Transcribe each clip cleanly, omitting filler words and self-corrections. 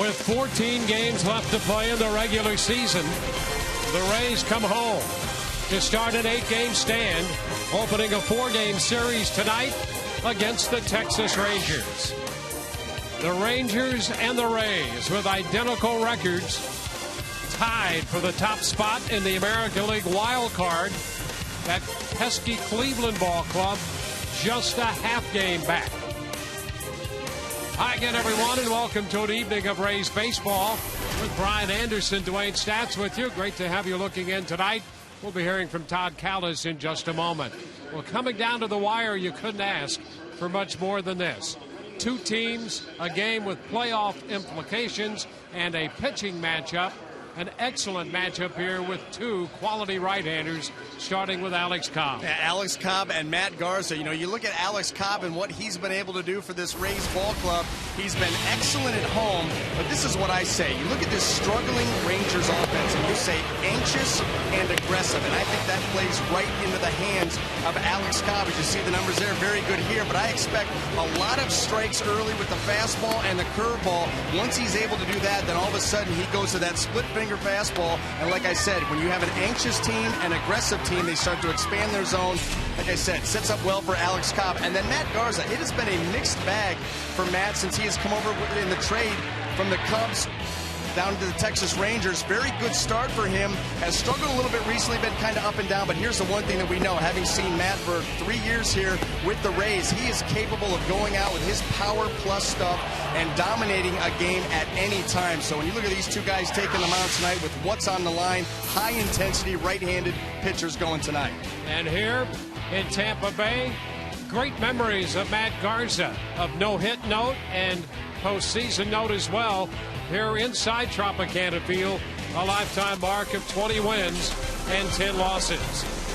With 14 games left to play in the regular season, the Rays come home to start an 8-game stand, opening a 4-game series tonight against the Texas Rangers. The Rangers and the Rays, with identical records, tied for the top spot in the American League wild card. That pesky Cleveland ball club just a half game back. Hi again, everyone, and welcome to an evening of Rays baseball with Brian Anderson, Dwayne Stats with you. Great to have you looking in tonight. We'll be hearing from Todd Callis in just a moment. Well, coming down to the wire, you couldn't ask for much more than this. Two teams, a game with playoff implications, and a pitching matchup. An excellent matchup here with two quality right-handers, starting with Alex Cobb. Yeah, Alex Cobb and Matt Garza. You know, you look at Alex Cobb and what he's been able to do for this Rays ball club. He's been excellent at home, but this is what I say. You look at this struggling Rangers offense, and you say anxious and aggressive, and I think that plays right into the hands of Alex Cobb. As you see the numbers there, very good here, but I expect a lot of strikes early with the fastball and the curveball. Once he's able to do that, then all of a sudden he goes to that split finger fastball, and like I said, when you have an anxious team, an aggressive team, they start to expand their zone. Like I said, sets up well for Alex Cobb. And then Matt Garza, it has been a mixed bag for Matt since he has come over in the trade from the Cubs down to the Texas Rangers. Very good start for him. Has struggled a little bit recently, been kind of up and down, but here's the one thing that we know, having seen Matt for 3 years here with the Rays, he is capable of going out with his power plus stuff and dominating a game at any time. So when you look at these two guys taking the mound tonight with what's on the line, high intensity right-handed pitchers going tonight. And here in Tampa Bay, great memories of Matt Garza, of no-hit note and postseason note as well. Here inside Tropicana Field, a lifetime mark of 20 wins and 10 losses.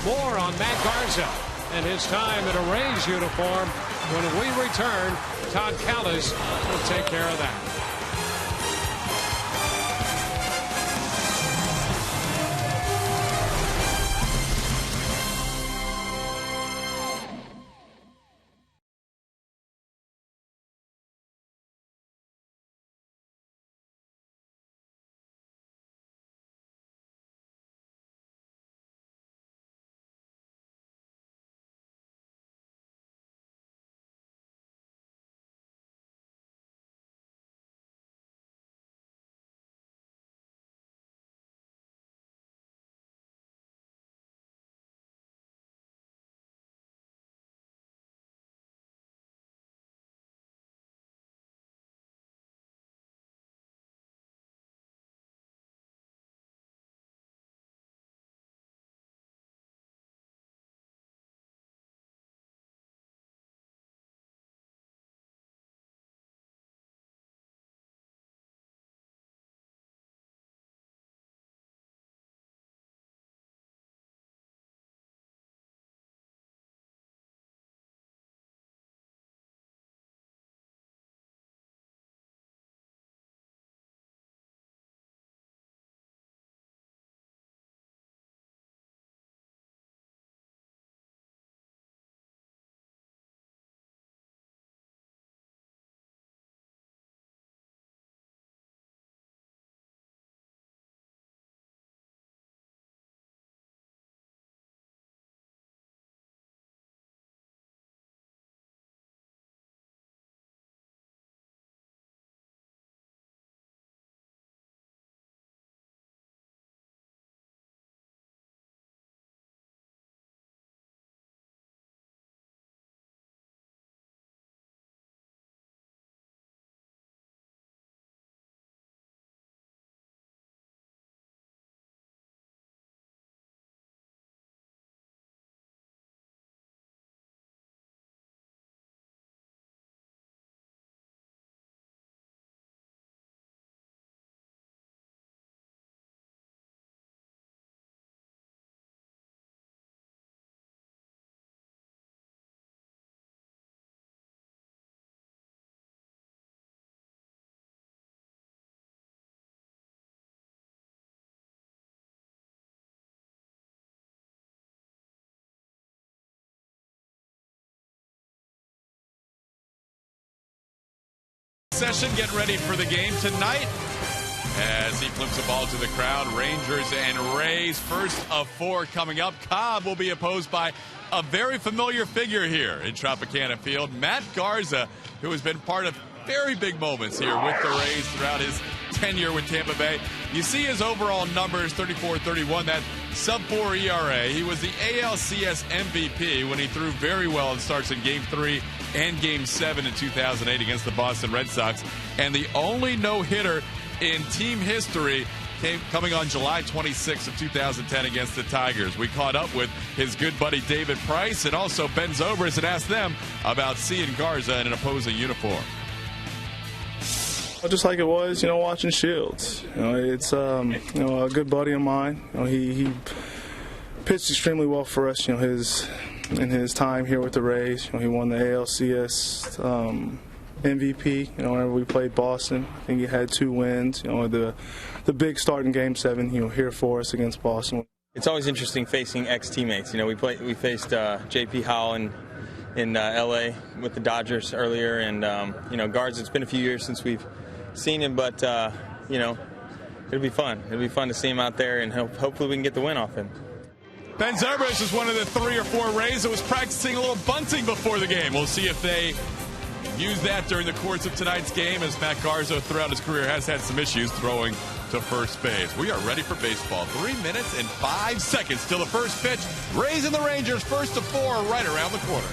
More on Matt Garza and his time in a Rays uniform when we return. Todd Callis will take care of that. session, getting ready for the game tonight. As he flips the ball to the crowd, Rangers and Rays, first of 4 coming up. Cobb will be opposed by a very familiar figure here in Tropicana Field, Matt Garza, who has been part of very big moments here with the Rays throughout his tenure with Tampa Bay. You see his overall numbers, 34-31, that sub-4 ERA. He was the ALCS MVP when he threw very well in starts in Game 3 and Game 7 in 2008 against the Boston Red Sox. And the only no-hitter in team history coming on July 26th of 2010 against the Tigers. We caught up with his good buddy David Price and also Ben Zobrist and asked them about seeing Garza in an opposing uniform. Just like it was, watching Shields. It's a good buddy of mine. He pitched extremely well for us. In his time here with the Rays, he won the ALCS MVP. Whenever we played Boston, I think he had 2 wins. The big start in Game 7, here for us against Boston. It's always interesting facing ex-teammates. We faced J.P. Howell in L.A. with the Dodgers earlier, and Garza. It's been a few years since we've seen him, but it'll be fun. It'll be fun to see him out there, and hopefully we can get the win off him. Ben Zobrist is one of the 3 or 4 Rays that was practicing a little bunting before the game. We'll see if they use that during the course of tonight's game, as Matt Garza throughout his career has had some issues throwing to first base. We are ready for baseball. 3 minutes and 5 seconds till the first pitch. Rays and the Rangers, first of 4, right around the corner.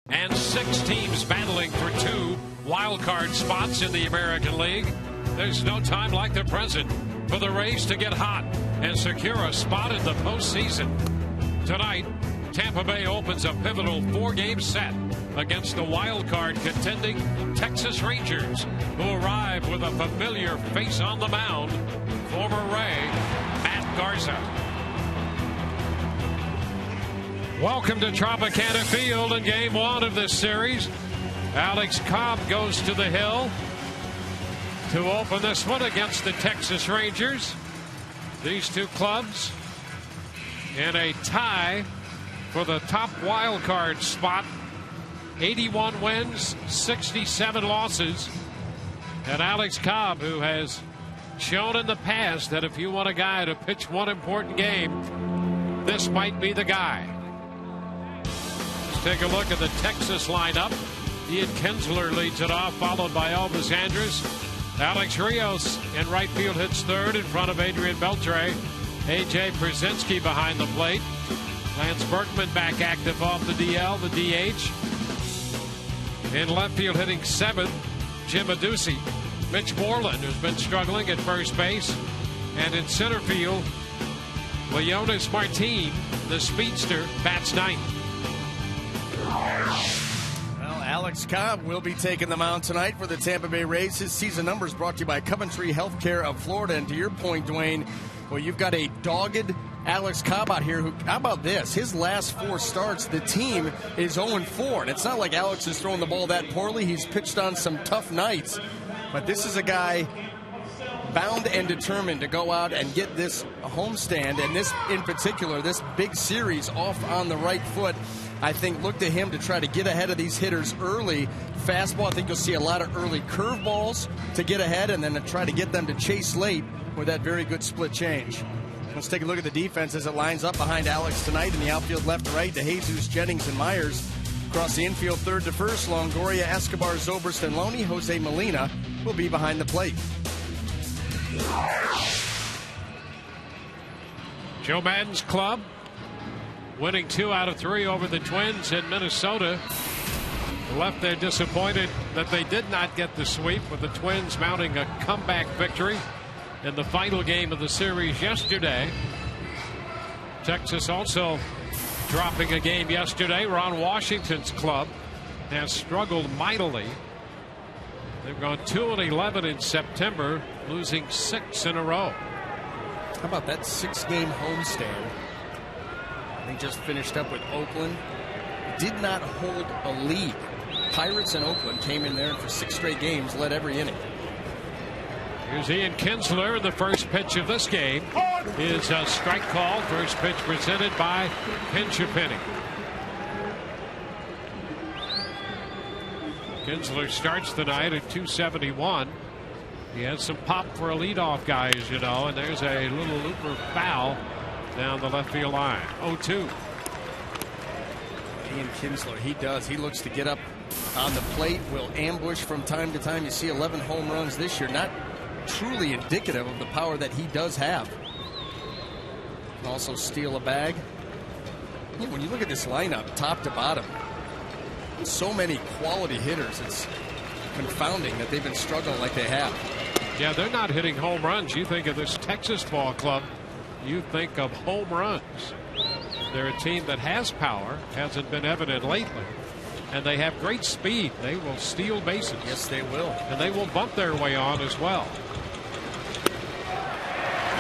And 6 teams battling for 2 wild card spots in the American League. There's no time like the present for the Rays to get hot and secure a spot in the postseason. Tonight, Tampa Bay opens a pivotal 4-game set against the wild card contending Texas Rangers, who arrive with a familiar face on the mound, former Ray Matt Garza. Welcome to Tropicana Field in Game 1 of this series. Alex Cobb goes to the hill to open this one against the Texas Rangers. These 2 clubs in a tie for the top wild card spot. 81 wins, 67 losses. And Alex Cobb, who has shown in the past that if you want a guy to pitch one important game, this might be the guy. Take a look at the Texas lineup. Ian Kinsler leads it off, followed by Elvis Andrus, Alex Rios in right field hits third in front of Adrian Beltre. A.J. Brzezinski behind the plate. Lance Berkman back active off the DL, the DH. In left field hitting seventh, Jim Adduci. Mitch Moreland, who's been struggling at first base. And in center field, Leonis Martin, the speedster, bats ninth. Well, Alex Cobb will be taking the mound tonight for the Tampa Bay Rays. His season numbers brought to you by Coventry Healthcare of Florida. And to your point, Dwayne, well, you've got a dogged Alex Cobb out here who, how about this? His last 4 starts, the team is 0-4. And it's not like Alex is throwing the ball that poorly. He's pitched on some tough nights. But this is a guy bound and determined to go out and get this homestand, and this in particular, this big series off on the right foot. I think look to him to try to get ahead of these hitters early. Fastball, I think you'll see a lot of early curveballs to get ahead, and then to try to get them to chase late with that very good split change. Let's take a look at the defense as it lines up behind Alex tonight in the outfield left to right. DeJesus, Jennings, and Myers. Across the infield third to first, Longoria, Escobar, Zobrist, and Loney. Jose Molina will be behind the plate. Joe Madden's club winning 2 out of 3 over the Twins in Minnesota. Left there disappointed that they did not get the sweep, with the Twins mounting a comeback victory in the final game of the series yesterday. Texas also dropping a game yesterday. Ron Washington's club has struggled mightily. They've gone 2-11 in September, losing 6 in a row. How about that 6-game homestand? They just finished up with Oakland. Did not hold a lead. Pirates and Oakland came in there and for 6 straight games led every inning. Here's Ian Kinsler, and the first pitch of this game is a strike call. First pitch presented by Pinch-A-Penny. Kinsler starts the night at 271. He has some pop for a leadoff guy, as you know, and there's a little looper foul down the left field line. 0-2. Ian Kinsler, he does. He looks to get up on the plate, will ambush from time to time. You see 11 home runs this year. Not truly indicative of the power that he does have. Can also steal a bag. When you look at this lineup, top to bottom, so many quality hitters, it's confounding that they've been struggling like they have. Yeah, they're not hitting home runs. You think of this Texas ball club, you think of home runs. They're a team that has power, hasn't been evident lately, and they have great speed. They will steal bases. Yes, they will. And they will bump their way on as well.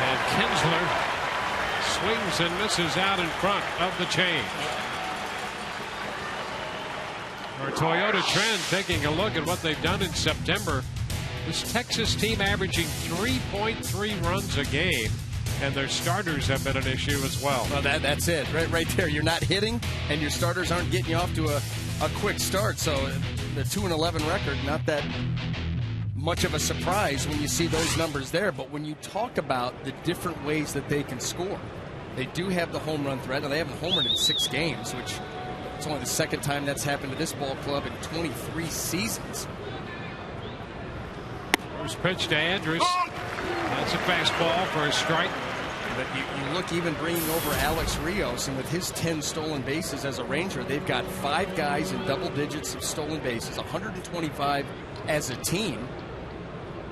And Kinsler swings and misses out in front of the change. Our Toyota Trend taking a look at what they've done in September. This Texas team averaging 3.3 runs a game, and their starters have been an issue as well. Well, that's it. Right there. You're not hitting, and your starters aren't getting you off to a quick start. So the 2-11 record, not that much of a surprise when you see those numbers there. But when you talk about the different ways that they can score, they do have the home run threat, and they haven't homered in 6 games, which it's only the second time that's happened to this ball club in 23 seasons. First pitch to Andrus. That's a fastball for a strike. But you look even bringing over Alex Rios, and with his 10 stolen bases as a Ranger, they've got 5 guys in double digits of stolen bases, 125 as a team.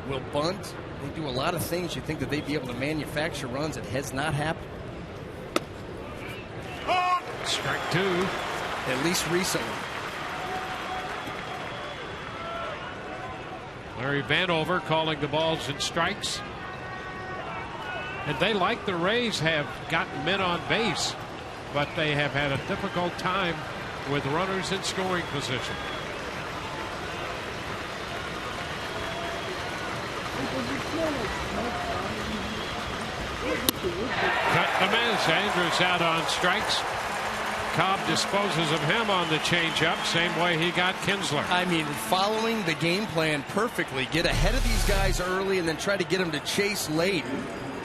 Will bunt. They do a lot of things you think that they'd be able to manufacture runs. It has not happened. Strike 2. At least recently. Larry Vanover calling the balls and strikes. And they, like the Rays, have gotten men on base, but they have had a difficult time with runners in scoring position. Cut the miss. Andrus out on strikes. Cobb disposes of him on the changeup, same way he got Kinsler. I mean, following the game plan perfectly. Get ahead of these guys early and then try to get them to chase late.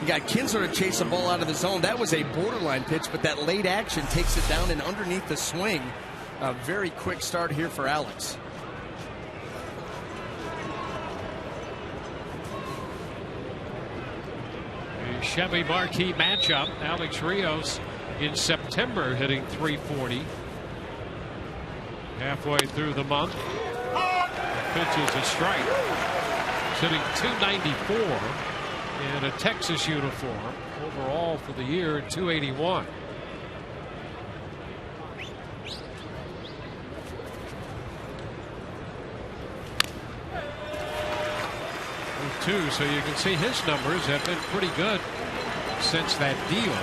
You got Kinsler to chase a ball out of the zone. That was a borderline pitch, but that late action takes it down and underneath the swing. A very quick start here for Alex. Chevy marquee matchup. Alex Rios in September hitting .340. Halfway through the month. The pitch is a strike. Hitting .294 in a Texas uniform. Overall for the year, .281. 2, so you can see his numbers have been pretty good since that deal.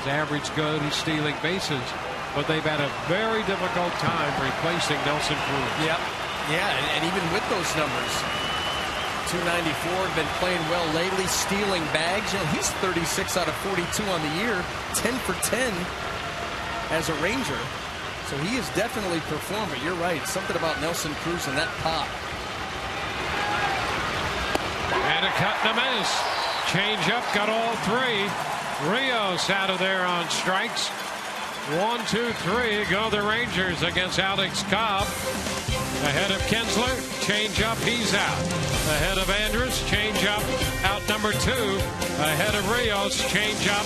His average good, he's stealing bases, but they've had a very difficult time replacing Nelson Cruz. Yep. Yeah, and even with those numbers, .294, been playing well lately, stealing bags. You know, he's 36 out of 42 on the year, 10 for 10 as a Ranger. So he has definitely performed, but you're right, something about Nelson Cruz and that pop. And a cut and a miss. Change up, got all 3. Rios out of there on strikes. 1, 2, 3. Go the Rangers against Alex Cobb. Ahead of Kinsler. Change up, he's out. Ahead of Andrus. Change up, out number 2. Ahead of Rios. Change up.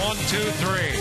1, 2, 3.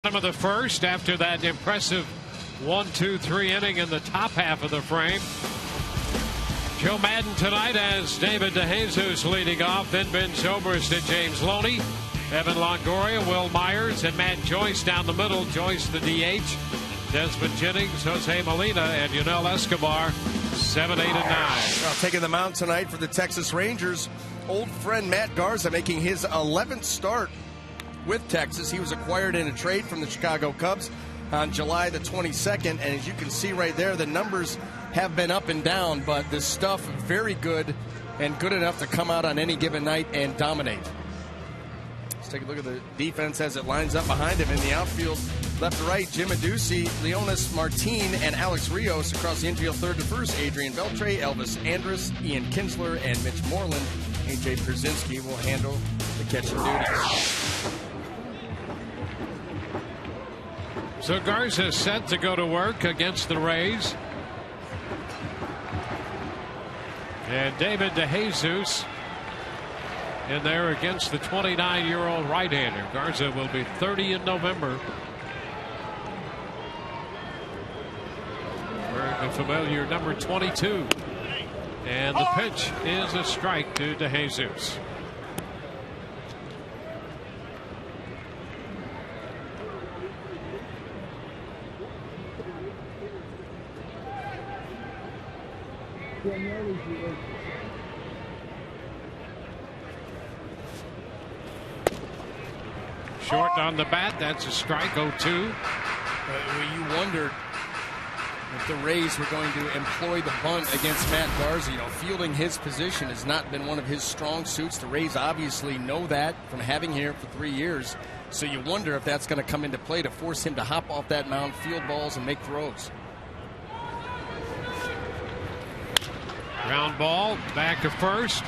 Of the first, after that impressive 1, 2, 3 inning in the top half of the frame. Joe Madden tonight has David DeJesus leading off, then Ben Zobrist and James Loney, Evan Longoria, Will Myers, and Matt Joyce down the middle. Joyce the DH, Desmond Jennings, Jose Molina, and Yunel Escobar, 7, 8, and 9. Well, taking the mound tonight for the Texas Rangers, old friend Matt Garza making his 11th start with Texas. He was acquired in a trade from the Chicago Cubs on July the 22nd, and as you can see right there, the numbers have been up and down, but the stuff very good and good enough to come out on any given night and dominate. Let's take a look at the defense as it lines up behind him in the outfield. Left to right, Jim Adduci, Leonis Martin, and Alex Rios. Across the infield, third to first, Adrian Beltre, Elvis Andrus, Ian Kinsler, and Mitch Moreland. A.J. Brzezinski will handle the catching duties. So Garza is set to go to work against the Rays. And David DeJesus in there against the 29-year-old right-hander. Garza will be 30 in November. Wearing the familiar number 22. And the pitch is a strike to DeJesus. Short on the bat, that's a strike, 0-2. You wondered if the Rays were going to employ the bunt against Matt Garza. You know, fielding his position has not been one of his strong suits. The Rays obviously know that from having him here for 3 years. So you wonder if that's going to come into play to force him to hop off that mound, field balls, and make throws. Ground ball back to first.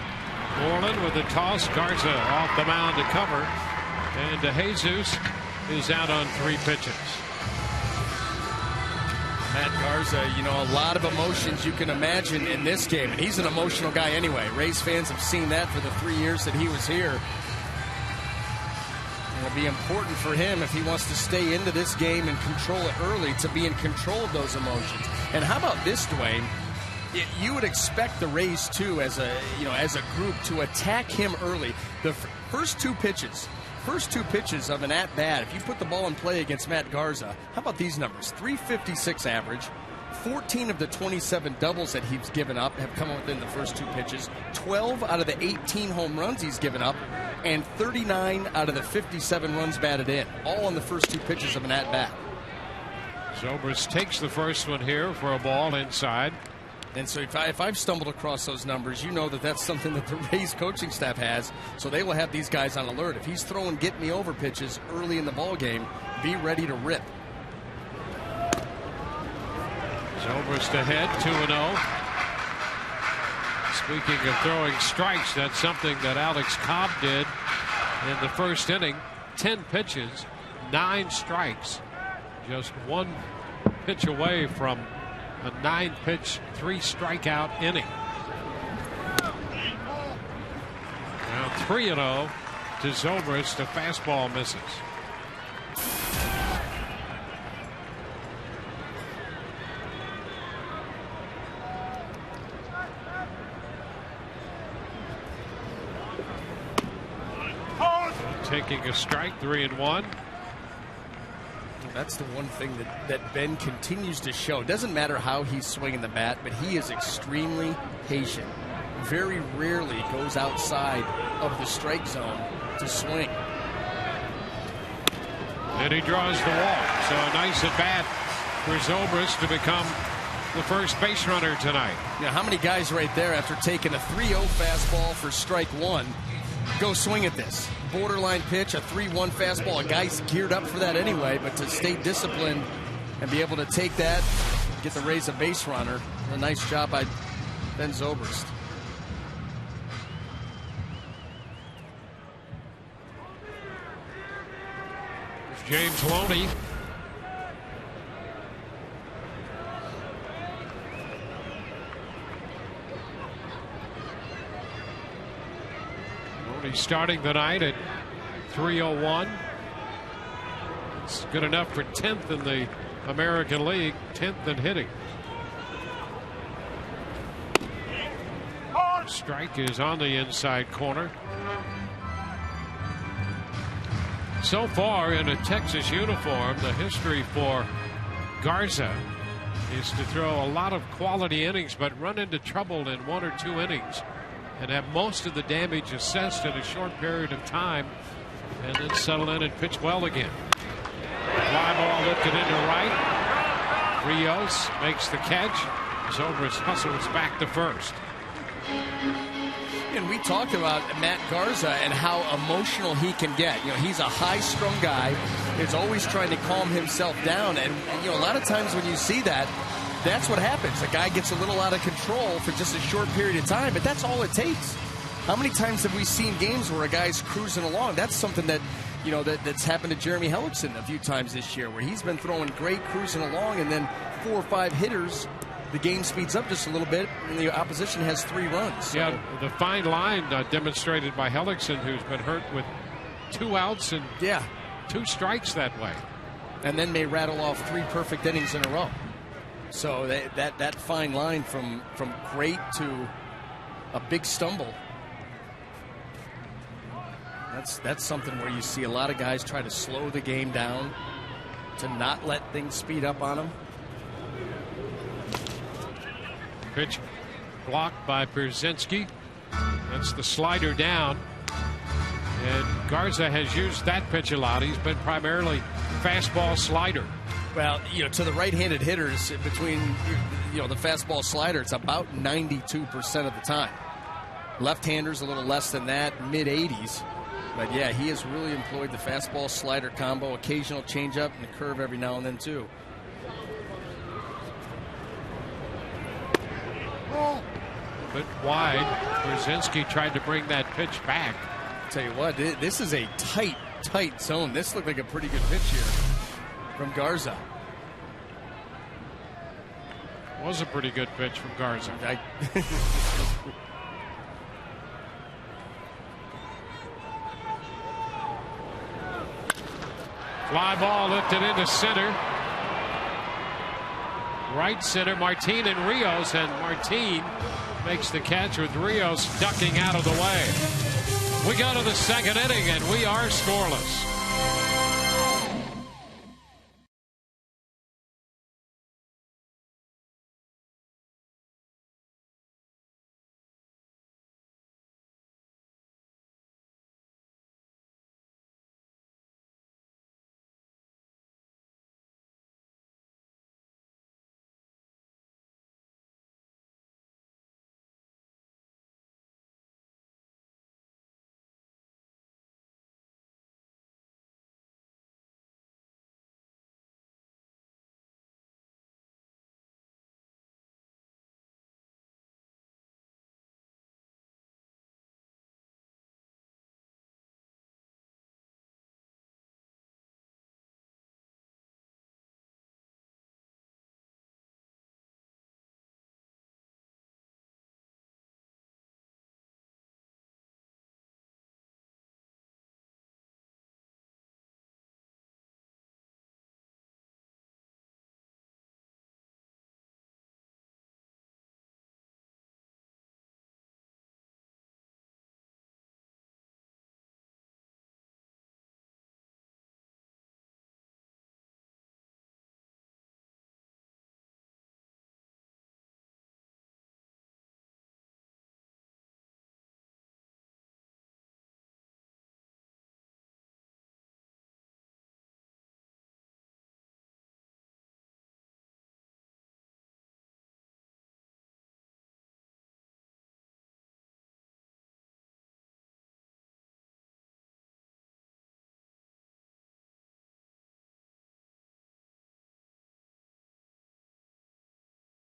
Moreland with the toss. Garza off the mound to cover. And DeJesus is out on 3 pitches. Matt Garza, you know, a lot of emotions you can imagine in this game. And he's an emotional guy anyway. Rays fans have seen that for the 3 years that he was here. It'll be important for him if he wants to stay into this game and control it early to be in control of those emotions. And how about this, Dwayne? You would expect the Rays too, as a group, to attack him early. The first two pitches of an at-bat, if you put the ball in play against Matt Garza, how about these numbers? 356 average, 14 of the 27 doubles that he's given up have come within the first 2 pitches, 12 out of the 18 home runs he's given up, and 39 out of the 57 runs batted in, all on the first 2 pitches of an at-bat. Zobrist takes the first one here for a ball inside. And so if I've stumbled across those numbers, you know that that's something that the Rays coaching staff has. So they will have these guys on alert. If he's throwing get-me-over pitches early in the ball game, be ready to rip. Zobrist ahead, 2-0. Speaking of throwing strikes, that's something that Alex Cobb did in the first inning. 10 pitches, 9 strikes. Just 1 pitch away from a 9-pitch, 3-strikeout inning. Now 3-0 to Zobrist. The fastball misses. Taking a strike, 3-1. That's the one thing that Ben continues to show. It doesn't matter how he's swinging the bat, but he is extremely patient. Very rarely goes outside of the strike zone to swing. And he draws the walk. So a nice at bat for Zobrist to become the first base runner tonight. You know, how many guys right there, after taking a 3-0 fastball for strike 1, go swing at this? Borderline pitch, a 3-1 fastball. A guy's geared up for that anyway, but to stay disciplined and be able to take that, get the Rays a base runner, a nice job by Ben Zobrist. James Loney. Loney starting the night at 301. It's good enough for 10th in the American League, 10th in hitting. Strike is on the inside corner. So far in a Texas uniform, the history for Garza is to throw a lot of quality innings but run into trouble in 1 or 2 innings and have most of the damage assessed in a short period of time and then settle in and pitch well again. Fly ball lifted into right. Rios makes the catch. Zobrist hustles back to first. And we talked about Matt Garza and how emotional he can get. You know, he's a high-strung guy. He's always trying to calm himself down. And, you know, a lot of times when you see that, that's what happens. A guy gets a little out of control for just a short period of time, but that's all it takes. How many times have we seen games where a guy's cruising along? That's something that, you know, that's happened to Jeremy Hellickson a few times this year, where he's been throwing great, cruising along, and then 4 or 5 hitters, the game speeds up just a little bit, and the opposition has 3 runs. So. Yeah, the fine line demonstrated by Hellickson, who's been hurt with 2 outs and 2 strikes that way. And then may rattle off 3 perfect innings in a row. So that fine line from great to a big stumble, that's something where you see a lot of guys try to slow the game down to not let things speed up on them. Pitch blocked by Pierzynski. That's the slider down. And Garza has used that pitch a lot. He's been primarily fastball slider. Well, you know, to the right-handed hitters, between, you know, the fastball slider, it's about 92% of the time. Left-handers a little less than that, mid-80s. But yeah, he has really employed the fastball slider combo, occasional changeup, and a curve every now and then too. Bit wide. Brzezinski tried to bring that pitch back. I'll tell you what, this is a tight zone. This looked like a pretty good pitch here from Garza. Was a pretty good pitch from Garza. Fly ball lifted into center. Right center, Martin and Rios, and Martin makes the catch with Rios ducking out of the way. We go to the second inning, and we are scoreless.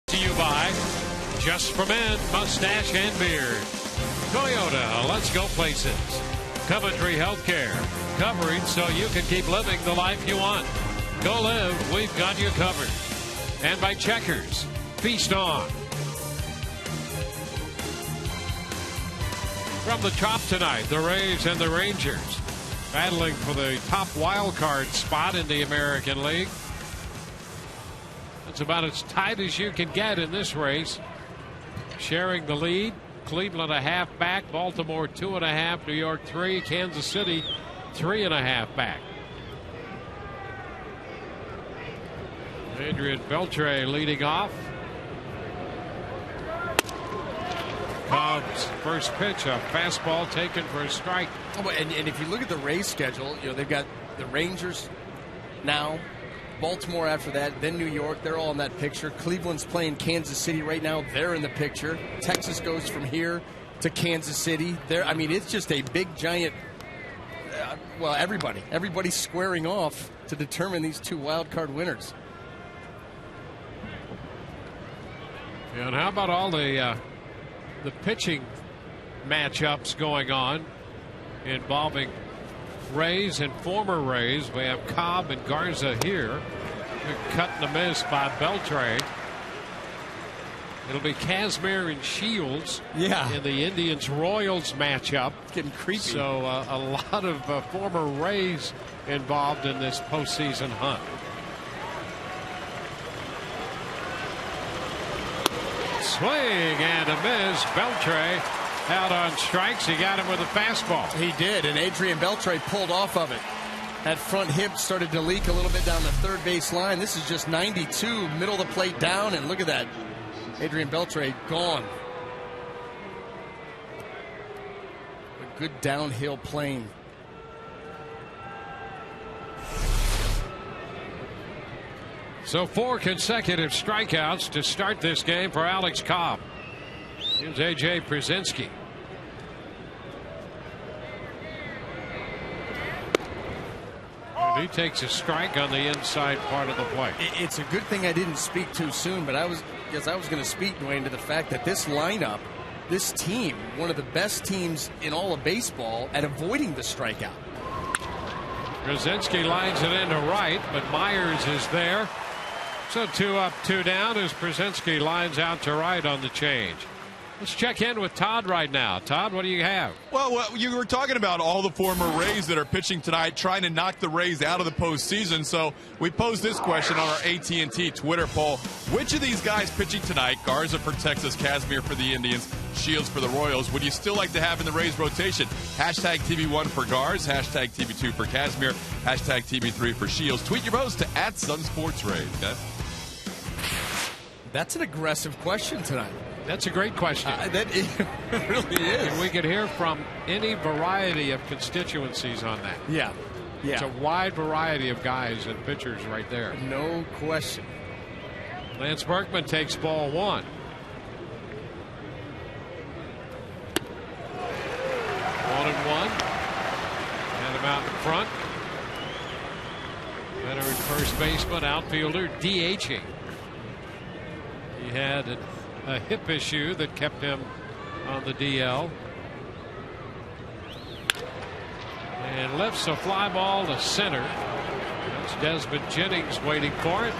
To you by Just for Men, Mustache and Beard. Toyota, let's go places. Coventry Healthcare, covering so you can keep living the life you want. Go live, we've got you covered. And by Checkers, feast on. From the top tonight, the Rays and the Rangers battling for the top wild card spot in the American League. It's about as tight as you can get in this race. Sharing the lead, Cleveland a half back, Baltimore 2.5, New York 3, Kansas City 3.5 back. Adrian Beltre leading off. Cubs first pitch, a fastball taken for a strike. Oh, and if you look at the Rays schedule, they've got the Rangers now, Baltimore after that, then New York. They're all in that picture. Cleveland's playing Kansas City right now. They're in the picture. Texas goes from here to Kansas City. It's just a big, giant, everybody's squaring off to determine these two wild card winners. Yeah, and how about all the pitching matchups going on involving Rays and former Rays? We have Cobb and Garza here. Cut and a miss by Beltre. It'll be Kazmir and Shields in the Indians-Royals matchup. It's getting creepy. So a lot of former Rays involved in this postseason hunt. Swing and a miss. Beltre out on strikes. He got him with a fastball. He did, and Adrian Beltre pulled off of it. That front hip started to leak a little bit down the third base line. This is just 92, middle of the plate down, and look at that. Adrian Beltre gone. A good downhill plane. So 4 consecutive strikeouts to start this game for Alex Cobb. Here's A.J. Brzezinski. He takes a strike on the inside part of the plate. It's a good thing I didn't speak too soon, but I was going to speak, Dwayne, to the fact that this lineup, this team, one of the best teams in all of baseball at avoiding the strikeout. Brzezinski lines it into right, but Myers is there. So 2 up, 2 down as Brzezinski lines out to right on the change. Let's check in with Todd right now. Todd, what do you have? Well, you were talking about all the former Rays that are pitching tonight, trying to knock the Rays out of the postseason. So we posed this question on our AT&T Twitter poll. Which of these guys pitching tonight, Garza for Texas, Kazmir for the Indians, Shields for the Royals, would you still like to have in the Rays rotation? Hashtag TB1 for Garza, hashtag TB2 for Kazmir, hashtag TB3 for Shields. Tweet your votes to @SunSportsRays, guys. That's an aggressive question tonight. That's a great question. That it really is. And we could hear from any variety of constituencies on that. Yeah. It's a wide variety of guys and pitchers right there. No question. Lance Berkman takes ball 1. 1-1. And him out in front. Veteran first baseman, outfielder, DHing. He had a hip issue that kept him on the DL. And lifts a fly ball to center. That's Desmond Jennings waiting for it.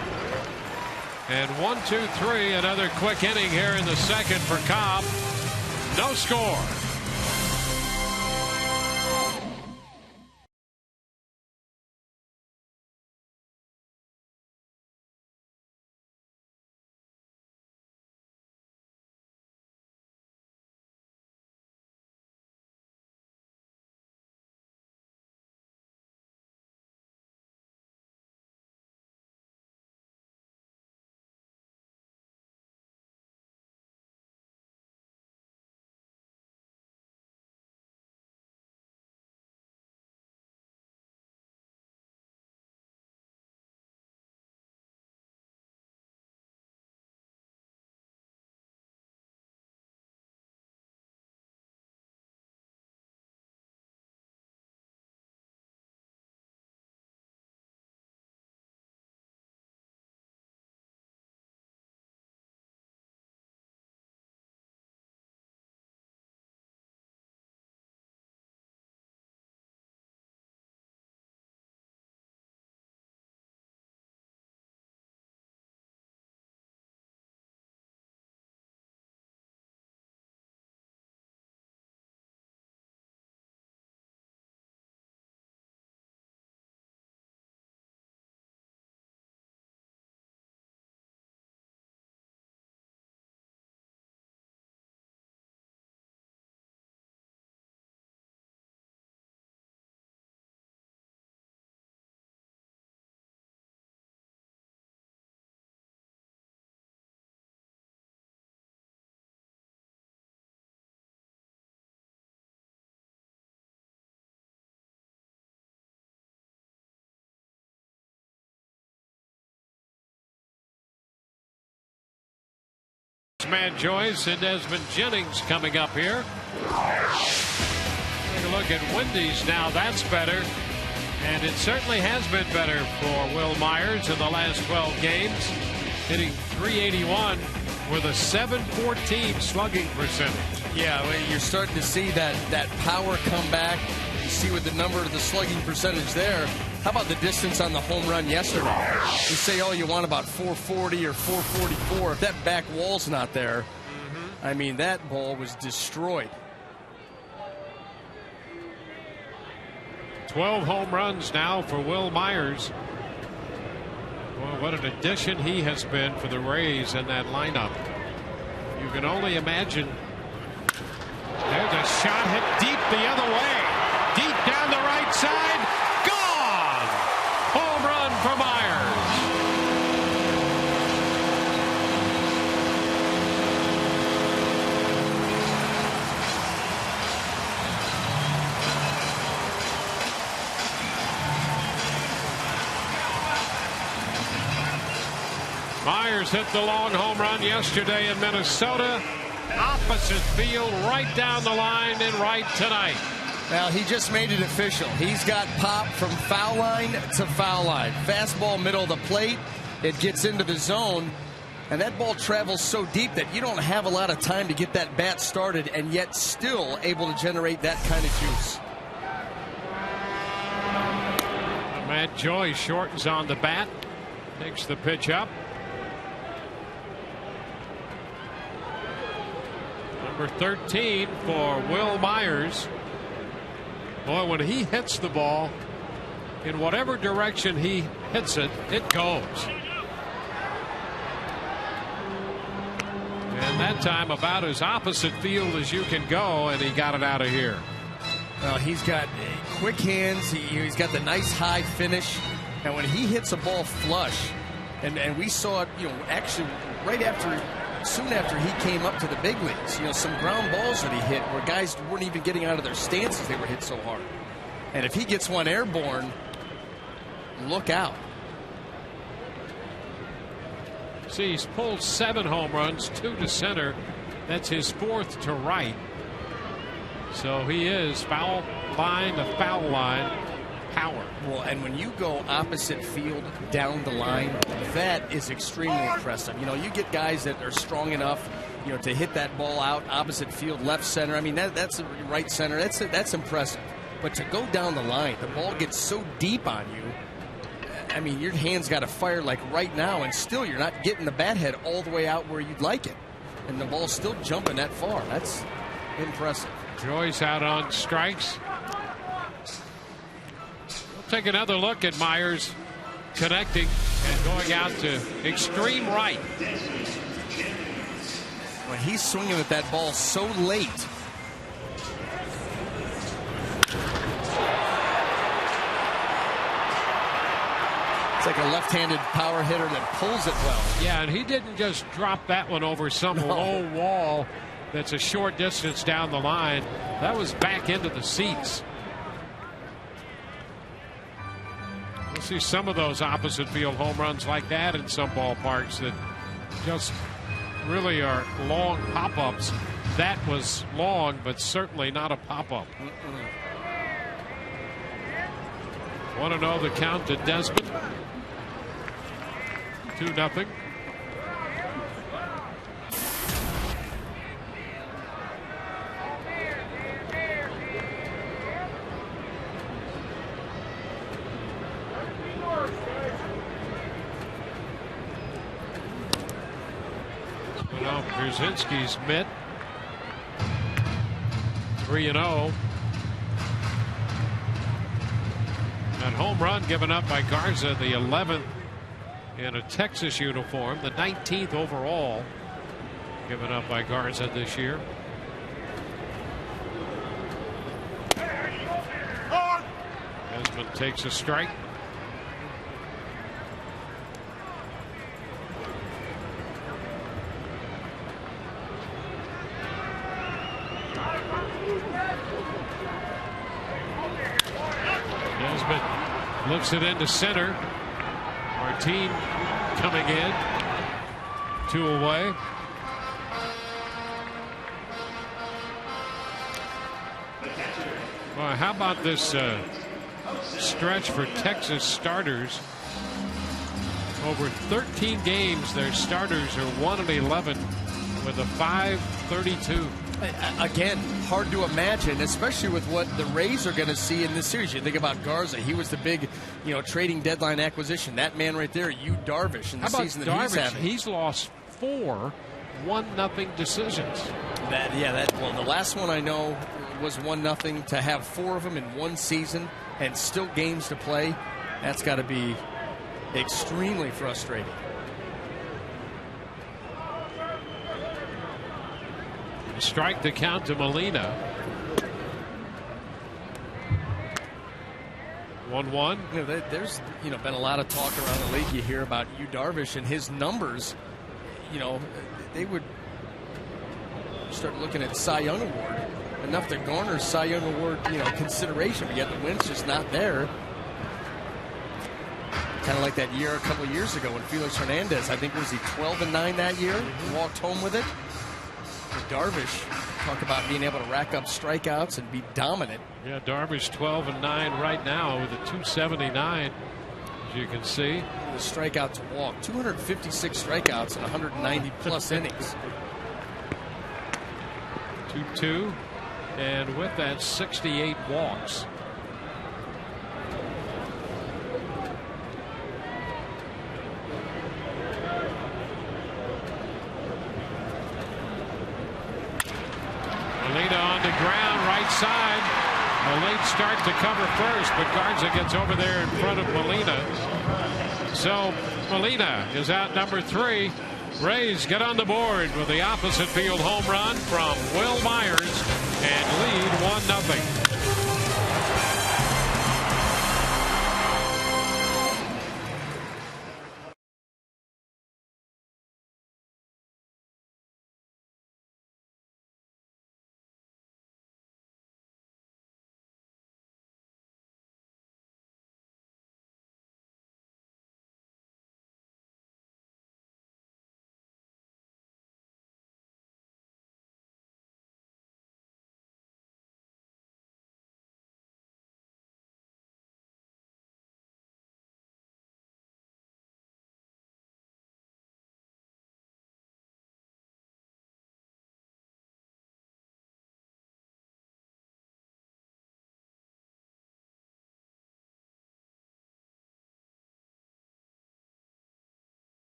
And 1-2-3, another quick inning here in the second for Cobb. No score. Matt Joyce and Desmond Jennings coming up here. Take a look at Wendy's now. That's better. And it certainly has been better for Will Myers in the last 12 games. Hitting .381 with a .714 slugging percentage. Yeah, well, you're starting to see that power come back. You see with the number of the slugging percentage there. How about the distance on the home run yesterday? You say all you want about 440 or 444. If that back wall's not there, I mean, that ball was destroyed. 12 home runs now for Will Myers. Well, what an addition he has been for the Rays in that lineup. You can only imagine. There's a shot hit deep the other way. Deep down the right side. Gone! Home run for Myers. Myers hit the long home run yesterday in Minnesota. Opposite field, right down the line and right tonight. Well, he just made it official. He's got pop from foul line to foul line. Fastball middle of the plate. It gets into the zone. And that ball travels so deep that you don't have a lot of time to get that bat started, and yet still able to generate that kind of juice. Matt Joy shortens on the bat. Takes the pitch up. Number 13 for Will Myers. Boy, when he hits the ball, in whatever direction he hits it, it goes. And that time about as opposite field as you can go, and he got it out of here. Well, he's got quick hands. He's got the nice high finish. And when he hits a ball flush, and we saw it, actually right after, soon after he came up to the big leagues, some ground balls that he hit where guys weren't even getting out of their stances. They were hit so hard. And if he gets one airborne, look out. See, he's pulled 7 home runs, 2 to center. That's his 4th to right. So he is foul line to foul line power. Well, and when you go opposite field down the line, that is extremely impressive. You get guys that are strong enough, to hit that ball out opposite field, left center. I mean, that's right center. That's impressive. But to go down the line, the ball gets so deep on you. I mean, your hand's got to fire like right now, and still you're not getting the bat head all the way out where you'd like it. And the ball's still jumping that far. That's impressive. Joy's out on strikes. We'll take another look at Myers connecting and going out to extreme right. When he's swinging at that ball so late. It's like a left-handed power hitter that pulls it well. Yeah, and he didn't just drop that one over some low wall that's a short distance down the line. That was back into the seats. We'll see some of those opposite field home runs like that in some ballparks that just really are long pop-ups. That was long, but certainly not a pop-up. Want to know the count to Desmond? 2-0. Brzezinski's mitt. 3-0. That home run given up by Garza, the 11th in a Texas uniform, the 19th overall given up by Garza this year. Desmond takes a strike. Desmond looks it into center. Martin coming in. 2 away. Well, how about this stretch for Texas starters? Over 13 games, their starters are 1-11 with a .532. Again, hard to imagine, especially with what the Rays are going to see in this series. You think about Garza; he was the big, trading deadline acquisition. That man right there, Darvish, in the season that he's having. He's lost 4 1-0 decisions. Well, the last one I know was 1-0. To have 4 of them in one season and still games to play, that's got to be extremely frustrating. Strike the count to Molina. 1-1. There's been a lot of talk around the league. You hear about Darvish and his numbers. They would start looking at Cy Young Award, enough to garner Cy Young Award consideration, but yet the win's just not there. Kind of like that year a couple of years ago when Felix Hernandez, I think, was he 12-9 that year, walked home with it. Darvish Talk about being able to rack up strikeouts and be dominant. Yeah, Darvish 12-9 right now with a 279, as you can see. The strikeout to walk, 256 strikeouts in 190 plus innings. 2-2, and with that 68 walks. Molina on the ground, right side. A late start to cover first, but Garza gets over there in front of Molina. So Molina is out number 3. Rays get on the board with the opposite field home run from Will Myers and lead 1-0.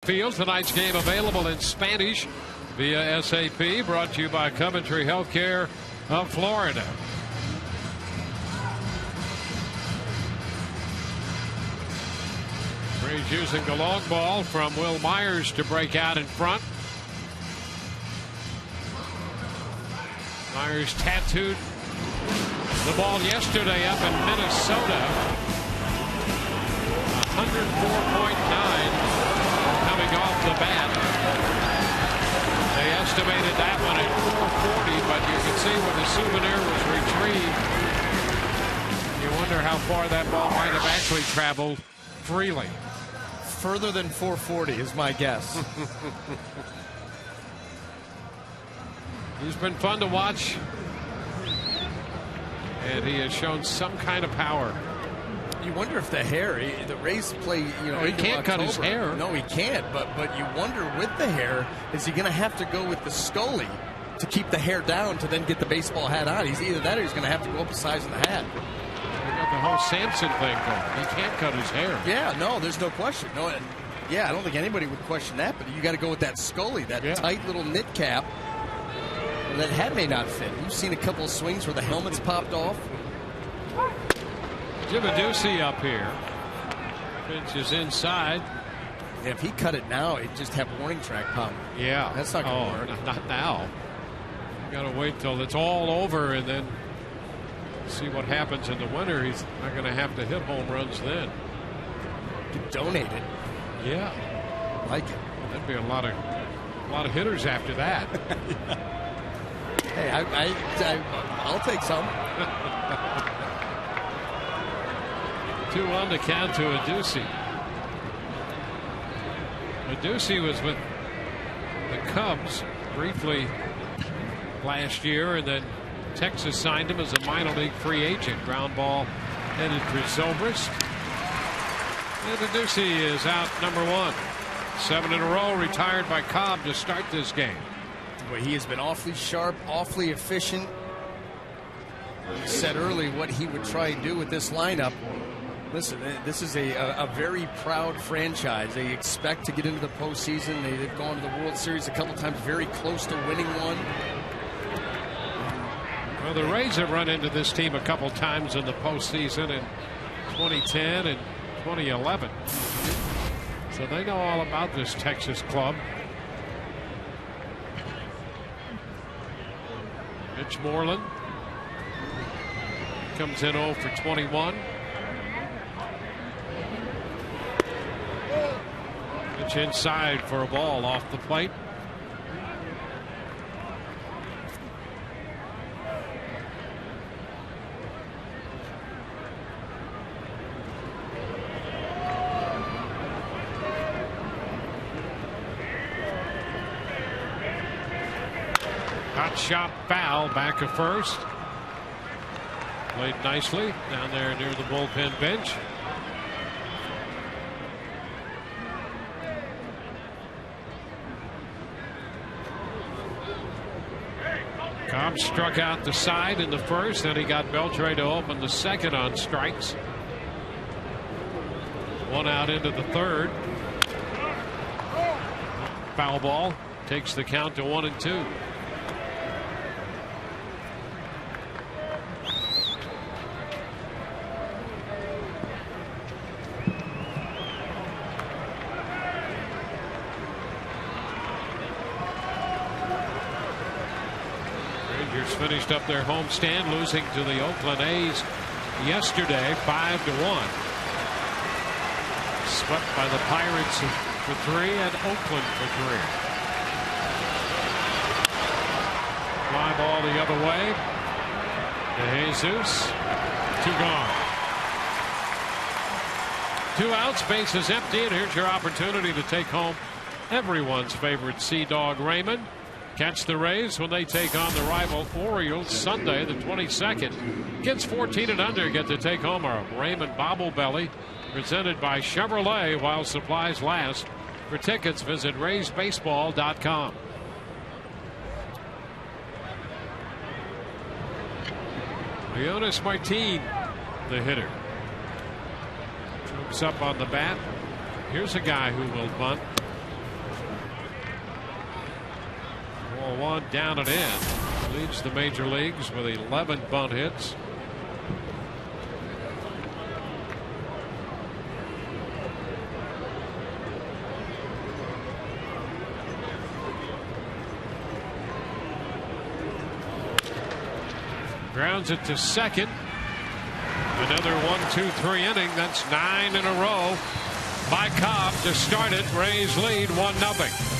Field. Tonight's game available in Spanish via SAP, brought to you by Coventry Healthcare of Florida. Rays using the long ball from Will Myers to break out in front. Myers tattooed the ball yesterday up in Minnesota. 104.9 coming off the bat. They estimated that one at 440, but you can see when the souvenir was retrieved, you wonder how far that ball might have actually traveled freely. Further than 440 is my guess. He's been fun to watch, and he has shown some kind of power. You wonder if the hair, the Rays play, he can't cut his hair. No, he can't. But you wonder with the hair, is he going to have to go with the Scully to keep the hair down to then get the baseball hat on? He's either that or he's going to have to go up a size in the hat. They got the whole Samson thing going. He can't cut his hair. Yeah, no, there's no question. No, yeah, I don't think anybody would question that. But you got to go with that Scully, that tight little knit cap. That hat may not fit. You've seen a couple of swings where the helmet's popped off. Jim Ducey up here. Pitch is inside. Yeah, if he cut it now, he'd just have warning track pop. Yeah. That's not going to work. Not now. You got to wait till it's all over and then see what happens in the winter. He's not going to have to hit home runs then. Could donate it. Yeah. I like it. That'd be a lot of hitters after that. Hey, I'll take some. 2-1 to count to Ducey. Ducey was with the Cubs briefly last year, and then Texas signed him as a minor league free agent. Ground ball headed for Zobrist. And Ducey is out number 1. 7 in a row retired by Cobb to start this game. Boy, he has been awfully sharp, awfully efficient. He said early what he would try and do with this lineup. Listen, this is a very proud franchise. They expect to get into the postseason. They've gone to the World Series a couple times, very close to winning one. Well, the Rays have run into this team a couple times in the postseason in 2010 and 2011. So they know all about this Texas club. Mitch Moreland comes in 0 for 21. Pitch inside for a ball off the plate. Hot shot foul back of first. Played nicely down there near the bullpen bench. Cobb struck out the side in the first, then he got Beltre to open the second on strikes. One out into the third. Foul ball takes the count to 1-2. Rangers finished up their homestand, losing to the Oakland A's yesterday 5-1. Swept by the Pirates for 3 and Oakland for 3. Fly ball the other way to Jesus. 2 gone. 2 outs, bases empty, and here's your opportunity to take home everyone's favorite Sea Dog, Raymond. Catch the Rays when they take on the rival Orioles Sunday the 22nd. Kids 14 and under get to take home our Raymond Bobble Belly, presented by Chevrolet while supplies last. For tickets, visit RaysBaseball.com. Leonis Martin, the hitter. Troops up on the bat. Here's a guy who will bunt. Ball 1 down and in. Leads the major leagues with 11 bunt hits. Grounds it to second. Another 1-2-3 inning. That's 9 in a row by Cobb to start it. Rays lead 1-0.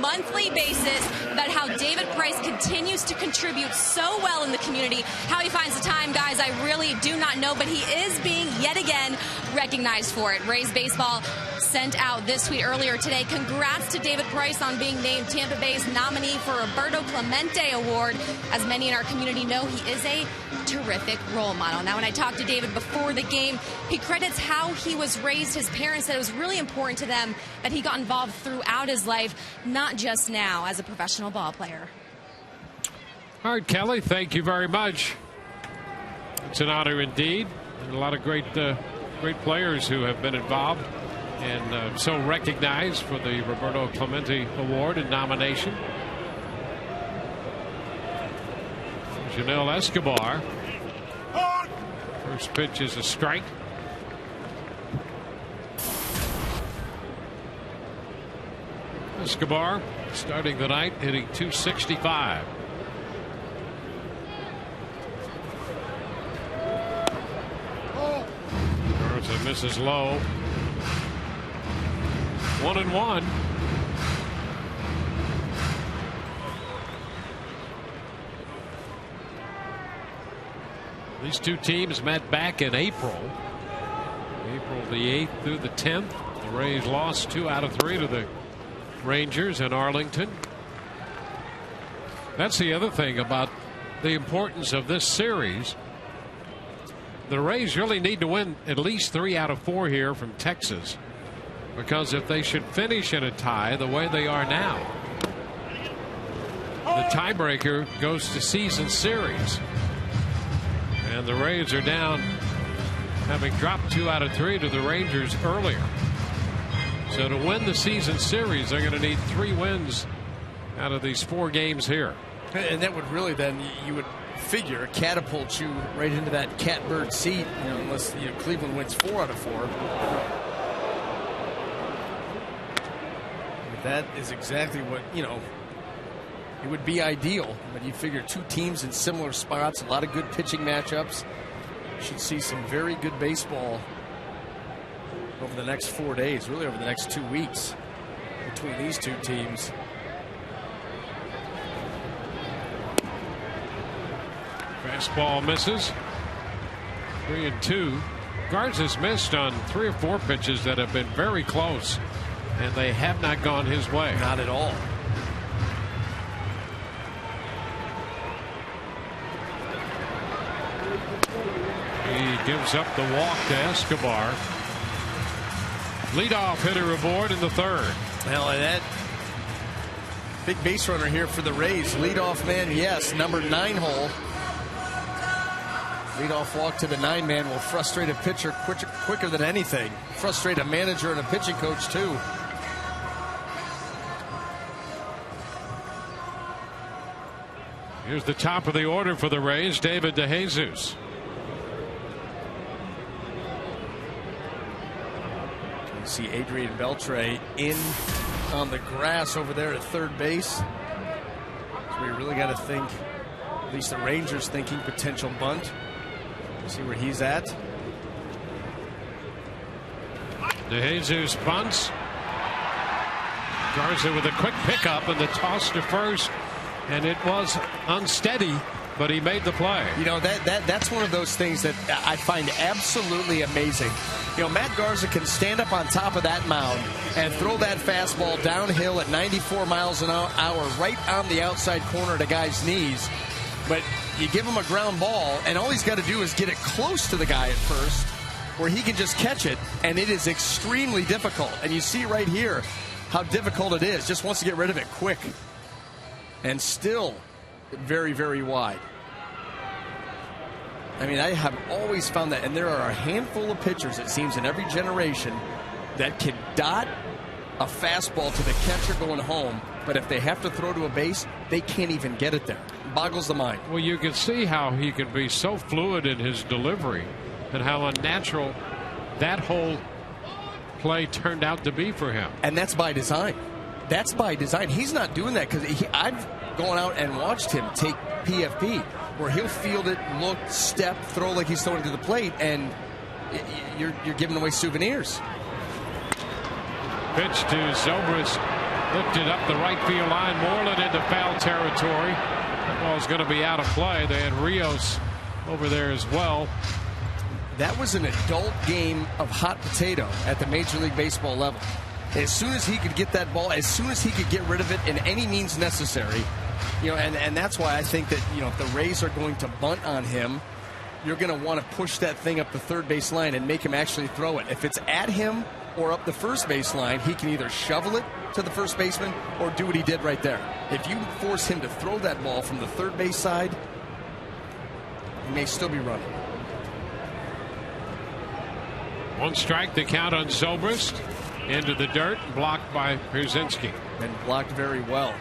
monthly basis about how David Price continues to contribute so well in the community. How he finds the time, guys, I really do not know, but he is being yet again recognized for it. Rays Baseball sent out this tweet earlier today. Congrats to David Price on being named Tampa Bay's nominee for Roberto Clemente Award. As many in our community know, he is a terrific role model. Now, when I talked to David before the game, he credits how he was raised. His parents said it was really important to them that he got involved throughout his life, not just now as a professional ball player. All right, Kelly, thank you very much. It's an honor indeed. And a lot of great players who have been involved and so recognized for the Roberto Clemente Award and nomination. Janelle Escobar. First pitch is a strike. Escobar starting the night hitting .265. Garza misses low. 1-1. These two teams met back in April the 8th through the 10th. The Rays lost 2 out of 3 to the Rangers in Arlington. That's the other thing about the importance of this series. The Rays really need to win at least 3 out of 4 here from Texas, because if they should finish in a tie the way they are now, the tiebreaker goes to season series. And the Rays are down, having dropped 2 out of 3 to the Rangers earlier. So to win the season series, they're going to need 3 wins out of these 4 games here. And that would really then, you would figure, catapult you right into that catbird seat, unless Cleveland wins 4 out of 4. That is exactly what, it would be ideal. But you figure 2 teams in similar spots, a lot of good pitching matchups. Should see some very good baseball over the next 4 days, really over the next 2 weeks between these 2 teams. Fastball misses. 3-2. Garza's missed on 3 or 4 pitches that have been very close, and they have not gone his way. Not at all. He gives up the walk to Escobar. Leadoff hitter aboard in the 3rd. Well, and that big base runner here for the Rays. Leadoff man, yes. Number 9 hole. Leadoff walk to the 9-man will frustrate a pitcher quicker than anything. Frustrate a manager and a pitching coach, too. Here's the top of the order for the Rays, David DeJesus. You see Adrian Beltre in on the grass over there at third base. So we really got to think, at least the Rangers thinking potential bunt. See where he's at. DeJesus bunts. Garza with a quick pickup and the toss to first, and it was unsteady, but he made the play. That's one of those things that I find absolutely amazing. Matt Garza can stand up on top of that mound and throw that fastball downhill at 94 miles an hour right on the outside corner of the guy's knees. But you give him a ground ball, and all he's got to do is get it close to the guy at first, where he can just catch it, and it is extremely difficult. And you see right here how difficult it is. Just wants to get rid of it quick. And still very, very wide. I mean, I have always found that, and there are a handful of pitchers, it seems, in every generation that can dot a fastball to the catcher going home, but if they have to throw to a base, they can't even get it there. It boggles the mind. Well, you can see how he can be so fluid in his delivery and how unnatural that whole play turned out to be for him. And that's by design. That's by design. He's not doing that because I've gone out and watched him take PFP, where he'll field it, look, step, throw like he's throwing to the plate, and you're giving away souvenirs. Pitch to Zobrist Lifted up the right field line. Moreland into foul territory. That ball's going to be out of play. They had Rios over there as well. That was an adult game of hot potato at the Major League Baseball level. As soon as he could get that ball, as soon as he could get rid of it in any means necessary, and that's why I think that, if the Rays are going to bunt on him, you're going to want to push that thing up the third base line and make him actually throw it. If it's at him or up the first base line, he can either shovel it to the first baseman or do what he did right there. If you force him to throw that ball from the third base side, he may still be running. 1 strike, the count on Zobrist. Into the dirt, blocked by Pierzynski. And blocked very well.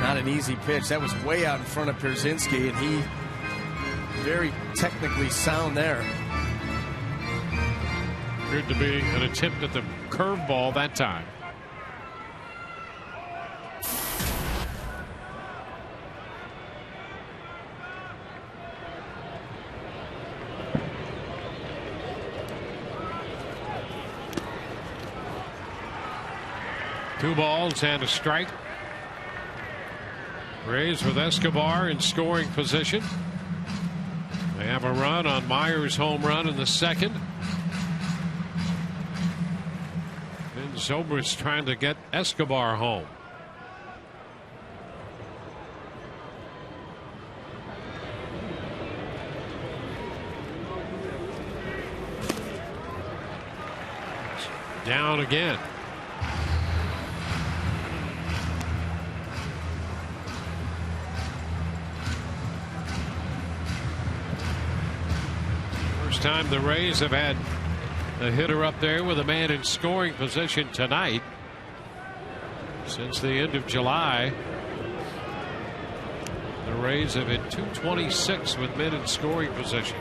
Not an easy pitch. That was way out in front of Pierzynski, and he very technically sound there. Appeared to be an attempt at the curveball that time. Two balls and a strike. Rays with Escobar in scoring position. They have a run on Myers' home run in the second. Then Zobrist trying to get Escobar home. Down again. First time the Rays have had a hitter up there with a man in scoring position tonight since the end of July. The Rays have hit .226 with men in scoring position.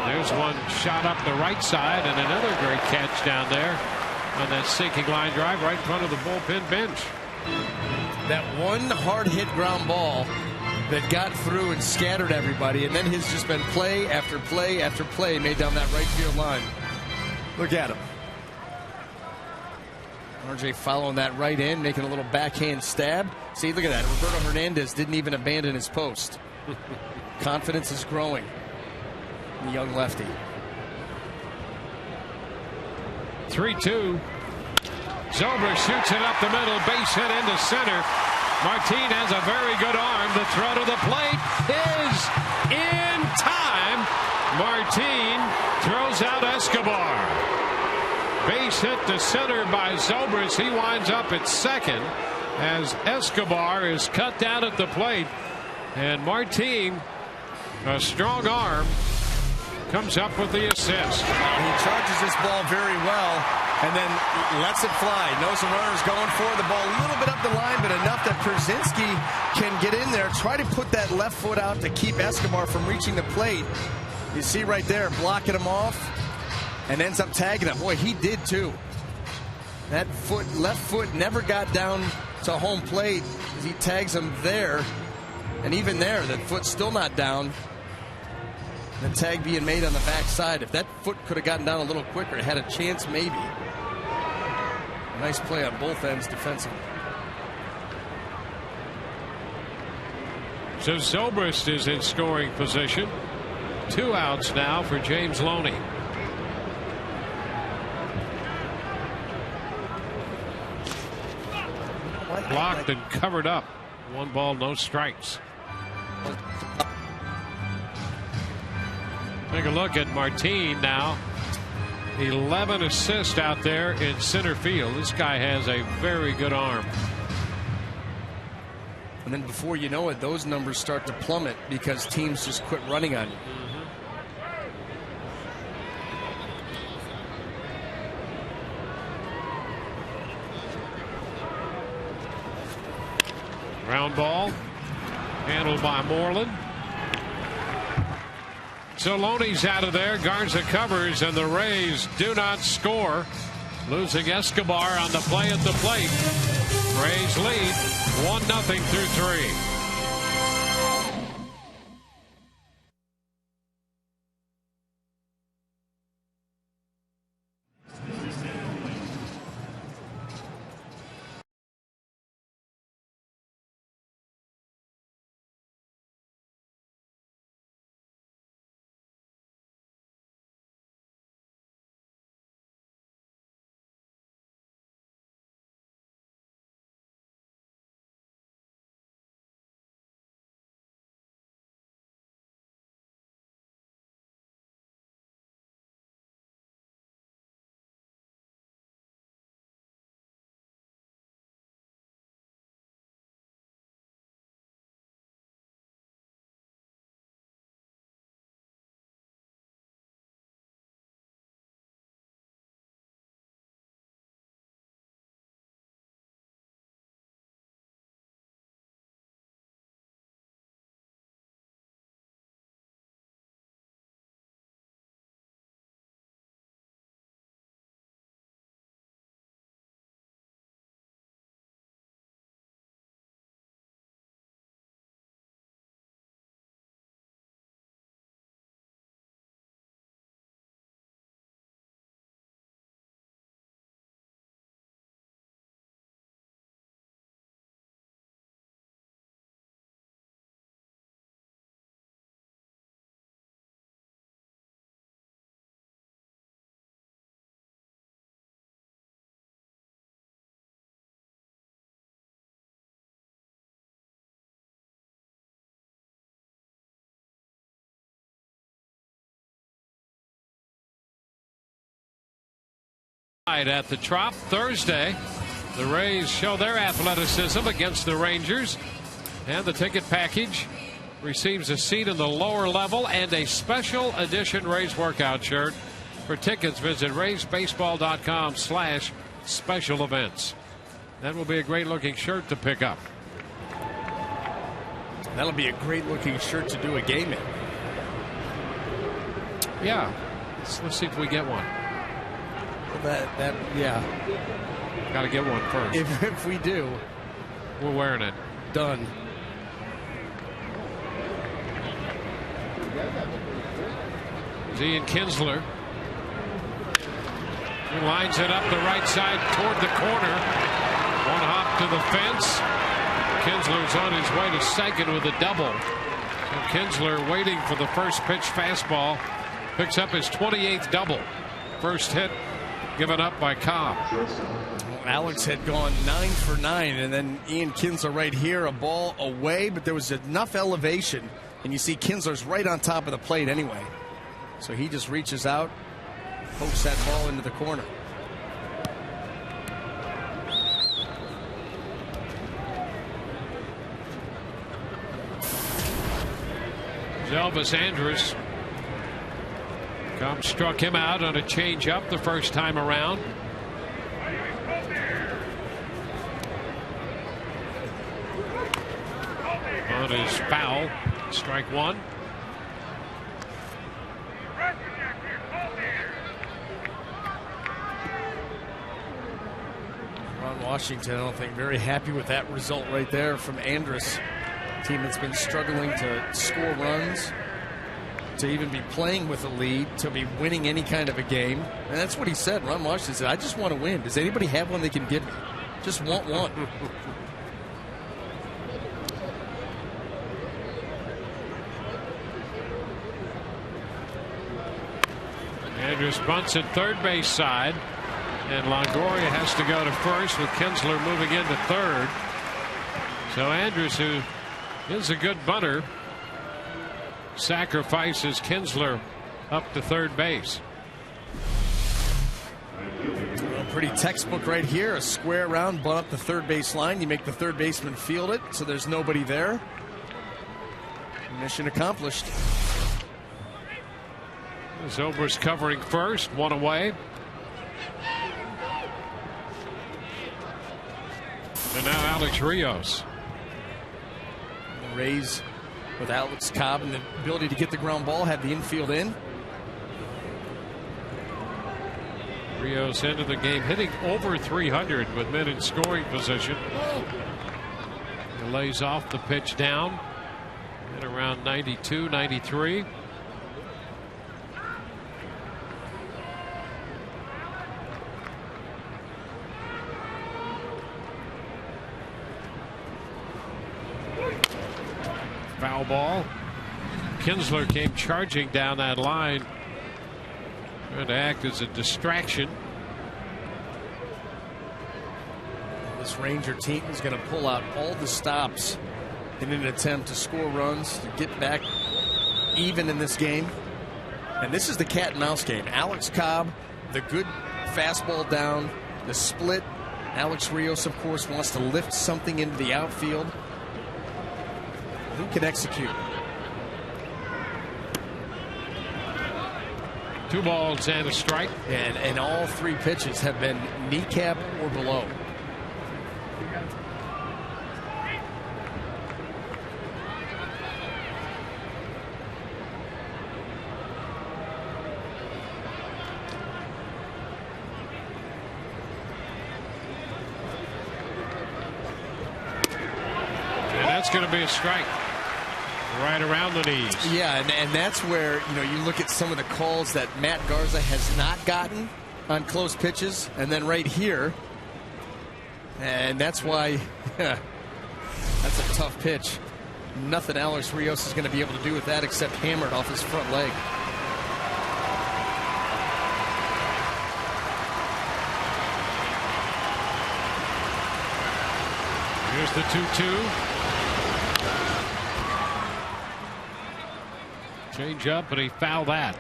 There's one shot up the right side and another great catch down there on that sinking line drive right in front of the bullpen bench. That one hard hit ground ball that got through and scattered everybody, and then has just been play after play after play made down that right field line. Look at him. RJ following that right in, making a little backhand stab. See, look at that. Roberto Hernandez didn't even abandon his post. Confidence is growing. The young lefty. 3-2. Zobrist shoots it up the middle, base hit into center. Martin has a very good arm. The throw to the plate is in time. Martin throws out Escobar. Base hit to center by Zobrist. He winds up at second as Escobar is cut down at the plate. And Martin, a strong arm, comes up with the assist. He charges this ball very well and then lets it fly. Knows the runner's going for the ball a little bit up the line, but enough that Pierzynski can get in there, try to put that left foot out to keep Escobar from reaching the plate. You see right there, blocking him off and ends up tagging him. Boy, he did too. That left foot never got down to home plate as he tags him there. And even there, that foot's still not down. The tag being made on the backside. If that foot could have gotten down a little quicker, it had a chance maybe. Nice play on both ends defensively. So Zobrist is in scoring position. 2 outs now for James Loney. Blocked and covered up. 1 ball, no strikes. Take a look at Martin now. 11 assists out there in center field. This guy has a very good arm. And then before you know it, those numbers start to plummet because teams just quit running on you. Ground ball handled by Moreland. So Loney's out of there. Garza covers, and the Rays do not score. Losing Escobar on the play at the plate. Rays lead 1-0 through 3. At the Trop Thursday, the Rays show their athleticism against the Rangers, and the ticket package receives a seat in the lower level and a special edition Rays workout shirt. For tickets, visit raysbaseball.com/special events. That will be a great looking shirt to pick up. That'll be a great looking shirt to do a game in. Yeah, let's see if we get one. Yeah. Got to get one first. If we do, we're wearing it. Done. Ian Kinsler. He lines it up the right side toward the corner. One hop to the fence. Kinsler's on his way to second with a double. And Kinsler waiting for the first pitch fastball. Picks up his 28th double. First hit given up by Cobb. Alex had gone 9 for 9, and then Ian Kinsler right here, a ball away, but there was enough elevation, and you see Kinsler's right on top of the plate anyway. So he just reaches out, pokes that ball into the corner. Elvis Andrus. Cobb struck him out on a changeup the first time around. On his foul, strike one. Ron Washington, I don't think, very happy with that result right there from Andrus. Team that's been struggling to score runs, to even be playing with a lead, to be winning any kind of a game. And that's what he said. Ron Washington said, I just want to win. Does anybody have one they can give me? Just want one. Andrus bunts at third base side, and Longoria has to go to first with Kinsler moving into third. So Andrus, who is a good bunter, sacrifices Kinsler up to third base. Well, pretty textbook right here. A square round, bunt up the third base line. You make the third baseman field it, so there's nobody there. Mission accomplished. Zobrist covering first, one away. And now Alex Rios. The Rays, with Alex Cobb and the ability to get the ground ball, have the infield in. Rios into the game hitting over 300 with men in scoring position. He lays off the pitch down at around 92, 93. Foul ball. Kinsler came charging down that line, trying to act as a distraction. This Ranger team is going to pull out all the stops in an attempt to score runs, to get back even in this game. And this is the cat and mouse game. Alex Cobb, the good fastball down, the split. Alex Rios, of course, wants to lift something into the outfield. Who can execute? 2 balls and a strike. And all 3 pitches have been kneecap or below. And that's going to be a strike. Right around the knees. Yeah, and that's where, you know, you look at some of the calls that Matt Garza has not gotten on close pitches, and then right here, and that's why that's a tough pitch. Nothing Alex Rios is going to be able to do with that except hammer it off his front leg. Here's the 2-2. Change up, and he fouled that.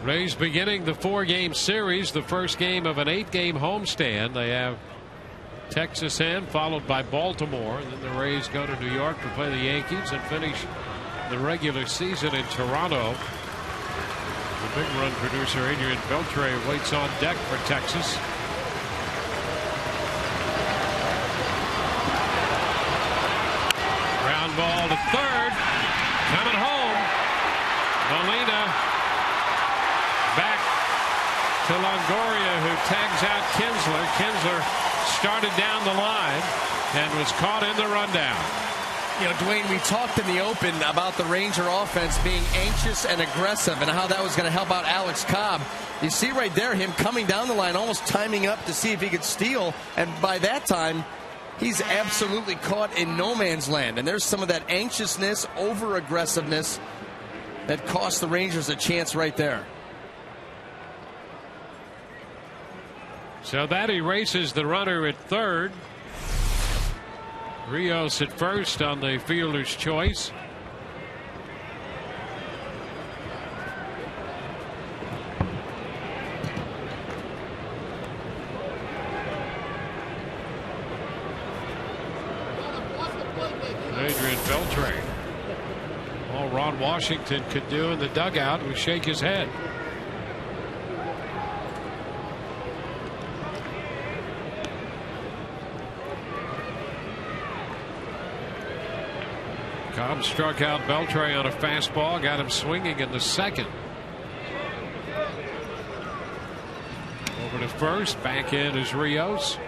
Rays beginning the 4-game series, the first game of an 8-game homestand. They have Texas in, followed by Baltimore. And then the Rays go to New York to play the Yankees and finish the regular season in Toronto. The big run producer Adrian Beltre waits on deck for Texas. Ground ball to third. Coming home. Molina back to Longoria, who tags out Kinsler. Kinsler started down the line and was caught in the rundown. You know, Dwayne, we talked in the open about the Ranger offense being anxious and aggressive and how that was going to help out Alex Cobb. You see right there him coming down the line, almost timing up to see if he could steal. And by that time, he's absolutely caught in no man's land. And there's some of that anxiousness, over-aggressiveness that cost the Rangers a chance right there. So that erases the runner at third. Rios at first on the fielder's choice. Adrian Beltre. All Ron Washington could do in the dugout was shake his head. Cobb struck out Beltre on a fastball, got him swinging in the second. Over to first, back in is Rios.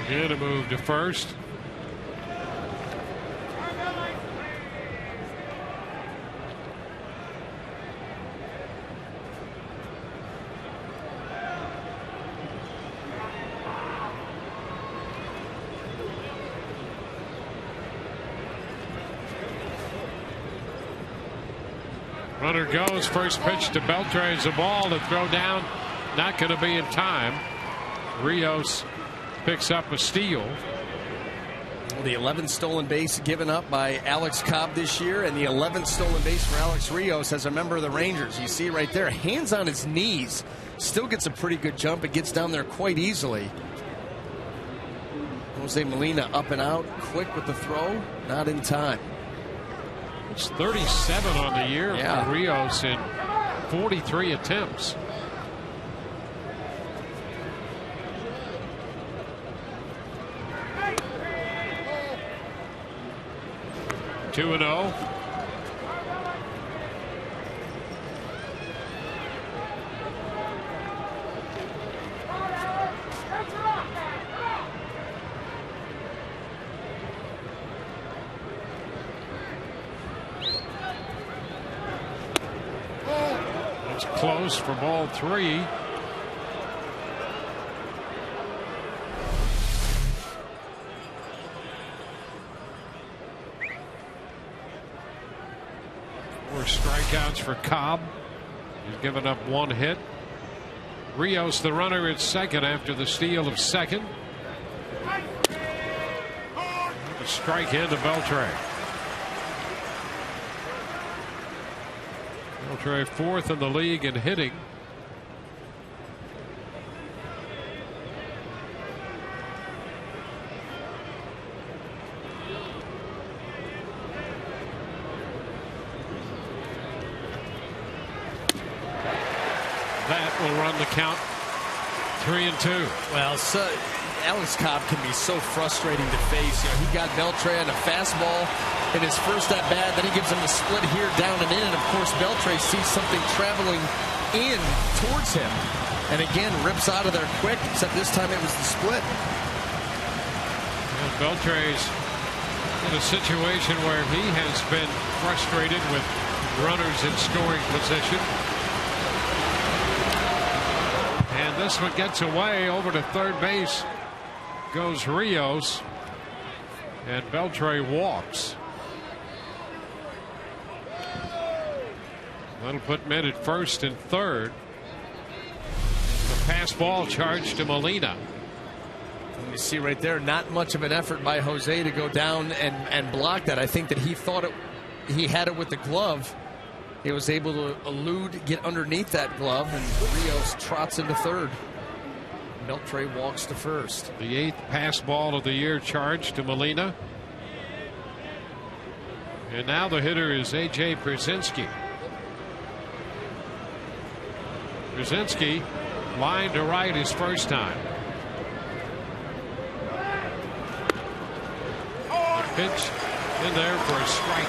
Again, a move to first. Runner goes. First pitch to Beltre is a ball to throw down. Not going to be in time. Rios picks up a steal. The 11th stolen base given up by Alex Cobb this year, and the 11th stolen base for Alex Rios as a member of the Rangers. You see right there, hands on his knees. Still gets a pretty good jump. It gets down there quite easily. Jose Molina up and out, quick with the throw, not in time. It's 37 on the year for Rios in 43 attempts. Two and 0. It's close for ball 3. Strikeouts for Cobb. He's given up 1 hit. Rios, the runner at second after the steal of second. A strike into Beltre. Beltre 4th in the league in hitting. That will run the count 3-2. Well, so Alex Cobb can be so frustrating to face. You know, he got Beltre on a fastball in his first at bat. Then he gives him the split here, down and in. And of course, Beltre sees something traveling in towards him, and again rips out of there quick. Except this time it was the split. And Beltre's in a situation where he has been frustrated with runners in scoring position. And this one gets away. Over to third base goes Rios, and Beltre walks. That'll put men at first and third. The pass ball charge to Molina. You see right there, not much of an effort by Jose to go down and block that. I think that he thought he had it with the glove. He was able to elude, get underneath that glove, and Rios trots into third. Beltre walks to first. The 8th pass ball of the year charged to Molina. And now the hitter is A.J. Przinsky. Przinsky line to right his first time. The pitch in there for a strike.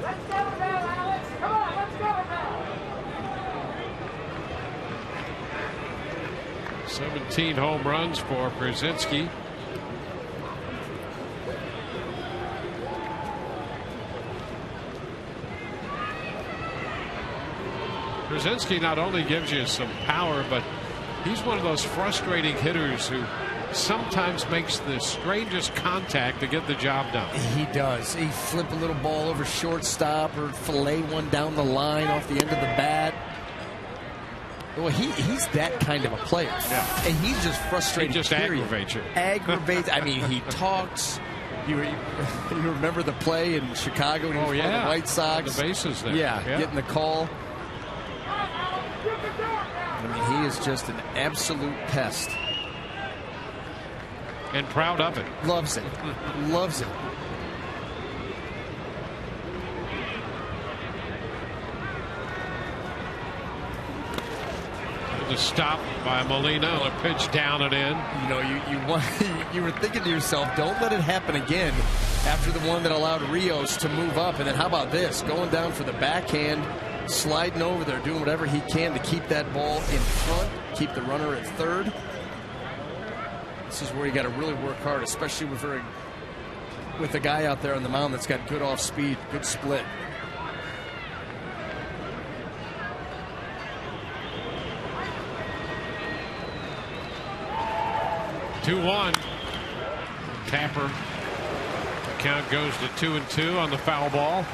Let's go now, Alex. Come on, let's go now. 17 home runs for Przinsky. Przinsky not only gives you some power, but he's one of those frustrating hitters who sometimes makes the strangest contact to get the job done. He does. He flip a little ball over shortstop or fillet one down the line off the end of the bat. Well, he's that kind of a player. Yeah. And he's just frustrating. He just aggravates you. Aggravates. I mean, he talks. You remember the play in Chicago when he was on the White Sox? The bases there. Yeah, getting the call. I mean, he is just an absolute pest. And proud of it. Loves it. Loves it. The stop by Molina, a pitch down and in. You know, you were thinking to yourself, don't let it happen again after the one that allowed Rios to move up. And then how about this? Going down for the backhand, sliding over there, doing whatever he can to keep that ball in front, keep the runner at third. This is where you got to really work hard, especially with a guy out there on the mound that's got good off speed, good split. Two-one. Tapper. The count goes to 2-2 on the foul ball.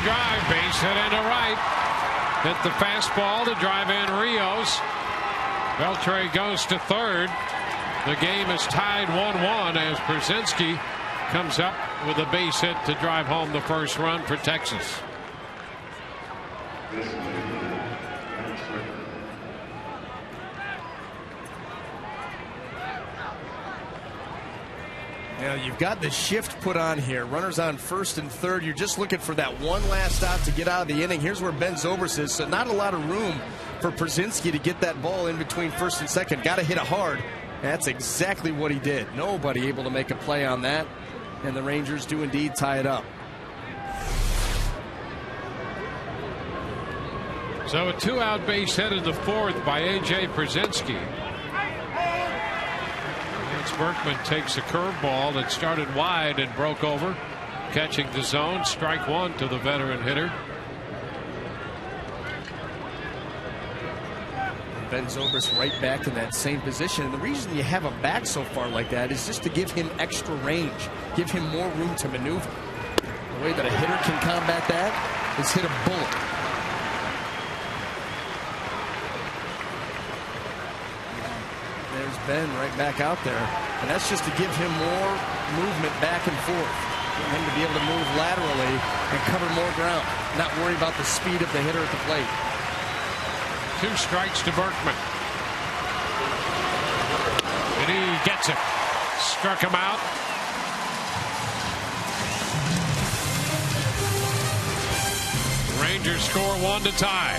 Drive, base hit into right. Hit the fastball to drive in Rios. Beltre goes to third. The game is tied 1-1 as Przinsky comes up with a base hit to drive home the first run for Texas. Now you've got the shift put on here. Runners on first and third. You're just looking for that one last out to get out of the inning. Here's where Ben Zobrist is. So not a lot of room for Przinsky to get that ball in between first and second. Got to hit it hard. That's exactly what he did. Nobody able to make a play on that. And the Rangers do indeed tie it up. So a two-out base hit in the fourth by A.J. Przinsky. Berkman takes a curveball that started wide and broke over, catching the zone. Strike one to the veteran hitter. Ben Zobrist right back in that same position. And the reason you have him back so far like that is just to give him extra range, give him more room to maneuver. The way that a hitter can combat that is hit a bullet. There's Ben right back out there. And that's just to give him more movement back and forth. For him to be able to move laterally and cover more ground. Not worry about the speed of the hitter at the plate. 2 strikes to Berkman. And he gets it. Struck him out. Rangers score 1 to tie.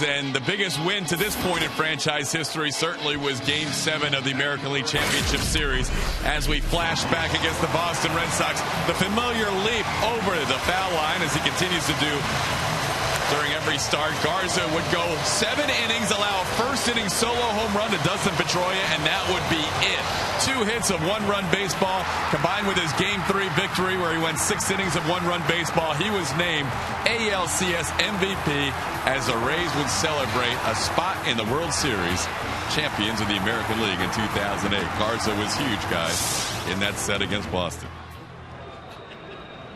And the biggest win to this point in franchise history certainly was Game 7 of the American League Championship Series. As we flash back against the Boston Red Sox, the familiar leap over the foul line, as he continues to do during every start. Garza would go 7 innings, allow a first-inning solo home run to Dustin Pedroia, and that would be it. 2 hits of 1-run baseball, combined with his Game 3 victory where he went 6 innings of 1-run baseball. He was named ALCS MVP as the Rays would celebrate a spot in the World Series, champions of the American League in 2008. Garza was huge, guys, in that set against Boston.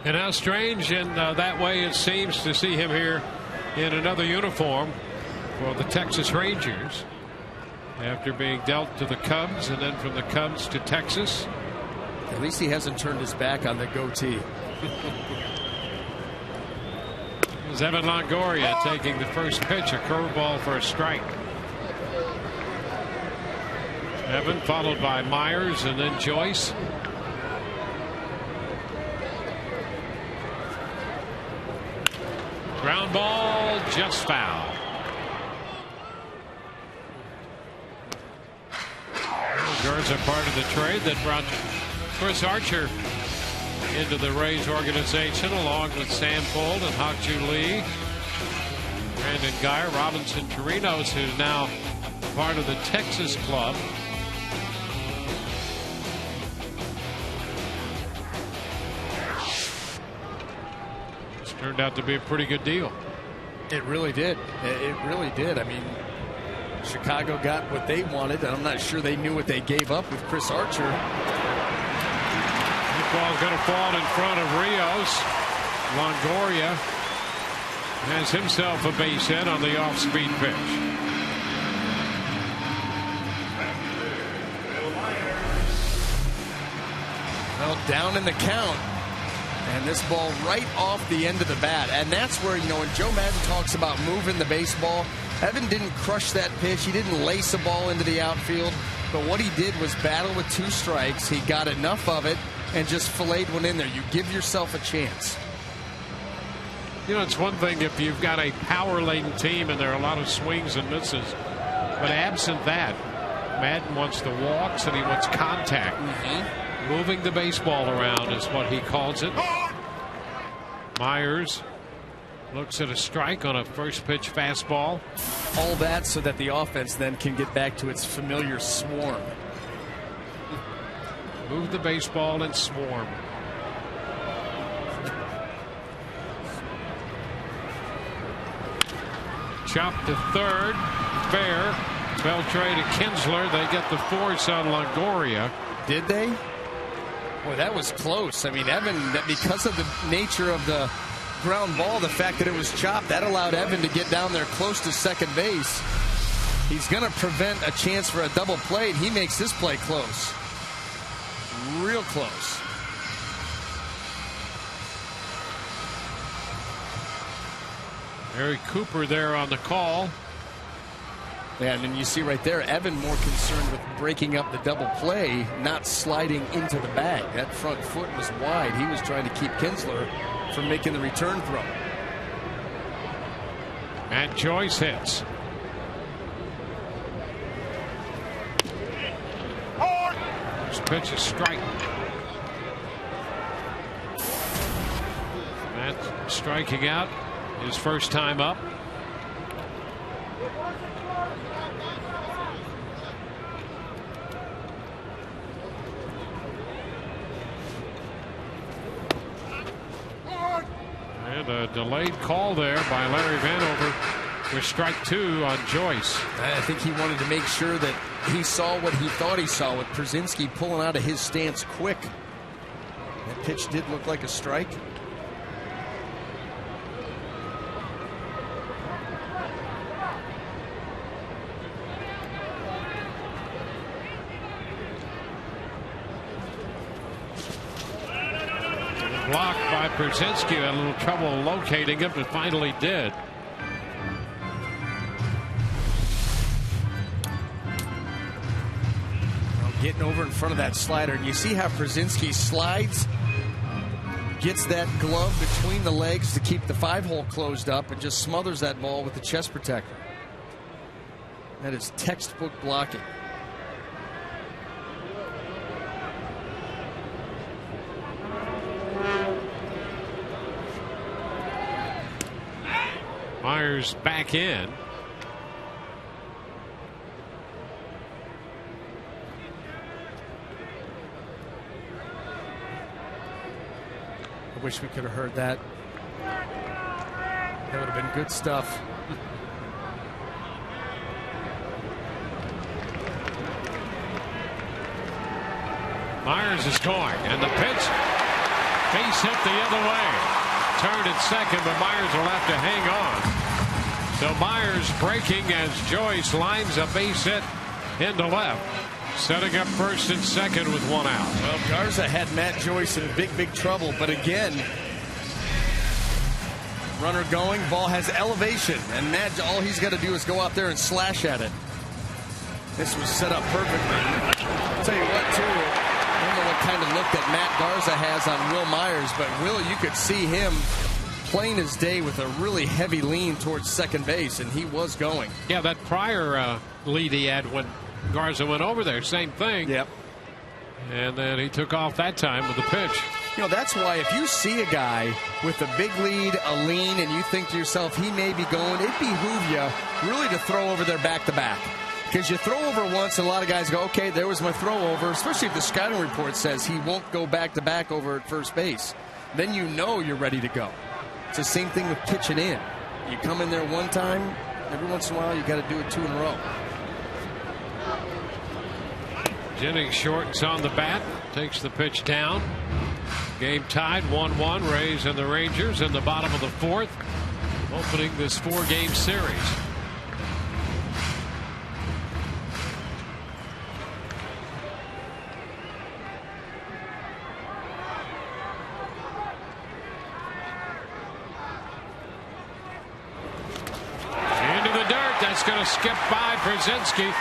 And how strange in that way it seems to see him here in another uniform for the Texas Rangers after being dealt to the Cubs and then from the Cubs to Texas. At least he hasn't turned his back on the goatee. Here's Evan Longoria taking the first pitch, a curveball for a strike. Evan followed by Myers and then Joyce. Ground ball, just foul. Garza part of the trade that brought Chris Archer into the Rays organization along with Sam Fold and Hak-Ju Lee, Brandon Geyer, Robinson Chirinos, who's now part of the Texas club. Turned out to be a pretty good deal. It really did. It really did. I mean, Chicago got what they wanted, and I'm not sure they knew what they gave up with Chris Archer. The ball's going to fall in front of Rios. Longoria has himself a base hit on the off-speed pitch. Well, down in the count. And this ball right off the end of the bat. And that's where, you know, when Joe Madden talks about moving the baseball, Evan didn't crush that pitch. He didn't lace a ball into the outfield. But what he did was battle with 2 strikes. He got enough of it and just filleted one in there. You give yourself a chance. You know, it's one thing if you've got a power-laden team and there are a lot of swings and misses. But absent that, Madden wants the walks and he wants contact. Moving the baseball around is what he calls it. Myers looks at a strike on a first pitch fastball. All that so that the offense then can get back to its familiar swarm. Move the baseball and swarm. Chop to third. Fair. Beltre to Kinsler. They get the force on Longoria. Did they? Boy, that was close. I mean, Evan, because of the nature of the ground ball, the fact that it was chopped, that allowed Evan to get down there close to second base. He's going to prevent a chance for a double play, and he makes this play close. Real close. Eric Cooper there on the call. Yeah, and then you see right there, Evan more concerned with breaking up the double play, not sliding into the bag. That front foot was wide. He was trying to keep Kinsler from making the return throw. And Joyce hits. First pitch is strike. Matt striking out his first time up. And a delayed call there by Larry Vanover for strike 2 on Joyce. I think he wanted to make sure that he saw what he thought he saw with Przinsky pulling out of his stance quick. That pitch did look like a strike. Blocked by Przinsky. Had a little trouble locating him, but finally did. Getting over in front of that slider, and you see how Przinsky slides, gets that glove between the legs to keep the 5-hole closed up, and just smothers that ball with the chest protector. That is textbook blocking. Myers back in. I wish we could have heard that. That would have been good stuff. Myers is going, and the pitch, base hit the other way. Turned at second, but Myers will have to hang on. So Myers breaking as Joyce lines a base hit into left, setting up first and second with one out. Well, Garza had Matt Joyce in big trouble, but again, runner going, ball has elevation, and Matt, all he's got to do is go out there and slash at it. This was set up perfectly. I'll tell you what, too, I don't know what kind of look that Matt Garza has on Will Myers, but Will, you could see him playing his day with a really heavy lean towards second base, and he was going. Yeah, that prior lead he had when Garza went over there, same thing. Yep. And then he took off that time with the pitch. You know, that's why if you see a guy with a big lead, a lean, and you think to yourself, he may be going, it behoove you really to throw over there back-to-back. Because you throw over once, and a lot of guys go, okay, there was my throw over, especially if the scouting report says he won't go back-to-back over at first base. Then you know you're ready to go. It's the same thing with pitching in. You come in there one time, every once in a while you got to do it two in a row. Jennings shortens on the bat, takes the pitch down. Game tied 1-1. Rays and the Rangers in the bottom of the fourth, opening this 4-game series. Into the dirt. That's going to skip by Brzezinski,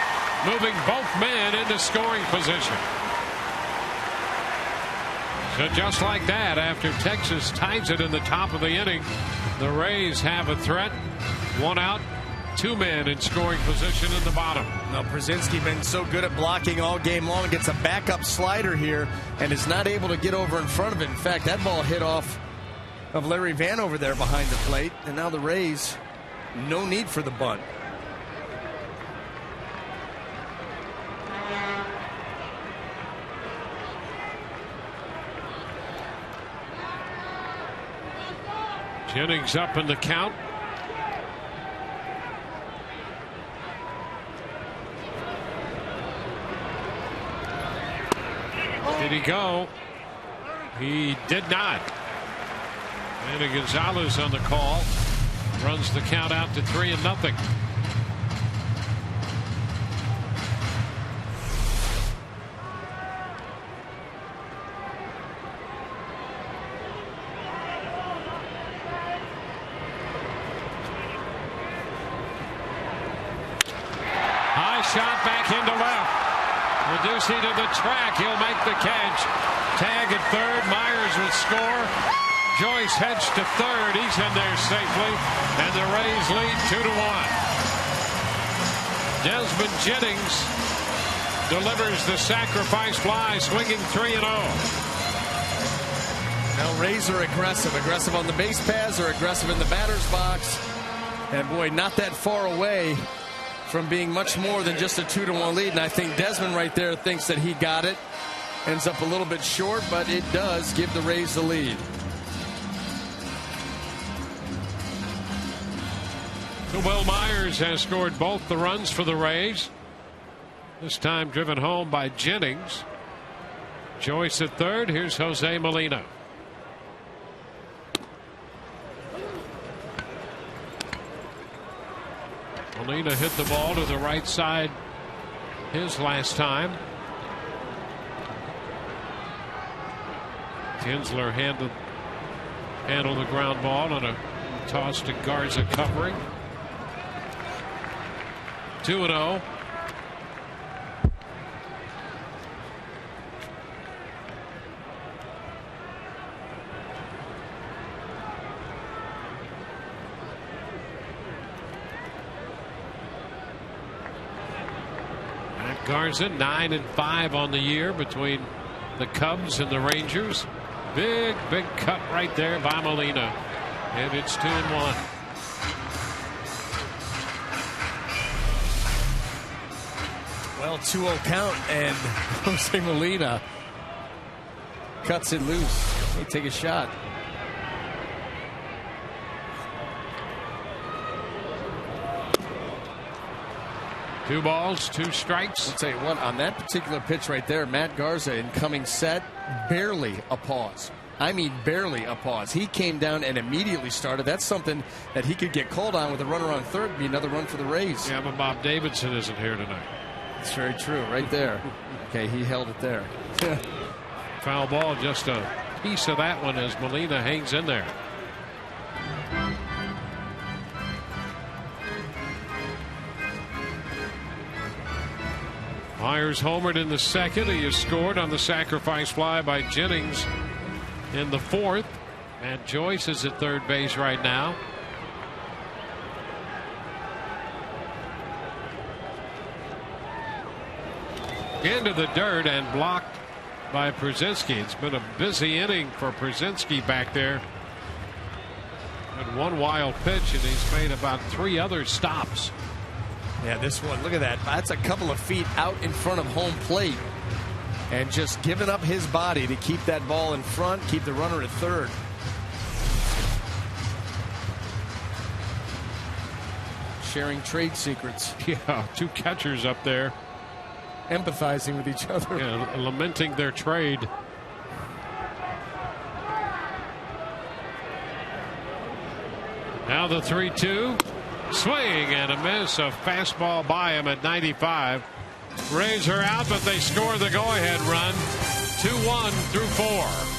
moving both men into scoring position. So just like that, after Texas ties it in the top of the inning, the Rays have a threat. One out, two men in scoring position in the bottom. Now, Brzezinski been so good at blocking all game long. Gets a backup slider here and is not able to get over in front of it. In fact, that ball hit off of Larry Van over there behind the plate. And now the Rays, no need for the bunt. Jennings up in the count. Did he go? He did not. And Gonzalez on the call runs the count out to 3-0. Shot back into left. Reducing to the track. He'll make the catch. Tag at third. Myers will score. Joyce heads to third. He's in there safely. And the Rays lead 2-1. Desmond Jennings delivers the sacrifice fly, swinging 3-0. Now Rays are aggressive. Aggressive on the base paths. They're aggressive in the batter's box. And boy, not that far away from being much more than just a 2-1 lead. And I think Desmond right there thinks that he got it. Ends up a little bit short, but it does give the Rays the lead. So Will Myers has scored both the runs for the Rays. This time driven home by Jennings. Joyce at third. Here's Jose Molina. Molina hit the ball to the right side his last time. Kinsler handled the ground ball on a toss to Garza covering. 2-0. Garza 9-5 on the year between the Cubs and the Rangers. Big cut right there by Molina, and it's 2-1. Well, 2-0 count, and Jose Molina cuts it loose. He take a shot. Two balls, two strikes. I'll tell you what, on that particular pitch right there, Matt Garza incoming set, barely a pause. I mean, barely a pause. He came down and immediately started. That's something that he could get called on with a runner on third. Be another run for the Rays. Yeah, but Bob Davidson isn't here tonight. That's very true, right there. Okay, he held it there. Foul ball, just a piece of that one as Molina hangs in there. Myers homered in the second. He has scored on the sacrifice fly by Jennings in the fourth. And Joyce is at third base right now. Into the dirt and blocked by Przinsky. It's been a busy inning for Przinsky back there. Had one wild pitch, and he's made about 3 other stops. Yeah, this one, look at that. That's a couple of feet out in front of home plate. And just giving up his body to keep that ball in front, keep the runner at third. Sharing trade secrets. Yeah, 2 catchers up there. Empathizing with each other. Yeah, lamenting their trade. Now the 3-2. Swing and a miss. A fastball by him at 95. Rays are out, but they score the go-ahead run. 2-1 through 4.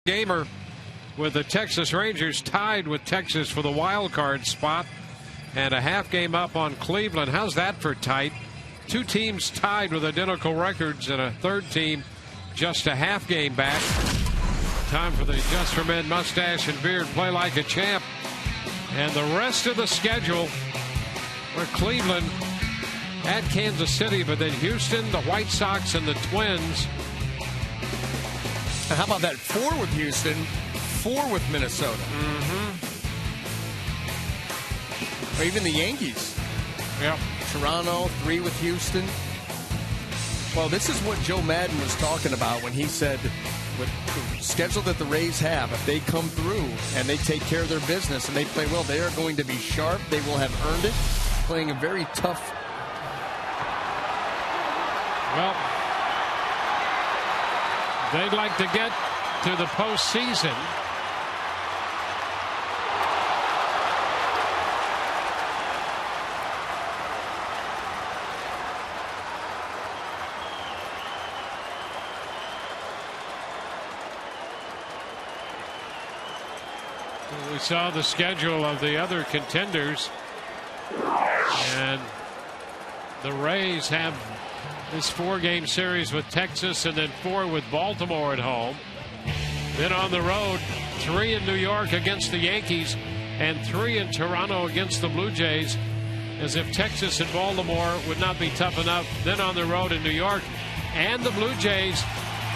Gamer with the Texas Rangers tied with Texas for the wild card spot and a half game up on Cleveland. How's that for tight? 2 teams tied with identical records and a third team just a half game back. Time for the Just for Men mustache and beard play like a champ. And the rest of the schedule, where Cleveland at Kansas City, but then Houston, the White Sox, and the Twins. And how about that? 4 with Houston, 4 with Minnesota. Or even the Yankees. Yep. Toronto, 3 with Houston. Well, this is what Joe Madden was talking about when he said with the schedule that the Rays have, if they come through and they take care of their business and they play well, they are going to be sharp. They will have earned it. Playing a very tough. Well, they'd like to get to the postseason. We saw the schedule of the other contenders, and the Rays have this 4-game series with Texas and then 4 with Baltimore at home. Then on the road, 3 in New York against the Yankees and 3 in Toronto against the Blue Jays, as if Texas and Baltimore would not be tough enough. Then on the road in New York and the Blue Jays,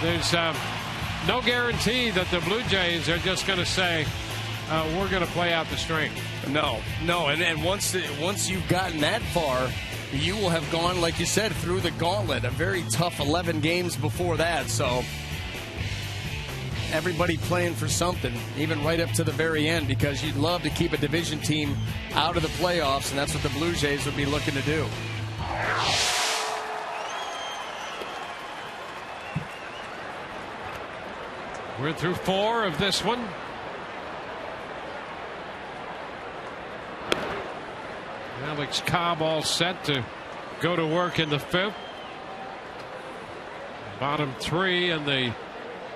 there's no guarantee that the Blue Jays are just going to say, we're going to play out the string. No. And once you've gotten that far, you will have gone, like you said, through the gauntlet. A very tough 11 games before that. So everybody playing for something, even right up to the very end, because you'd love to keep a division team out of the playoffs, and that's what the Blue Jays would be looking to do. We're through 4 of this one. Alex Cobb all set to go to work in the 5th. Bottom 3 in the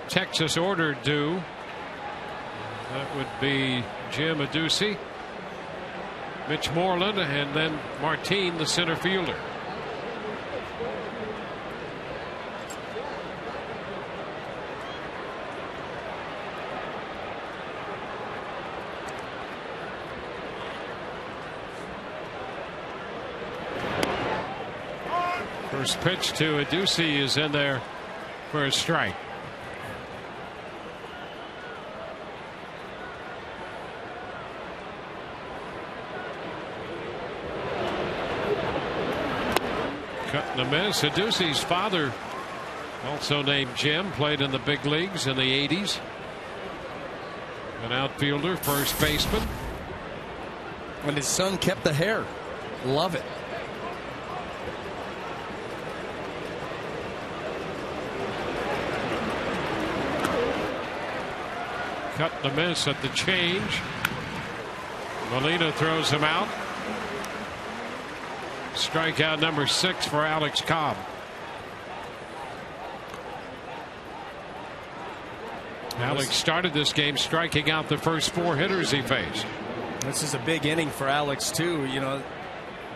Texas order due. That would be Jim Adduci, Mitch Moreland, and then Martin, the center fielder. First pitch to Adduci is in there for a strike. Cutting a miss. Adduci's father, also named Jim, played in the big leagues in the 80s. An outfielder, first baseman. And his son kept the hair. Love it. Cut the miss at the change. Molina throws him out. Strikeout number 6 for Alex Cobb. Alex started this game striking out the first 4 hitters he faced. This is a big inning for Alex too. You know,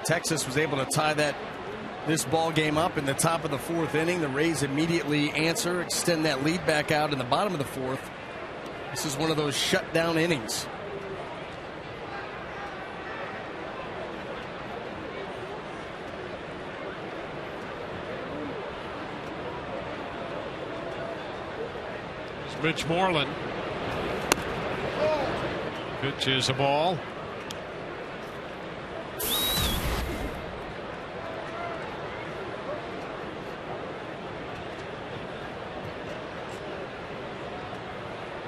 Texas was able to tie this ball game up in the top of the 4th inning. The Rays immediately answer, extend that lead back out in the bottom of the 4th. This is one of those shutdown innings. It's Mitch Moreland. Pitch is a ball.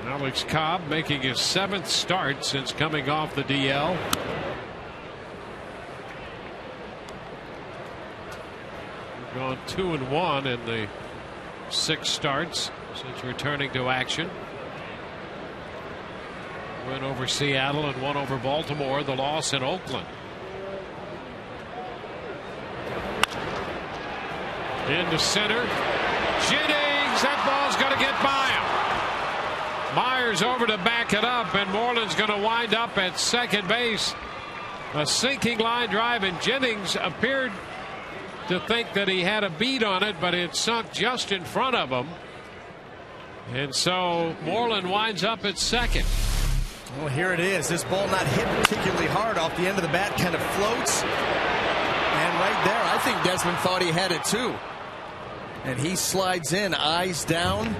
Alex Cobb making his 7th start since coming off the DL. We've gone 2-1 in the 6 starts since returning to action. Win over Seattle and 1 over Baltimore. The loss in Oakland. Into center. Jennings. That ball's going to get by him. Myers over to back it up, and Moreland's going to wind up at second base. A sinking line drive, and Jennings appeared to think that he had a beat on it, but it sunk just in front of him. And so Moreland winds up at second. Well, here it is. This ball not hit particularly hard off the end of the bat, kind of floats. And right there, I think Desmond thought he had it too. And he slides in, eyes down,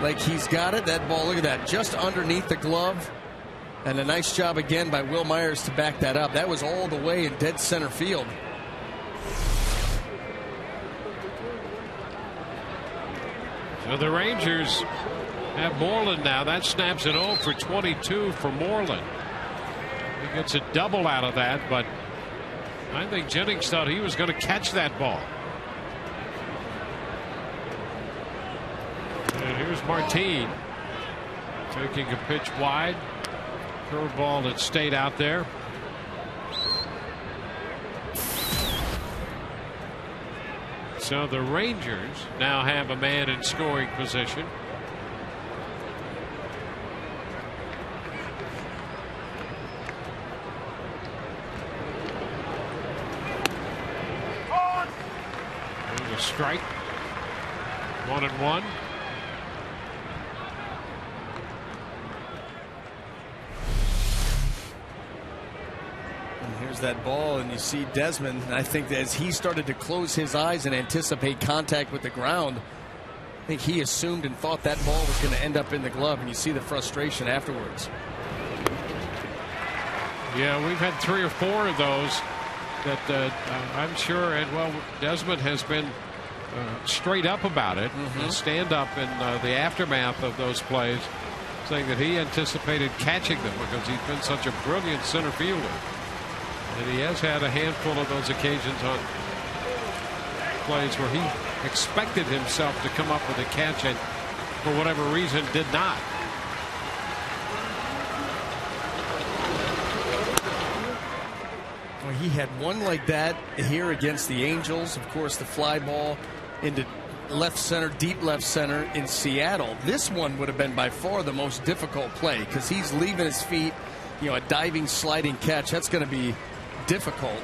like he's got it. That ball, look at that, just underneath the glove. And a nice job again by Will Myers to back that up. That was all the way in dead center field. So the Rangers have Moreland now. That snaps it 0 for 22 for Moreland. He gets a double out of that, but I think Jennings thought he was going to catch that ball. And here's Martin taking a pitch wide. Curveball that stayed out there. So the Rangers now have a man in scoring position. strike. 1-1. And here's that ball, and you see Desmond. And I think that as he started to close his eyes and anticipate contact with the ground, I think he assumed and thought that ball was going to end up in the glove, and you see the frustration afterwards. Yeah, we've had 3 or 4 of those that I'm sure, and well, Desmond has been straight up about it, stand up in the aftermath of those plays, saying that he anticipated catching them because he's been such a brilliant center fielder. And he has had a handful of those occasions on plays where he expected himself to come up with a catch and for whatever reason did not. Well, he had one like that here against the Angels. Of course, the fly ball into left center, deep left center in Seattle. This one would have been by far the most difficult play because he's leaving his feet, you know, a diving, sliding catch. That's going to be difficult.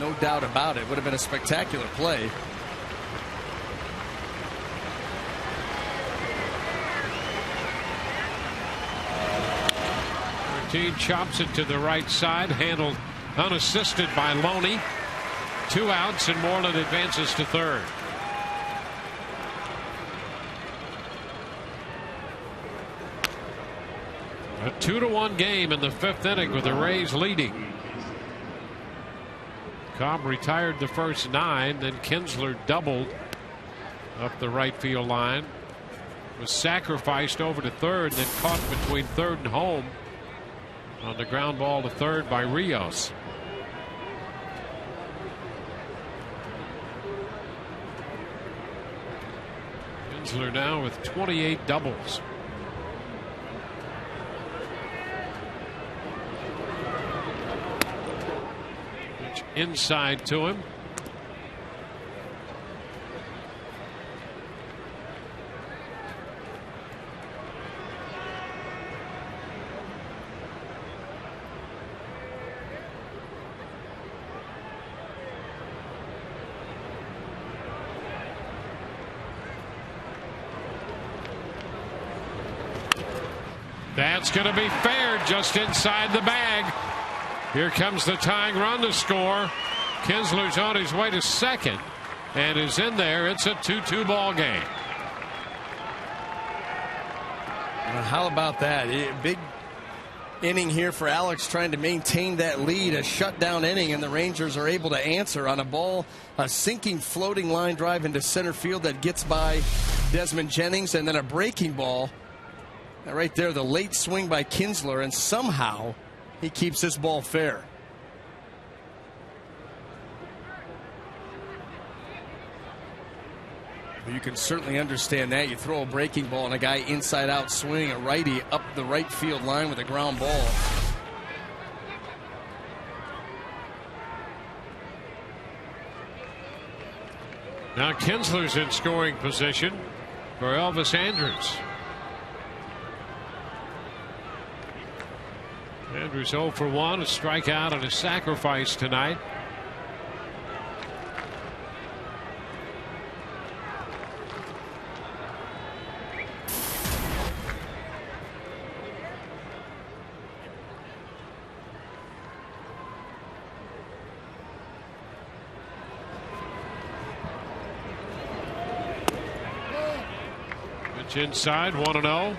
No doubt about it. Would have been a spectacular play. Martin chops it to the right side, handled unassisted by Loney. 2 outs, and Moreland advances to third. A 2-1 game in the 5th inning with the Rays leading. Cobb retired the first 9, then Kinsler doubled up the right field line. Was sacrificed over to third, then caught between third and home on the ground ball to third by Rios. Kinsler now with 28 doubles. Pitch inside to him. That's going to be fair, just inside the bag. Here comes the tying run to score. Kinsler's on his way to second and is in there. It's a 2-2 ball game. Well, how about that? Big inning here for Alex, trying to maintain that lead. A shutdown inning, and the Rangers are able to answer on a ball, a sinking floating line drive into center field that gets by Desmond Jennings, and then a breaking ball. Right there, the late swing by Kinsler, and somehow he keeps this ball fair. Well, you can certainly understand that. You throw a breaking ball and a guy inside out swing, a righty up the right field line with a ground ball. Now Kinsler's in scoring position for Elvis Andrus. Andrus 0 for 1, a strikeout and a sacrifice tonight. Pitch inside, 1-0.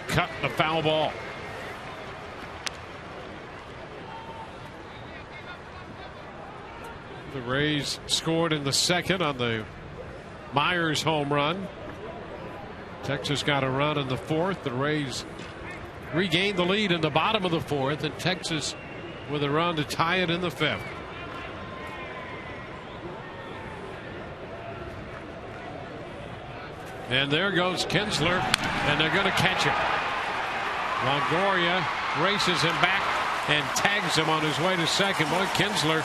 Cut, a foul ball. The Rays scored in the second on the Myers home run. Texas got a run in the fourth. The Rays regained the lead in the bottom of the fourth, and Texas with a run to tie it in the fifth. And there goes Kinsler, and they're going to catch him. Longoria races him back and tags him on his way to second. Boy, Kinsler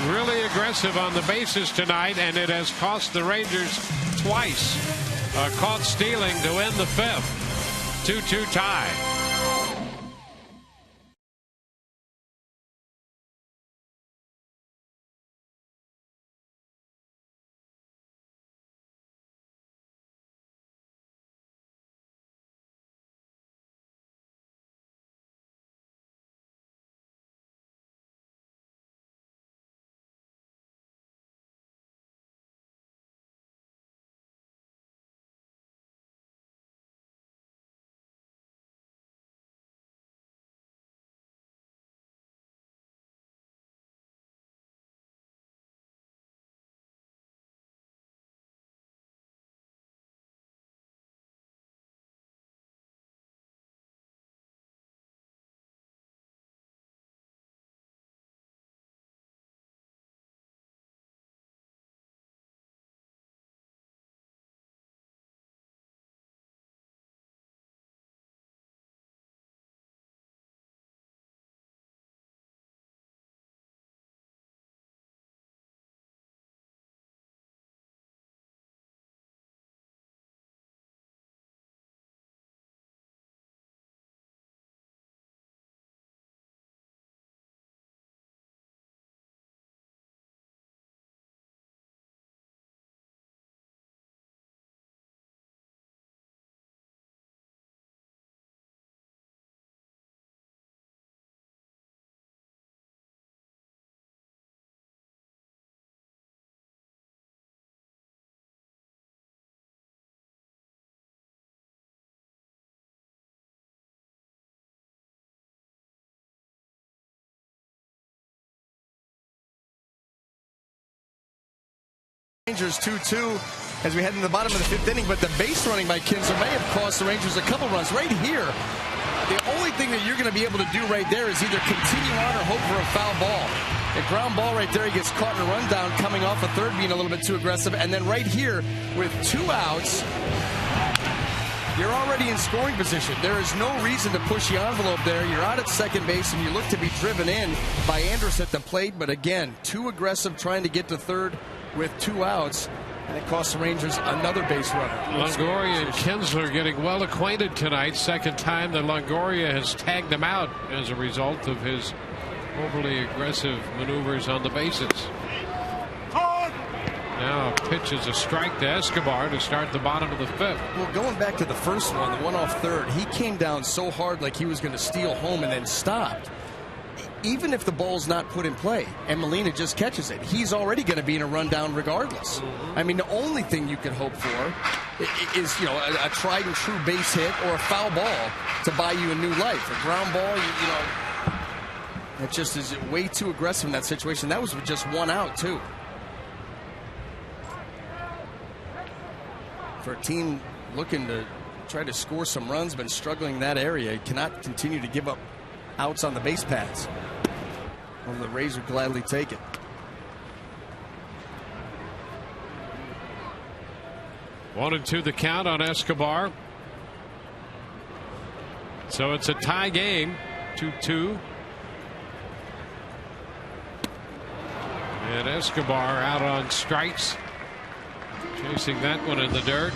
really aggressive on the bases tonight, and it has cost the Rangers twice. Caught stealing to end the fifth. 2-2 tie. Rangers 2-2 as we head in the bottom of the fifth inning, but the base running by Kinsler may have cost the Rangers a couple runs. Right here, the only thing that you're going to be able to do right there is either continue on or hope for a foul ball. A ground ball right there, he gets caught in a rundown coming off a third, being a little bit too aggressive. And then right here, with 2 outs, you're already in scoring position. There is no reason to push the envelope there. You're out at second base, and you look to be driven in by Andrus at the plate. But again, too aggressive trying to get to third with 2 outs, and it costs the Rangers another base runner. Longoria and Kinsler getting well acquainted tonight. Second time that Longoria has tagged him out as a result of his overly aggressive maneuvers on the bases. Now pitches a strike to Escobar to start the bottom of the fifth. Well, going back to the first one, the one off third, he came down so hard like he was going to steal home and then stopped. Even if the ball's not put in play and Molina just catches it, he's already going to be in a rundown regardless. I mean, the only thing you can hope for is, you know, a tried and true base hit or a foul ball to buy you a new life. A ground ball, you know, it just is way too aggressive in that situation. That was with just 1 out, too. For a team looking to try to score some runs, been struggling in that area, you cannot continue to give up outs on the base paths. Well, the Rays would gladly take it. One and 2 the count on Escobar. So it's a tie game, 2-2. And Escobar out on strikes, chasing that one in the dirt.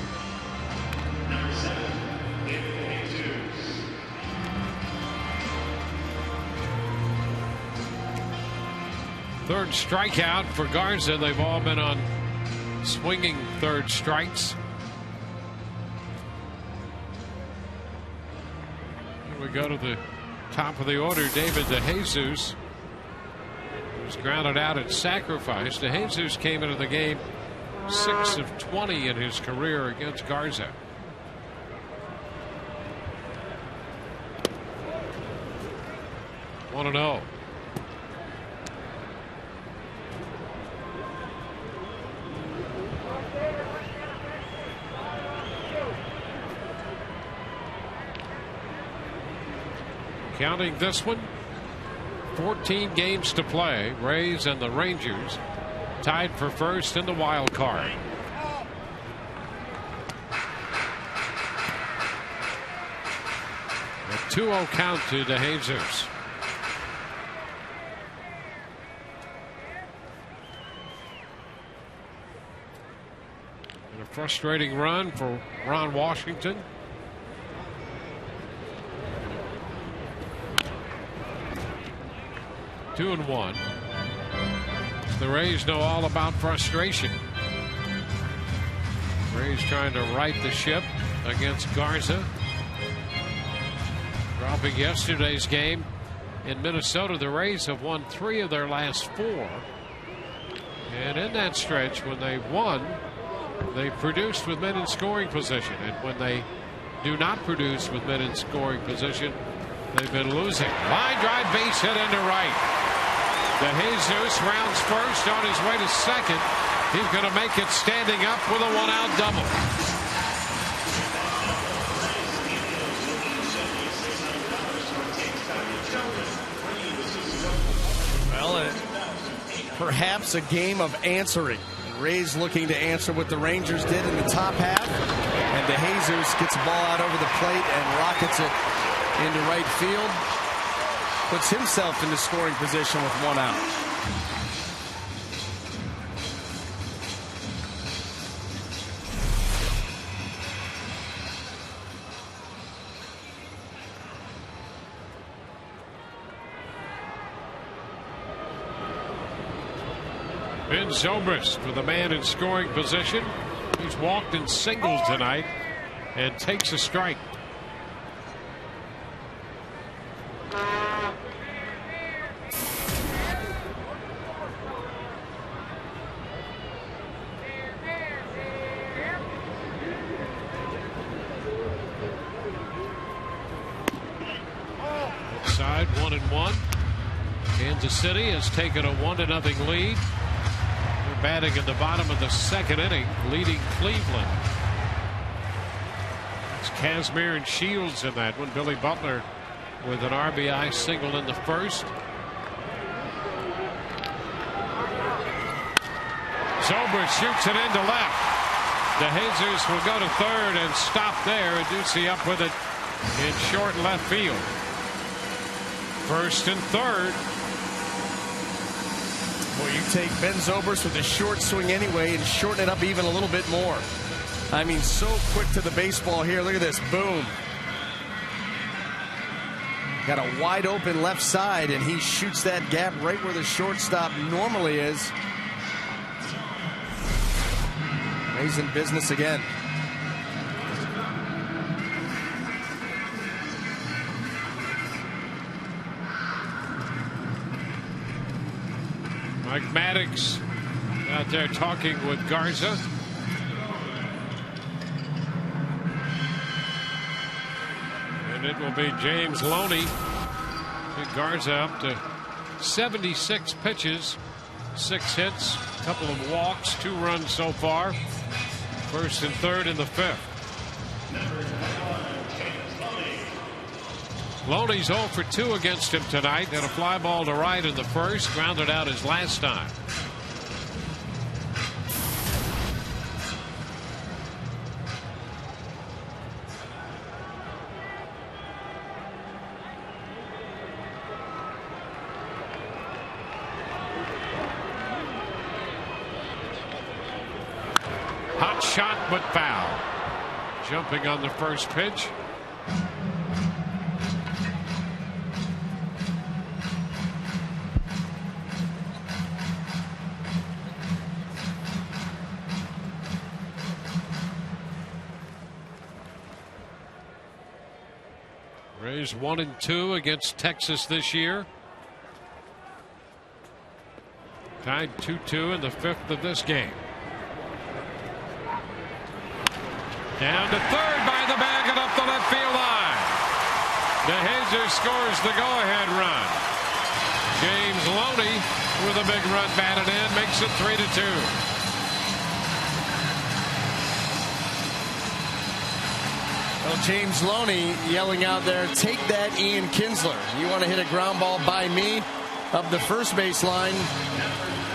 Third strikeout for Garza. They've all been on swinging third strikes. Here we go to the top of the order. David DeJesus was grounded out at sacrifice. DeJesus came into the game 6 of 20 in his career against Garza. One and 0. Counting this one, 14 games to play. Rays and the Rangers tied for first in the wild card. A 2-0 count to DeJesus. Frustrating run for Ron Washington. Two and one. The Rays know all about frustration. Rays trying to right the ship against Garza. Dropping yesterday's game in Minnesota, the Rays have won 3 of their last 4. And in that stretch, when they won, they produced with men in scoring position. And when they do not produce with men in scoring position, they've been losing. Line drive, base hit into right. DeJesus rounds first, on his way to second. He's going to make it standing up with a 1-out double. Well, perhaps a game of answering. Rays looking to answer what the Rangers did in the top half. And DeJesus gets the ball out over the plate and rockets it into right field. Puts himself into scoring position with 1 out. Ben Zobrist with a man in scoring position. He's walked and singled tonight and takes a strike. Side 1-1. Kansas City has taken a 1-0 lead. They're batting in the bottom of the 2nd inning, leading Cleveland. It's Kazmir and Shields in that one. Billy Butler with an RBI single in the first. Zobrist shoots it into left. DeJesus will go to third and stop there. And Ducey up with it in short left field. First and third. Well, you take Ben Zobrist with a short swing anyway and shorten it up even a little bit more. I mean, so quick to the baseball here. Look at this. Boom. Got a wide open left side, and he shoots that gap right where the shortstop normally is. He's in business again. Mike Maddox out there talking with Garza. And it will be James Loney. Garza up to 76 pitches, 6 hits, a couple of walks, 2 runs so far. First and third in the 5th. Loney's 0 for 2 against him tonight. Had a fly ball to right in the first, grounded out his last time. Hot shot, but foul. Jumping on the first pitch. Rays 1-2 against Texas this year. Tied 2-2 in the 5th of this game. Down to third by the bag and up the left field line. DeJesus scores the go-ahead run. James Loney with a big run batted in makes it 3-2. Well, James Loney yelling out there, take that, Ian Kinsler. You want to hit a ground ball by me up the first base line?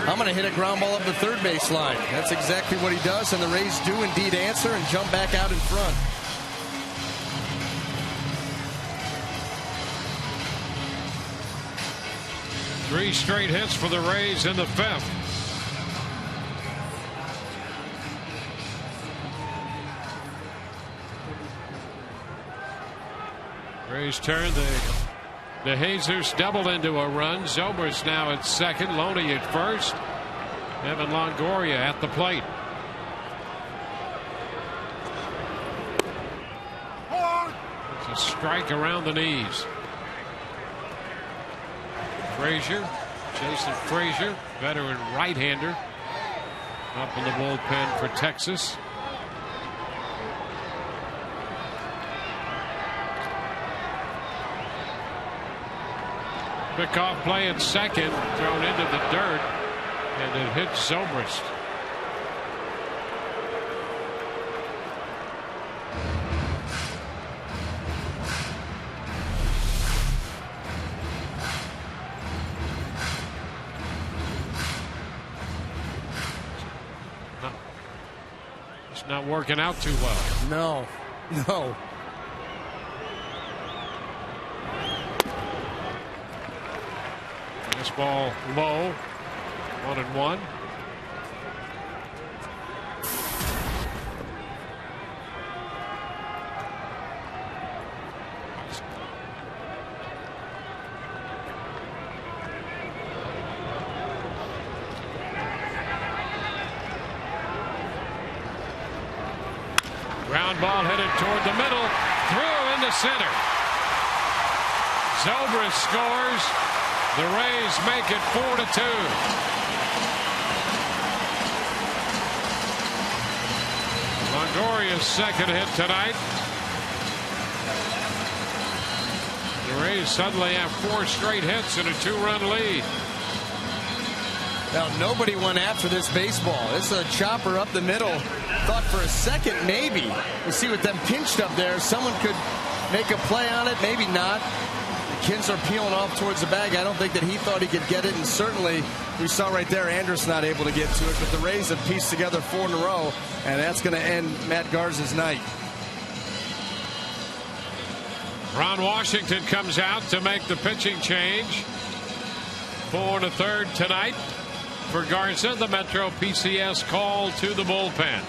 I'm going to hit a ground ball up the third base line. That's exactly what he does, and the Rays do indeed answer and jump back out in front. Three straight hits for the Rays in the 5th. Rays turn. The Jesus doubled into a run. Zobrist now at second. Loney at first. Evan Longoria at the plate. It's a strike around the knees. Frazier, Jason Frazier, veteran right-hander, up in the bullpen for Texas. Pickoff play at second, thrown into the dirt, and it hits Zobrist. It's not working out too well. No. This ball low, 1-1. Ground ball headed toward the middle, through into center. Zobrist scores. The Rays make it 4-2. Longoria's second hit tonight. The Rays suddenly have 4 straight hits and a 2-run lead. Now, nobody went after this baseball. This is a chopper up the middle. Thought for a second, maybe. You see with them pinched up there, someone could make a play on it, maybe not. The kids are peeling off towards the bag. I don't think that he thought he could get it, and certainly we saw right there Andrus not able to get to it, but the Rays have pieced together 4 in a row, and that's going to end Matt Garza's night. Ron Washington comes out to make the pitching change. 4 1/3 tonight for Garza. The Metro PCS call to the bullpen.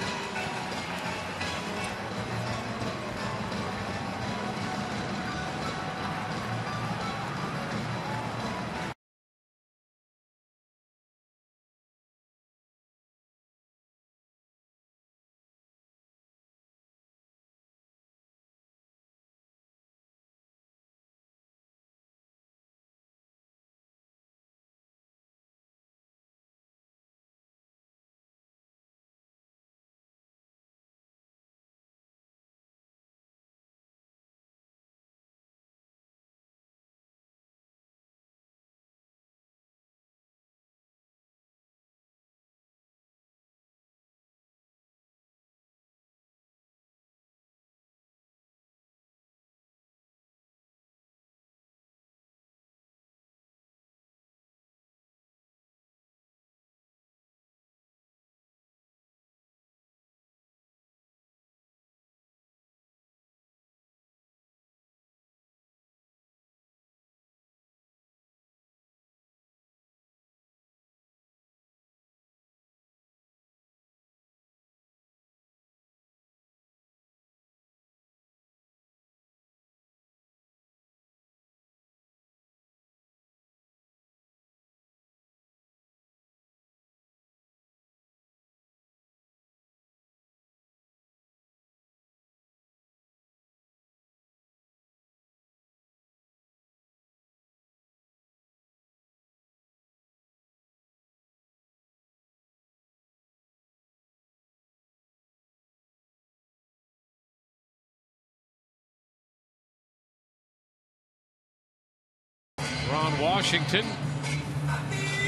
Ron Washington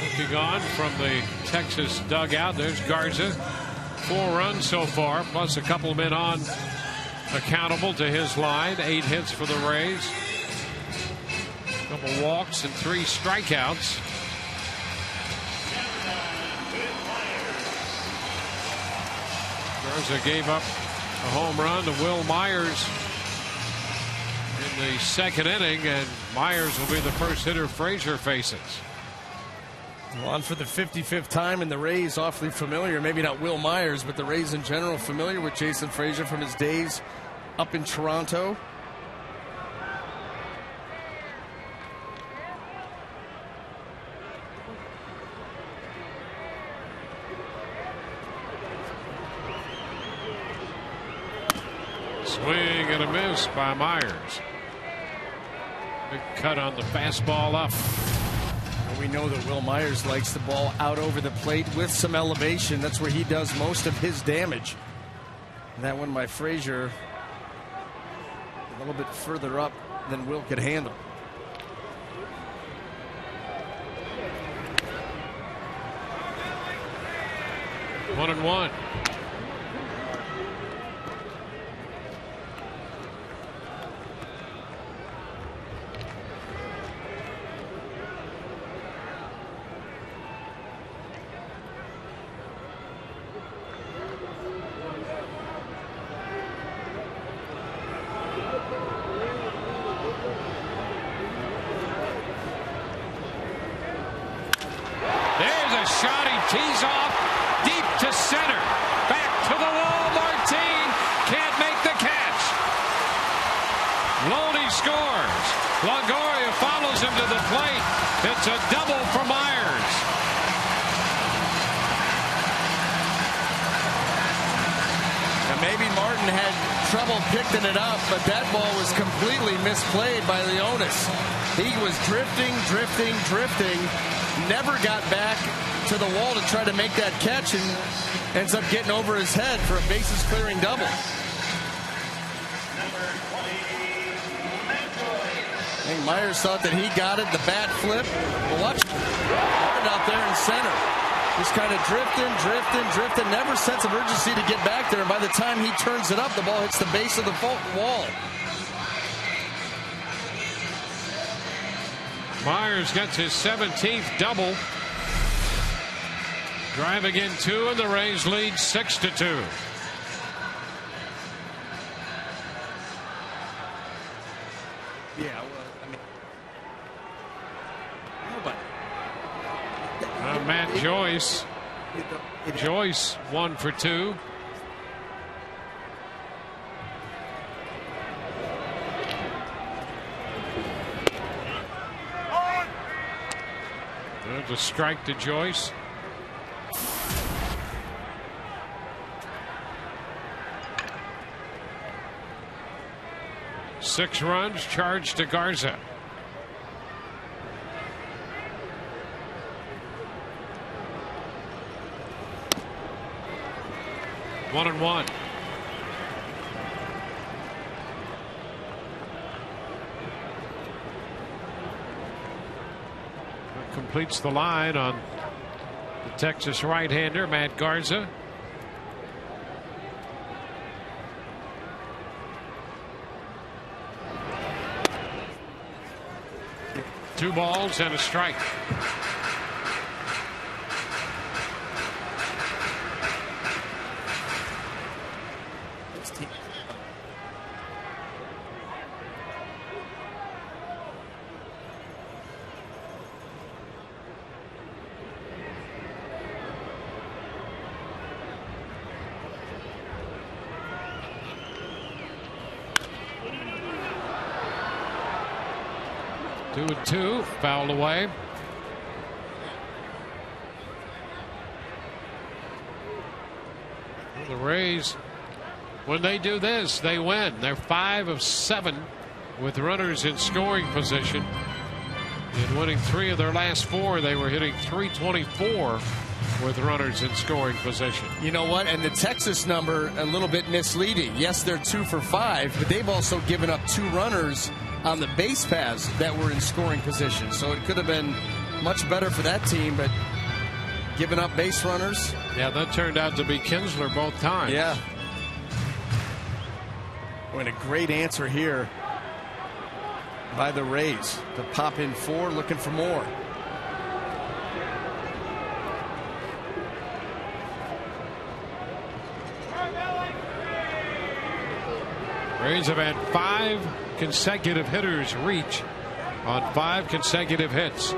looking on from the Texas dugout. There's Garza. 4 runs so far, plus a couple men on accountable to his line. 8 hits for the Rays. A couple walks and 3 strikeouts. Garza gave up a home run to Will Myers in the second inning, and Myers will be the first hitter Frazier faces. Well, on for the 55th time, and the Rays awfully familiar, maybe not Will Myers, but the Rays in general familiar with Jason Frazier from his days up in Toronto. Swing and a miss by Myers. Big cut on the fastball up. And we know that Will Myers likes the ball out over the plate with some elevation. That's where he does most of his damage. And that one by Frazier, a little bit further up than Will could handle. One and one. There's a shot. He tees off deep to center. Back to the wall. Martin can't make the catch. Loney scores. Longoria follows him to the plate. It's a double for Myers. And maybe Martin had trouble picking it up, but that ball was completely misplayed by Leonis. He was drifting, never got back to the wall to try to make that catch, and ends up getting over his head for a bases clearing double. I think Myers thought that he got it, the bat flip. But watch Martin out there in center. Just kind of drifting, never sense of urgency to get back there, and by the time he turns it up, the ball hits the base of the wall. Myers gets his 17th double. Driving in two, and the Rays lead 6-2. Yeah, well, I mean, Matt Joyce. Joyce 1 for 2. There's a strike to Joyce. Six runs charged to Garza. One and one. That completes the line on the Texas right-hander Matt Garza. Two balls and a strike. Two and two, fouled away. Well, the Rays, when they do this, they win. They're 5 of 7 with runners in scoring position. In winning 3 of their last 4, they were hitting .324 with runners in scoring position. You know what? And the Texas number a little bit misleading. Yes, they're 2 for 5, but they've also given up 2 runners on the base paths that were in scoring position. So it could have been much better for that team, but giving up base runners. Yeah, that turned out to be Kinsler both times. Yeah. And a great answer here by the Rays to pop in 4, looking for more. Rays have had 5 consecutive hitters reach on 5 consecutive hits.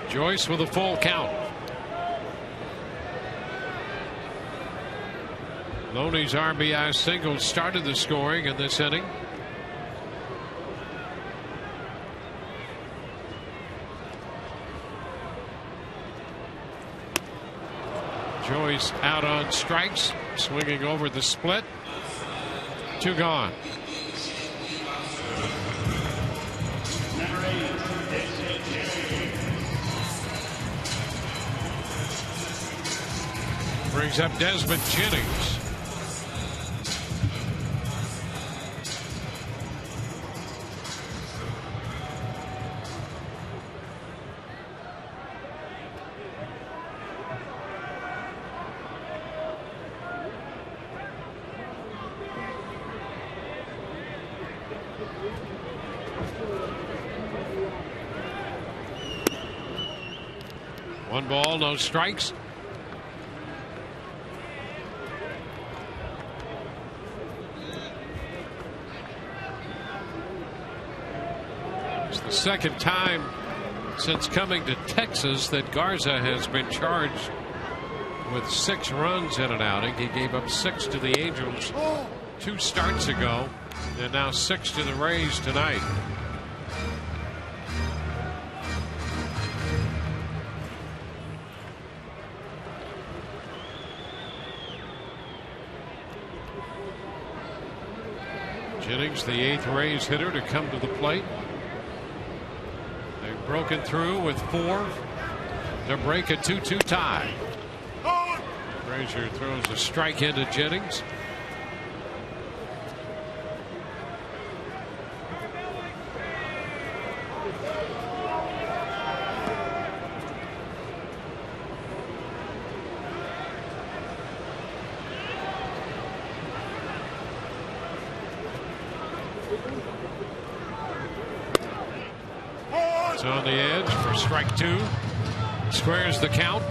Joyce with a full count. Loney's RBI single started the scoring in this inning. Joyce out on strikes, swinging over the split. 2 gone. Brings up Desmond Jennings. One ball, no strikes. It's the second time since coming to Texas that Garza has been charged with 6 runs in an outing. He gave up 6 to the Angels 2 starts ago, and now 6 to the Rays tonight. Jennings, the 8th Rays hitter to come to the plate. They've broken through with 4 to break a 2-2 tie. Frazier throws a strike into Jennings. It's on the edge for strike 2. Squares the count.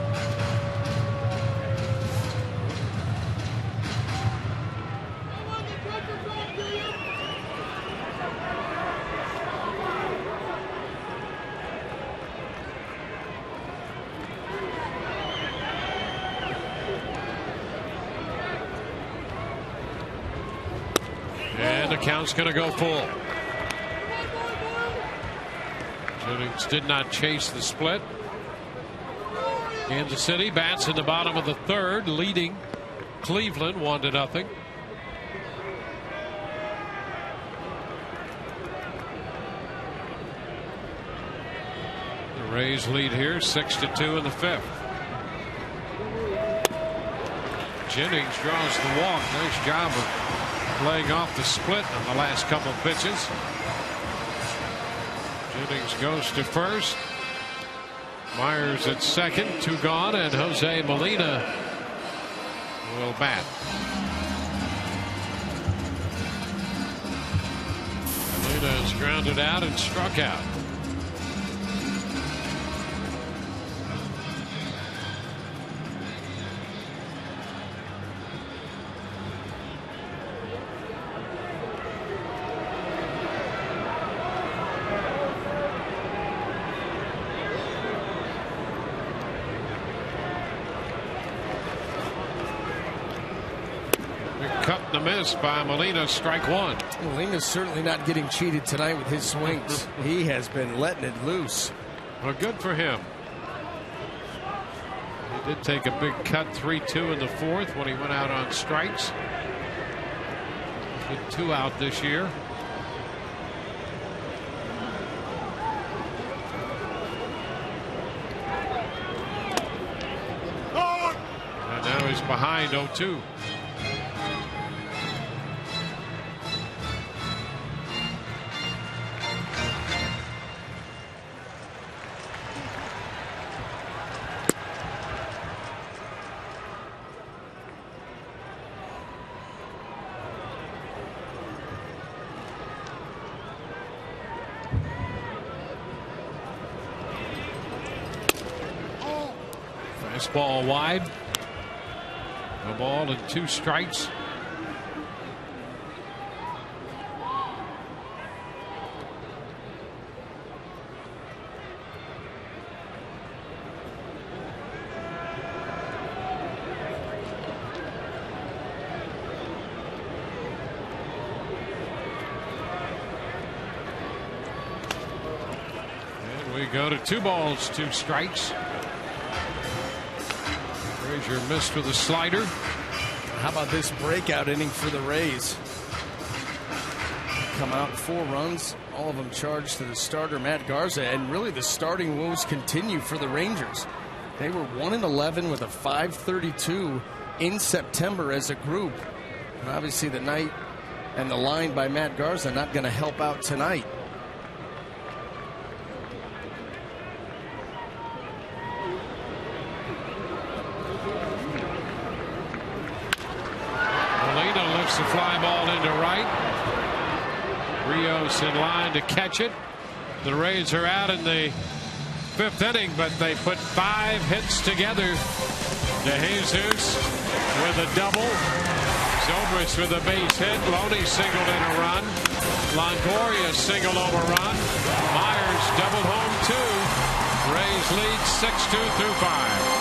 And the count's going to go full. Jennings did not chase the split. Kansas City bats in the bottom of the 3rd, leading Cleveland 1-0. The Rays lead here 6-2 in the 5th. Jennings draws the walk. Nice job of playing off the split on the last couple pitches. Jennings goes to first. Myers at second, 2 gone, and Jose Molina will bat. Molina is grounded out and struck out. Cut and a miss by Molina, strike 1. Molina's certainly not getting cheated tonight with his swings. He has been letting it loose. Well, good for him. He did take a big cut, 3-2 in the 4th when he went out on strikes. Hit 2 out this year. And now he's behind 0-2. Fastball wide. A ball and 2 strikes. And we go to 2 balls, 2 strikes. Ranger missed with a slider. How about this breakout inning for the Rays? Come out 4 runs, all of them charged to the starter Matt Garza, and really the starting woes continue for the Rangers. They were 1-11 with a .532 in September as a group. And obviously the night and the line by Matt Garza not going to help out tonight. Molina lifts the fly ball into right. Rios in line to catch it. The Rays are out in the 5th inning, but they put 5 hits together. DeJesus with a double. Zobrist with a base hit. Loney singled in a run. Longoria singled home a run. Myers doubled home 2. Rays lead 6-2 through 5.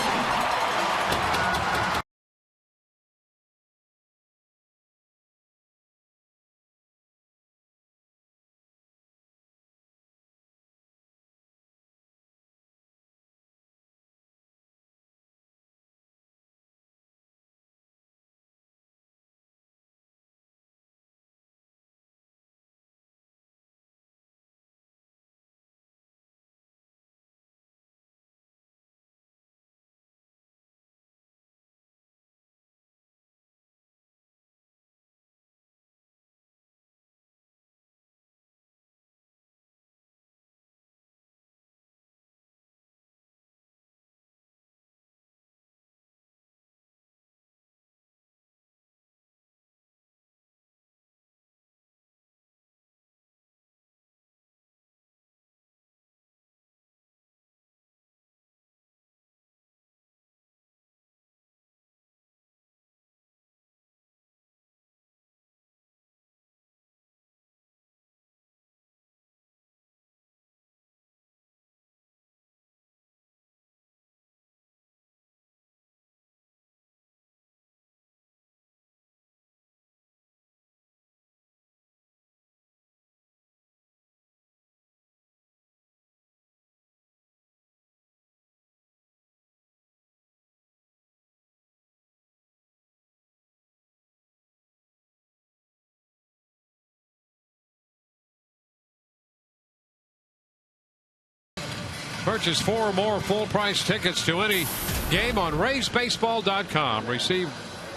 Purchase 4 or more full-price tickets to any game on RaysBaseball.com. Receive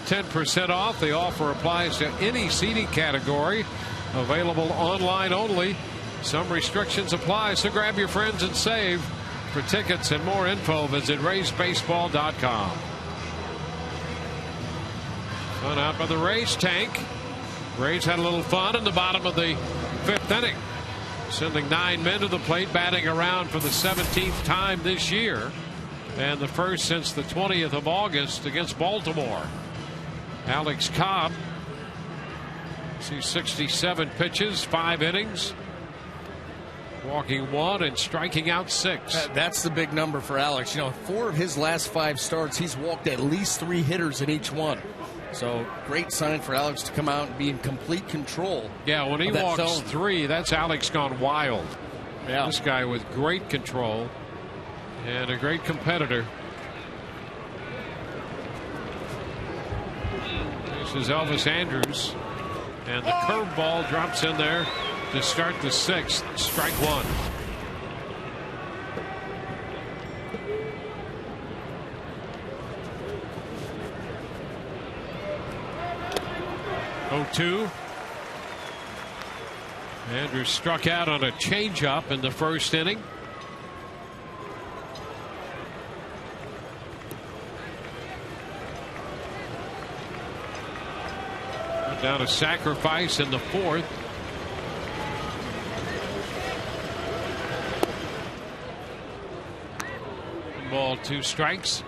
10% off. The offer applies to any seating category. Available online only. Some restrictions apply, so grab your friends and save. For tickets and more info, visit RaysBaseball.com. Fun out by the Rays tank. Rays had a little fun in the bottom of the 5th inning. Sending 9 men to the plate, batting around for the 17th time this year, and the first since the 20th of August against Baltimore. Alex Cobb sees 67 pitches, 5 innings, walking 1 and striking out 6. That's the big number for Alex. You know, 4 of his last 5 starts, he's walked at least 3 hitters in each one. So great sign for Alex to come out and be in complete control. Yeah, when he walks 3, that's Alex gone wild. Yeah. This guy with great control and a great competitor. This is Elvis Andrus, and the curveball drops in there to start the 6th. Strike 1. Oh-2. Andrews struck out on a changeup in the 1st inning. Down a sacrifice in the 4th. Ball, 2 strikes.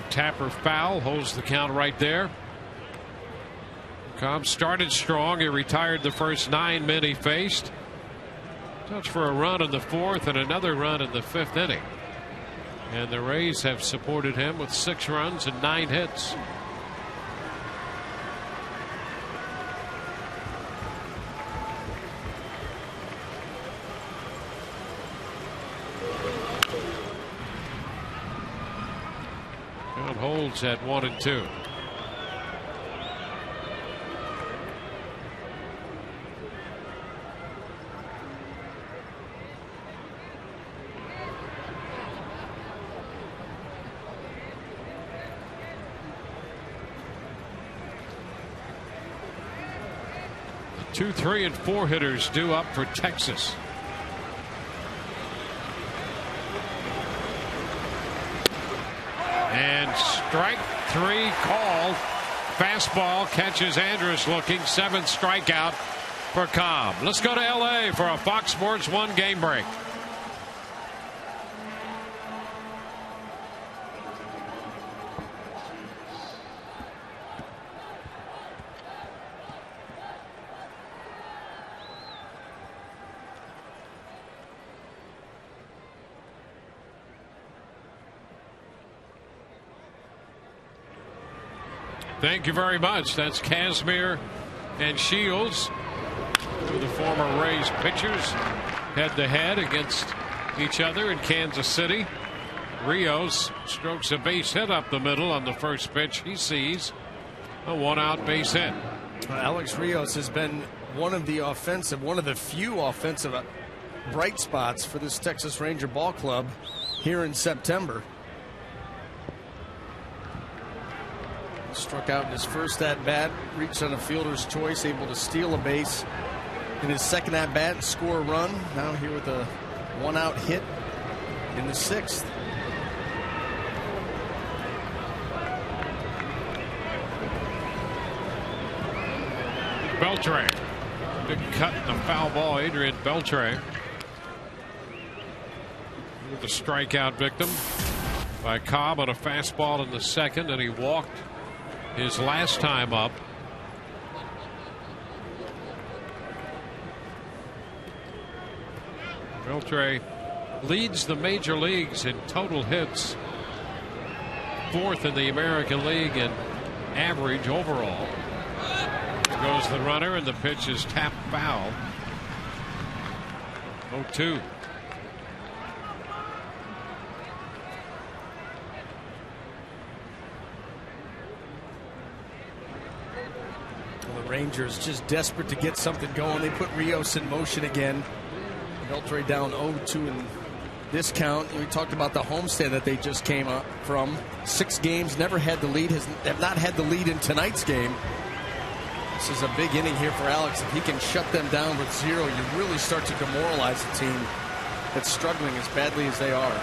Tapper foul, holds the count right there. Cobb started strong. He retired the first 9 men he faced. Touch for a run in the 4th and another run in the 5th inning. And the Rays have supported him with 6 runs and 9 hits. Count holds at 1-2. The 2, 3, and 4 hitters due up for Texas. And strike 3 called. Fastball catches Andrus looking. 7th strikeout for Cobb. Let's go to LA for a Fox Sports 1 game break. Thank you very much. That's Kazmir and Shields, two of the former Rays pitchers, head-to-head against each other in Kansas City. Rios strokes a base hit up the middle on the first pitch. He sees a 1-out base hit. Alex Rios has been one of the few offensive bright spots for this Texas Ranger ball club here in September. Struck out in his first at-bat, reached on a fielder's choice, able to steal a base in his second at-bat and score a run. Now here with a 1-out hit in the 6th. Beltre. Big cut in the foul ball. Adrian Beltre. The strikeout victim by Cobb on a fastball in the 2nd, and he walked his last time up. Beltre leads the major leagues in total hits, 4th in the American League in average overall. Goes the runner, and the pitch is tapped foul. 0-2. The Rangers just desperate to get something going. They put Rios in motion again. Beltre down 0-2 in this count. We talked about the homestand that they just came up from. 6 games, never had the lead. Have not had the lead in tonight's game. This is a big inning here for Alex. If he can shut them down with 0, you really start to demoralize a team that's struggling as badly as they are.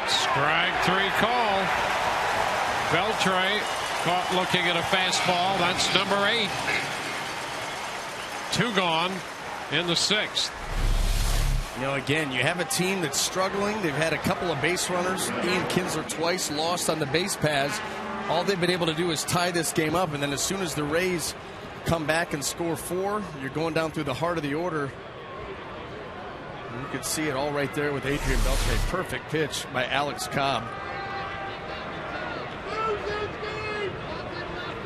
Strike 3 call. Beltre caught looking at a fastball. That's number 8. 2 gone in the 6th. You know, again, you have a team that's struggling. They've had a couple of base runners. Ian Kinsler twice lost on the base paths. All they've been able to do is tie this game up, and then as soon as the Rays come back and score 4, you're going down through the heart of the order. You can see it all right there with Adrian Beltre. Perfect pitch by Alex Cobb.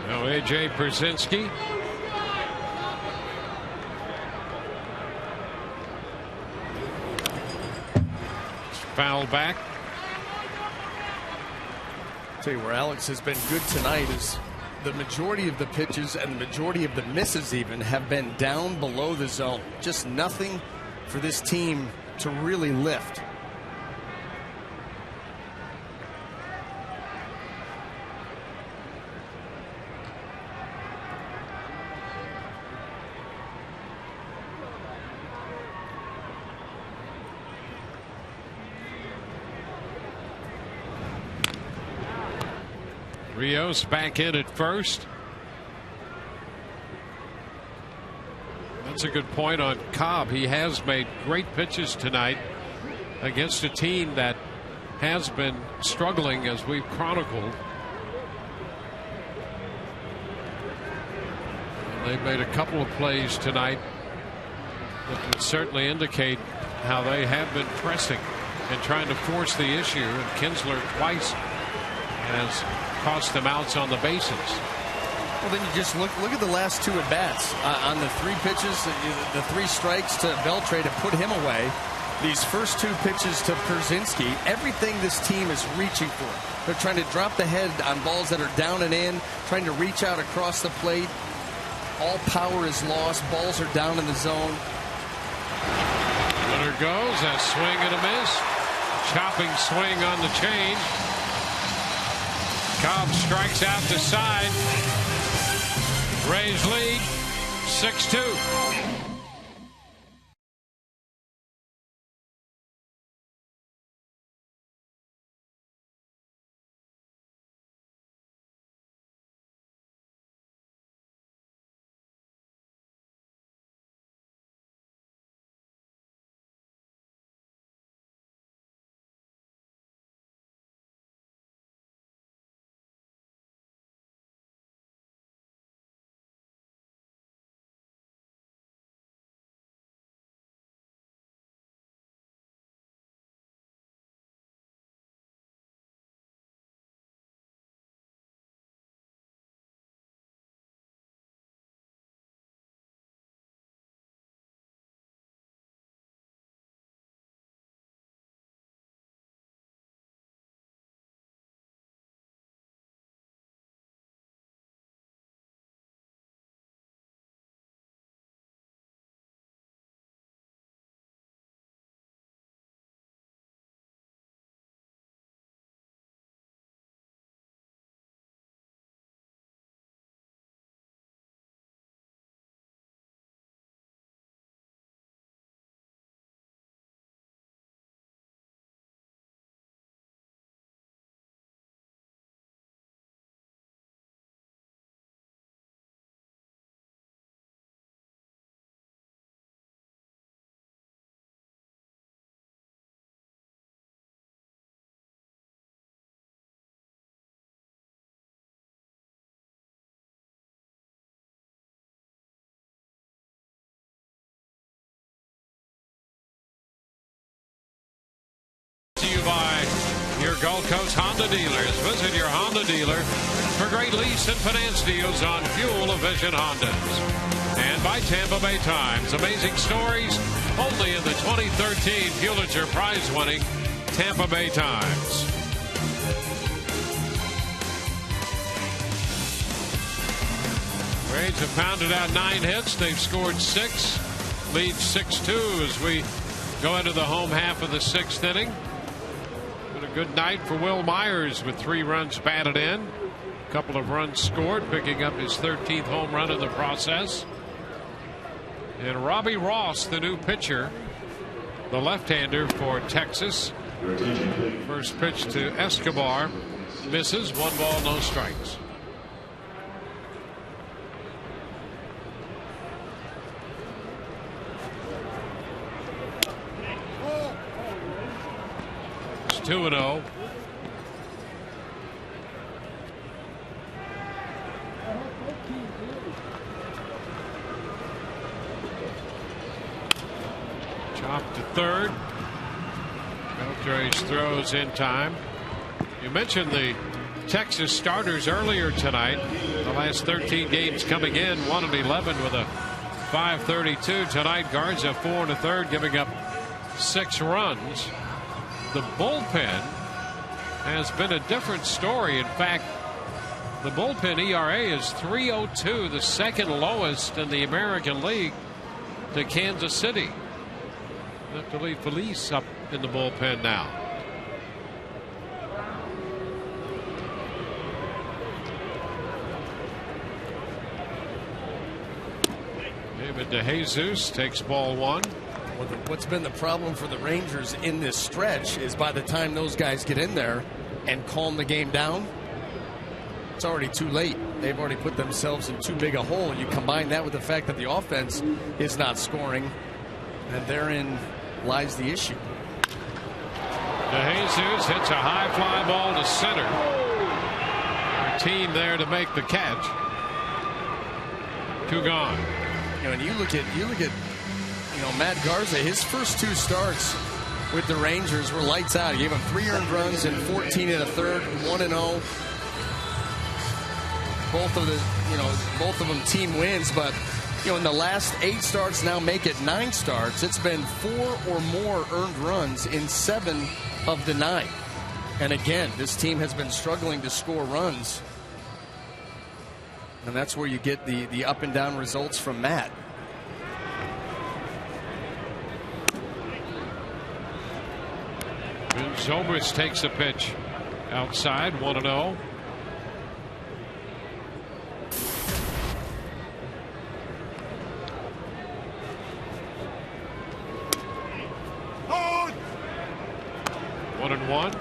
Now A.J. Brzezinski. Foul back. Tell you where Alex has been good tonight is the majority of the pitches and the majority of the misses even have been down below the zone. Just nothing for this team to really lift. Rios back in at first. That's a good point on Cobb. He has made great pitches tonight against a team that has been struggling, as we've chronicled. And they've made a couple of plays tonight that would certainly indicate how they have been pressing. and trying to force the issue. And Kinsler twice has cost them outs on the bases. Well, then you just look at the last two at bats on the 3 pitches, the 3 strikes to Beltre to put him away. These first 2 pitches to Pierzynski, everything this team is reaching for. They're trying to drop the head on balls that are down and in, trying to reach out across the plate. All power is lost. Balls are down in the zone. Runner goes, a swing and a miss. Chopping swing on the change. Cobb strikes out the side. Rays lead 6-2. To you by your Gulf Coast Honda dealers. Visit your Honda dealer for great lease and finance deals on fuel-efficient Hondas. And by Tampa Bay Times. Amazing stories only in the 2013 Pulitzer Prize-winning Tampa Bay Times. Rays have pounded out 9 hits. They've scored 6. Lead 6-2 as we go into the home half of the 6th inning. A good night for Will Myers with 3 runs batted in. A couple of runs scored, picking up his 13th home run in the process. And Robbie Ross, the new pitcher, the left-hander for Texas. First pitch to Escobar. Misses. 1 ball, no strikes. It's 2-0. Chop to third. Beltre throws in time. You mentioned the Texas starters earlier tonight. The last 13 games coming in, 1-11 with a .532. Tonight, Garza 4 1/3, giving up 6 runs. The bullpen has been a different story. In fact, the bullpen ERA is 3.02, the second lowest in the American League to Kansas City. They have to leave Felice up in the bullpen now. David DeJesus takes ball 1. What's been the problem for the Rangers in this stretch is by the time those guys get in there and calm the game down, it's already too late. They've already put themselves in too big a hole. You combine that with the fact that the offense is not scoring, and therein lies the issue. DeJesus hits a high fly ball to center. Our team there to make the catch. 2 gone. You know, and you look at Matt Garza, his first 2 starts with the Rangers were lights out. He gave them 3 earned runs in 14 and a third, 1-0. Both of them team wins, but in the last 8 starts, now make it 9 starts, it's been 4 or more earned runs in 7 of the 9. And again, this team has been struggling to score runs. And that's where you get the up and down results from Matt. Zobrist takes a pitch outside, 1-0. Hold! 1-1.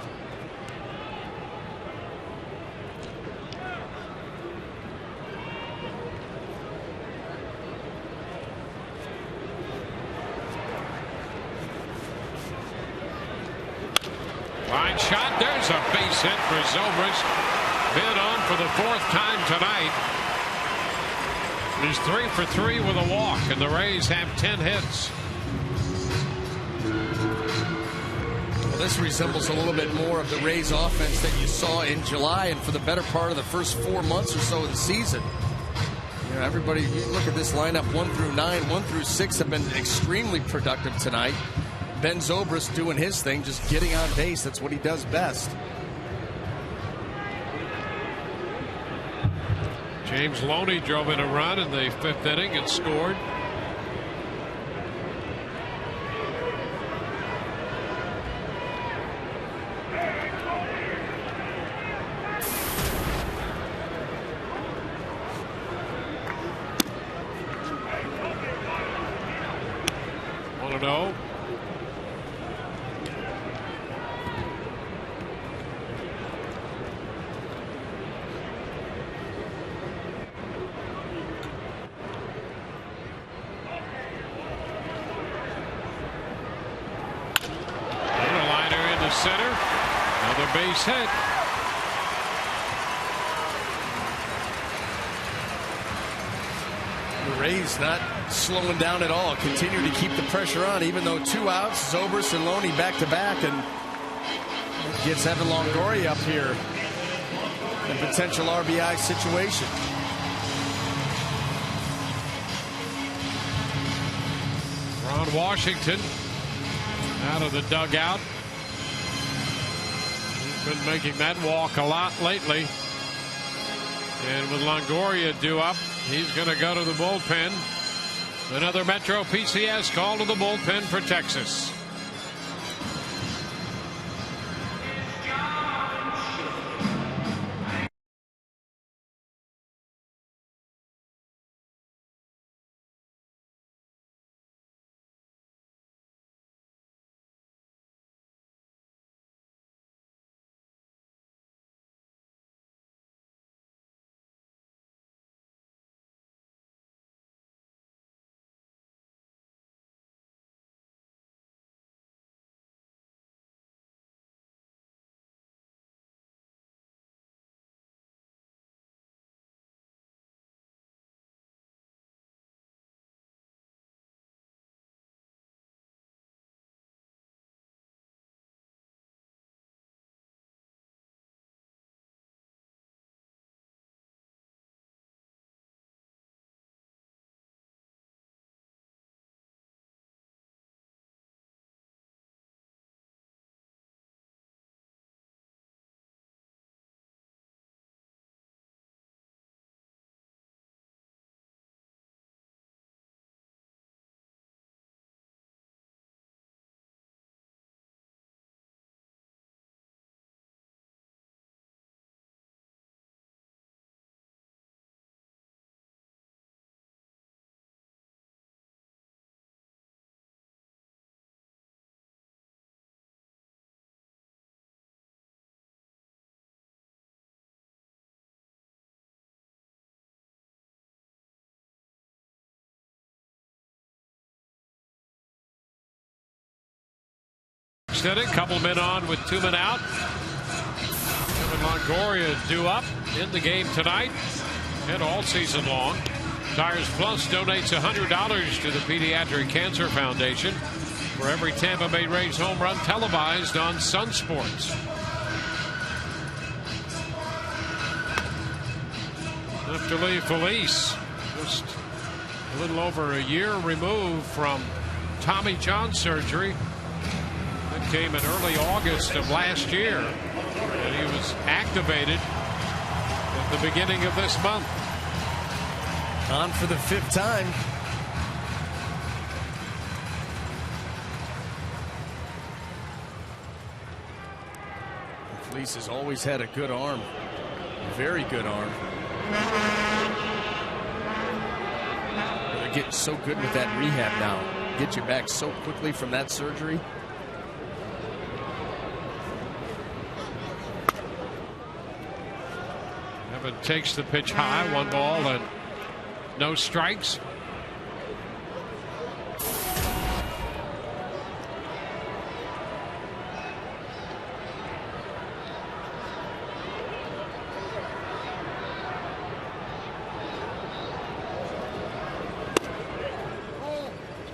Line shot. There's a base hit for Zobrist. Bid on for the 4th time tonight. He's 3 for 3 with a walk, and the Rays have 10 hits. Well, this resembles a little bit more of the Rays offense that you saw in July and for the better part of the first 4 months or so of the season. Everybody, you look at this lineup 1 through 9, 1 through 6 have been extremely productive tonight. Ben Zobrist doing his thing, just getting on base. That's what he does best. James Loney drove in a run in the 5th inning and scored. Center, another base hit. The Rays not slowing down at all, continue to keep the pressure on, even though 2 outs, Zobrist and Loney back to back, and gets Evan Longoria up here in a potential RBI situation. Ron Washington out of the dugout. Been making that walk a lot lately. And with Longoria due up, he's going to go to the bullpen. Another Metro PCS call to the bullpen for Texas. Inning, couple men on with 2 men out. Evan Longoria due up in the game tonight and all season long. Tires Plus donates $100 to the Pediatric Cancer Foundation. for every Tampa Bay Rays home run televised on Sun Sports. Neftali Feliz, just a little over a year removed from Tommy John surgery. That came in early August of last year, and he was activated at the beginning of this month. On for the 5th time. Feliz has always had a good arm. Very good arm. They're getting so good with that rehab now. Get you back so quickly from that surgery. Evan takes the pitch high, 1 ball and no strikes.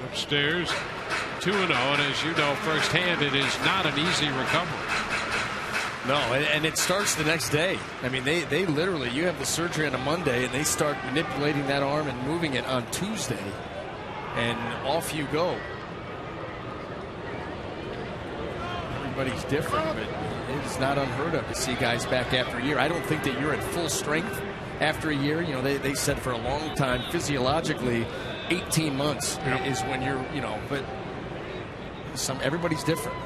Upstairs, 2-0, and as you know firsthand, it is not an easy recovery. No, and it starts the next day. I mean, they literally, you have the surgery on a Monday, and they start manipulating that arm and moving it on Tuesday, and off you go. Everybody's different, but it is not unheard of to see guys back after a year. I don't think that you're at full strength after a year. You know, they said for a long time, physiologically, 18 months is when you're, you know, but everybody's different.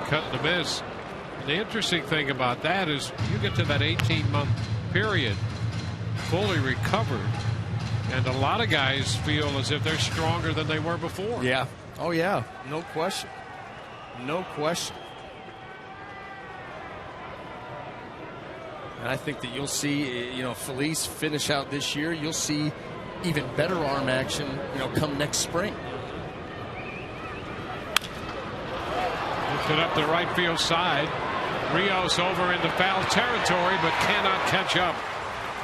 Cut and a miss. And the interesting thing about that is you get to that 18-month period fully recovered, and a lot of guys feel as if they're stronger than they were before. Yeah. Oh, yeah. No question. No question. And I think that you'll see, you know, Feliz finish out this year. You'll see even better arm action, you know, come next spring. Lifted up the right field side. Rios over into foul territory, but cannot catch up.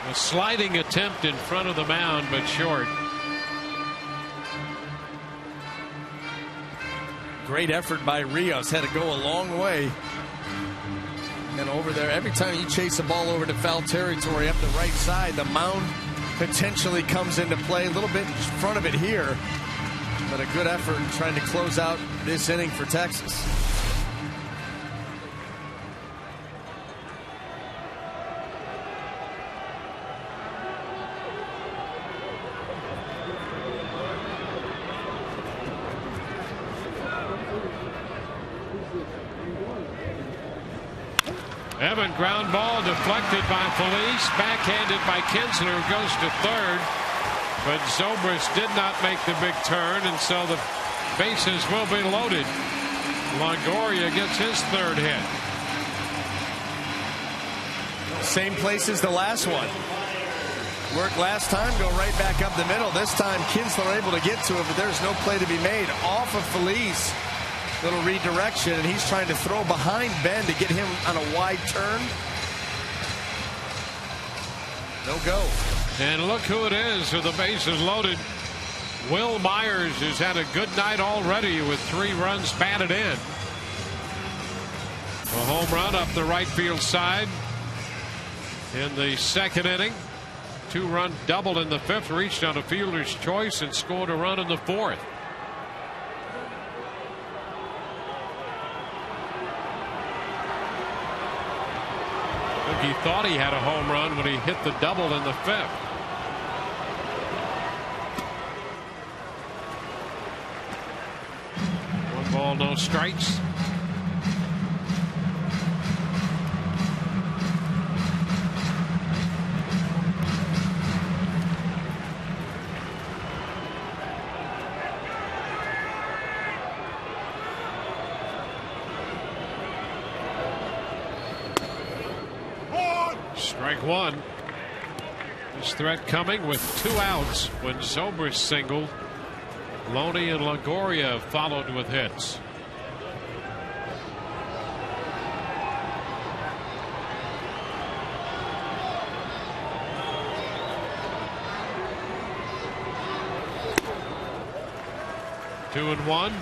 A sliding attempt in front of the mound, but short. Great effort by Rios. Had to go a long way. And over there, every time you chase a ball over to foul territory up the right side, the mound potentially comes into play. A little bit in front of it here. But a good effort in trying to close out this inning for Texas. Evan, ground ball deflected by Feliz, backhanded by Kinsler, who goes to third. But Zobrist did not make the big turn, and so the bases will be loaded. Longoria gets his third hit. Same place as the last one. Worked last time, go right back up the middle. This time Kinsler able to get to it, but there's no play to be made. Off of Feliz. Little redirection, and he's trying to throw behind Ben to get him on a wide turn. No go. And look who it is with the bases loaded. Will Myers has had a good night already with 3 runs batted in. A home run up the right field side in the 2nd inning. 2-run double in the 5th, reached on a fielder's choice and scored a run in the 4th. He thought he had a home run when he hit the double in the 5th. One ball, no strikes. Strike one. This threat coming with 2 outs when Zobrist singled. Loney and Longoria followed with hits. 2-1.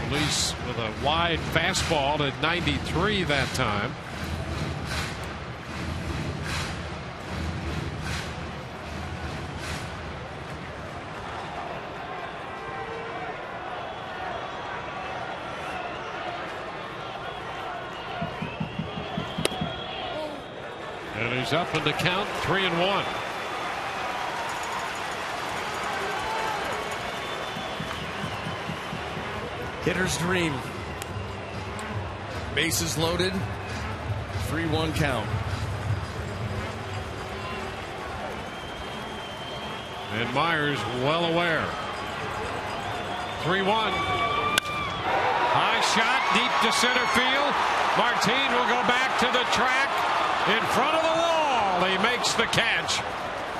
Release with a wide fastball at 93 that time. And he's up in the count, 3-1. Hitter's dream. Bases loaded. 3-1 count. And Myers well aware. 3-1. High shot deep to center field. Martin will go back to the track in front of the wall. He makes the catch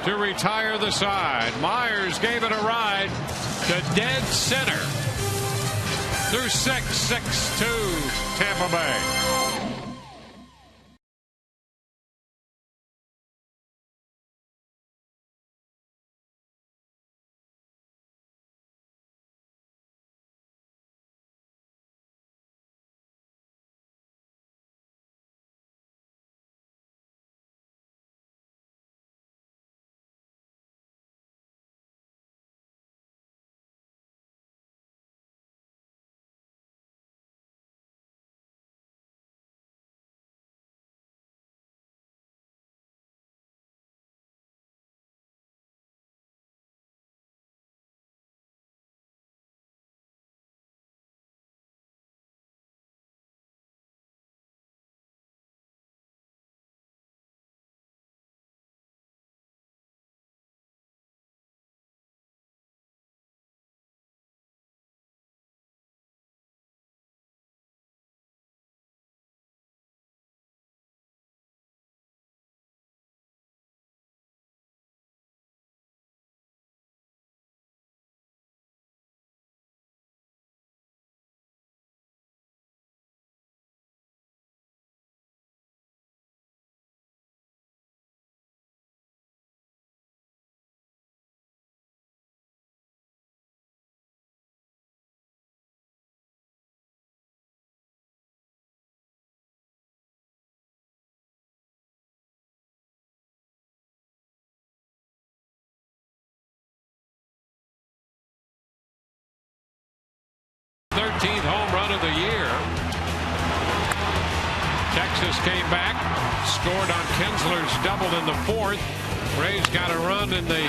to retire the side. Myers gave it a ride to dead center. Through 6-6-2 Tampa Bay. Home run of the year. Texas came back, scored on Kinsler's double in the fourth. Rays got a run in the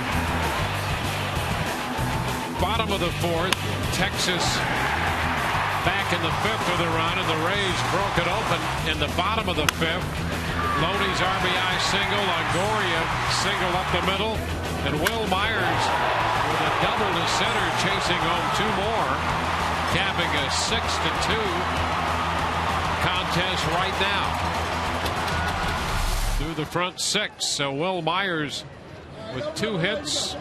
bottom of the fourth. Texas back in the fifth with a run, and the Rays broke it open in the bottom of the fifth. Loney's RBI single, Longoria single up the middle, and Will Myers with a double to center, chasing home two more. Capping a 6-2 contest right now. Through the front six. So Will Myers with 2 hits,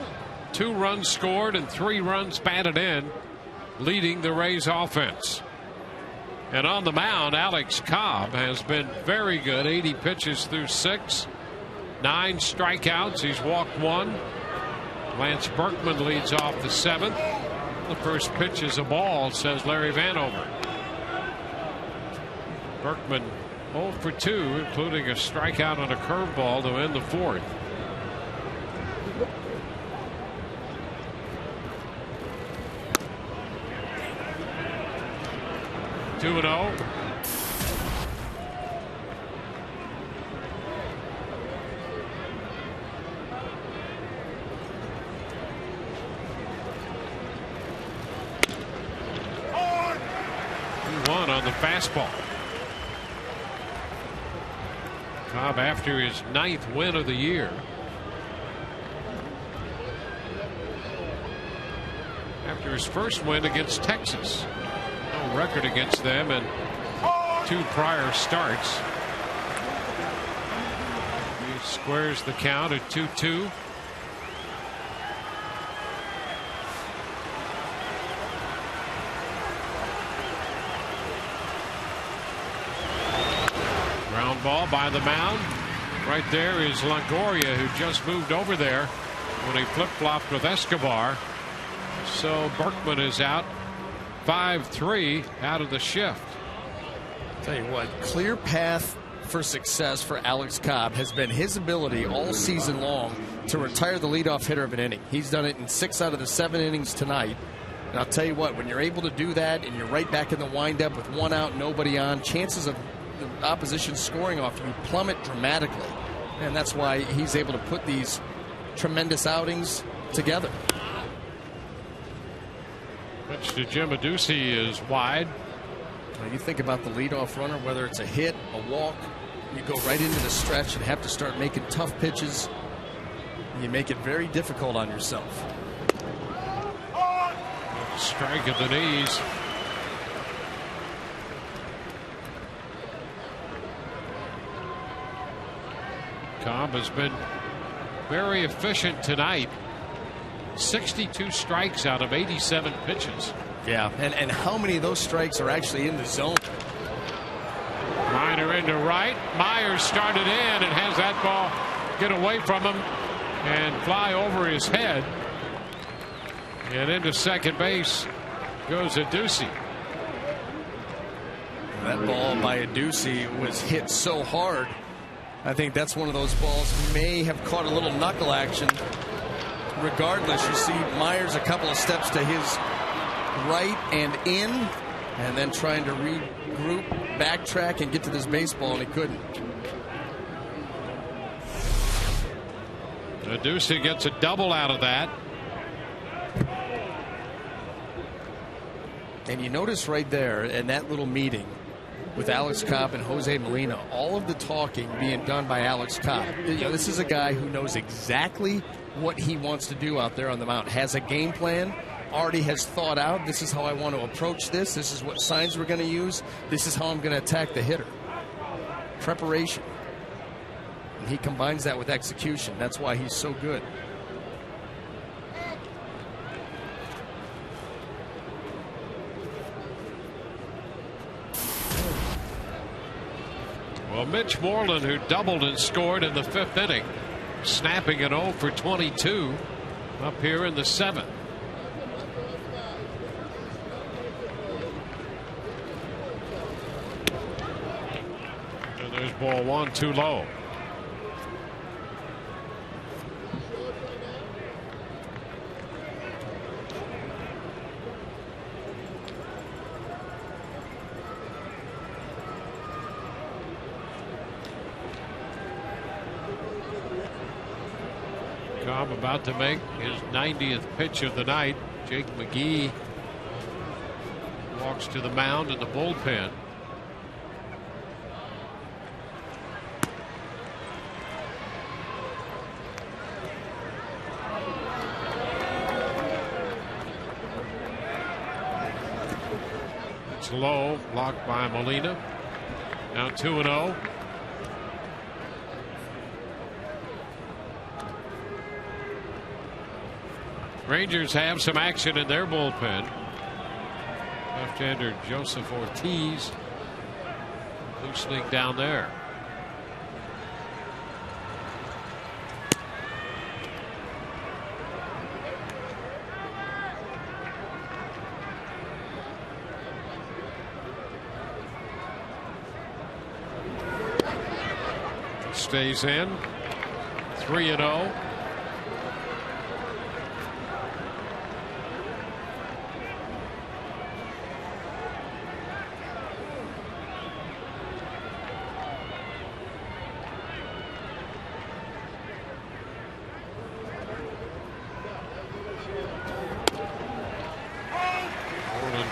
2 runs scored, and 3 runs batted in, leading the Rays offense. And on the mound, Alex Cobb has been very good. 80 pitches through 6, 9 strikeouts. He's walked 1. Lance Berkman leads off the 7th. The first pitch is a ball, says Larry Vanover. Berkman 0 for 2, including a strikeout on a curveball to end the fourth. Two and 0. On the fastball. Cobb after his 9th win of the year. After his first win against Texas. No record against them in 2 prior starts. He squares the count at 2-2. Ball by the mound. Right there is Longoria, who just moved over there when he flip-flopped with Escobar. So Berkman is out. 5-3 out of the shift. Tell you what, clear path for success for Alex Cobb has been his ability all season long to retire the leadoff hitter of an inning. He's done it in 6 out of the 7 innings tonight. And I'll tell you what, when you're able to do that and you're right back in the windup with 1 out, nobody on, chances of the opposition scoring off you plummet dramatically. And that's why he's able to put these tremendous outings together. Pitch to Jim Adducey is wide. Now you think about the leadoff runner, whether it's a hit, a walk, you go right into the stretch and have to start making tough pitches. You make it very difficult on yourself. Strike at the knees. Cobb has been very efficient tonight. 62 strikes out of 87 pitches. Yeah, and how many of those strikes are actually in the zone? Minor into right. Myers started in and has that ball get away from him and fly over his head. And into second base goes Adducey. That ball by Adducey was hit so hard. I think that's one of those balls may have caught a little knuckle action. Regardless, you see Myers a couple of steps to his right and in, and then trying to regroup, backtrack, and get to this baseball, and he couldn't. Adducey gets a double out of that. And you notice right there in that little meeting with Alex Cobb and Jose Molina, all of the talking being done by Alex Cobb. You know, this is a guy who knows exactly what he wants to do out there on the mound, has a game plan, already has thought out, this is how I want to approach this, this is what signs we're going to use, this is how I'm going to attack the hitter. Preparation. And he combines that with execution. That's why he's so good. Well, Mitch Moreland, who doubled and scored in the 5th inning, snapping an 0 for 22 up here in the 7th. And there's ball 1 too low. Cobb about to make his 90th pitch of the night. Jake McGee walks to the mound in the bullpen. It's low, blocked by Molina. Now 2-0. Rangers have some action in their bullpen. Left-hander Joseph Ortiz loosening down there. Stays in. 3-0.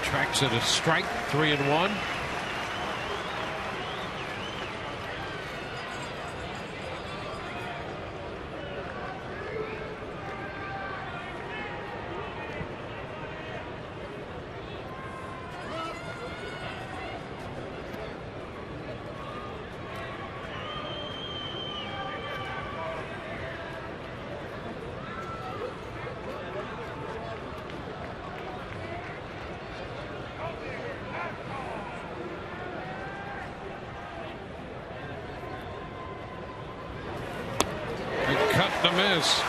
Tracks it a strike. 3-1. Cut and a miss.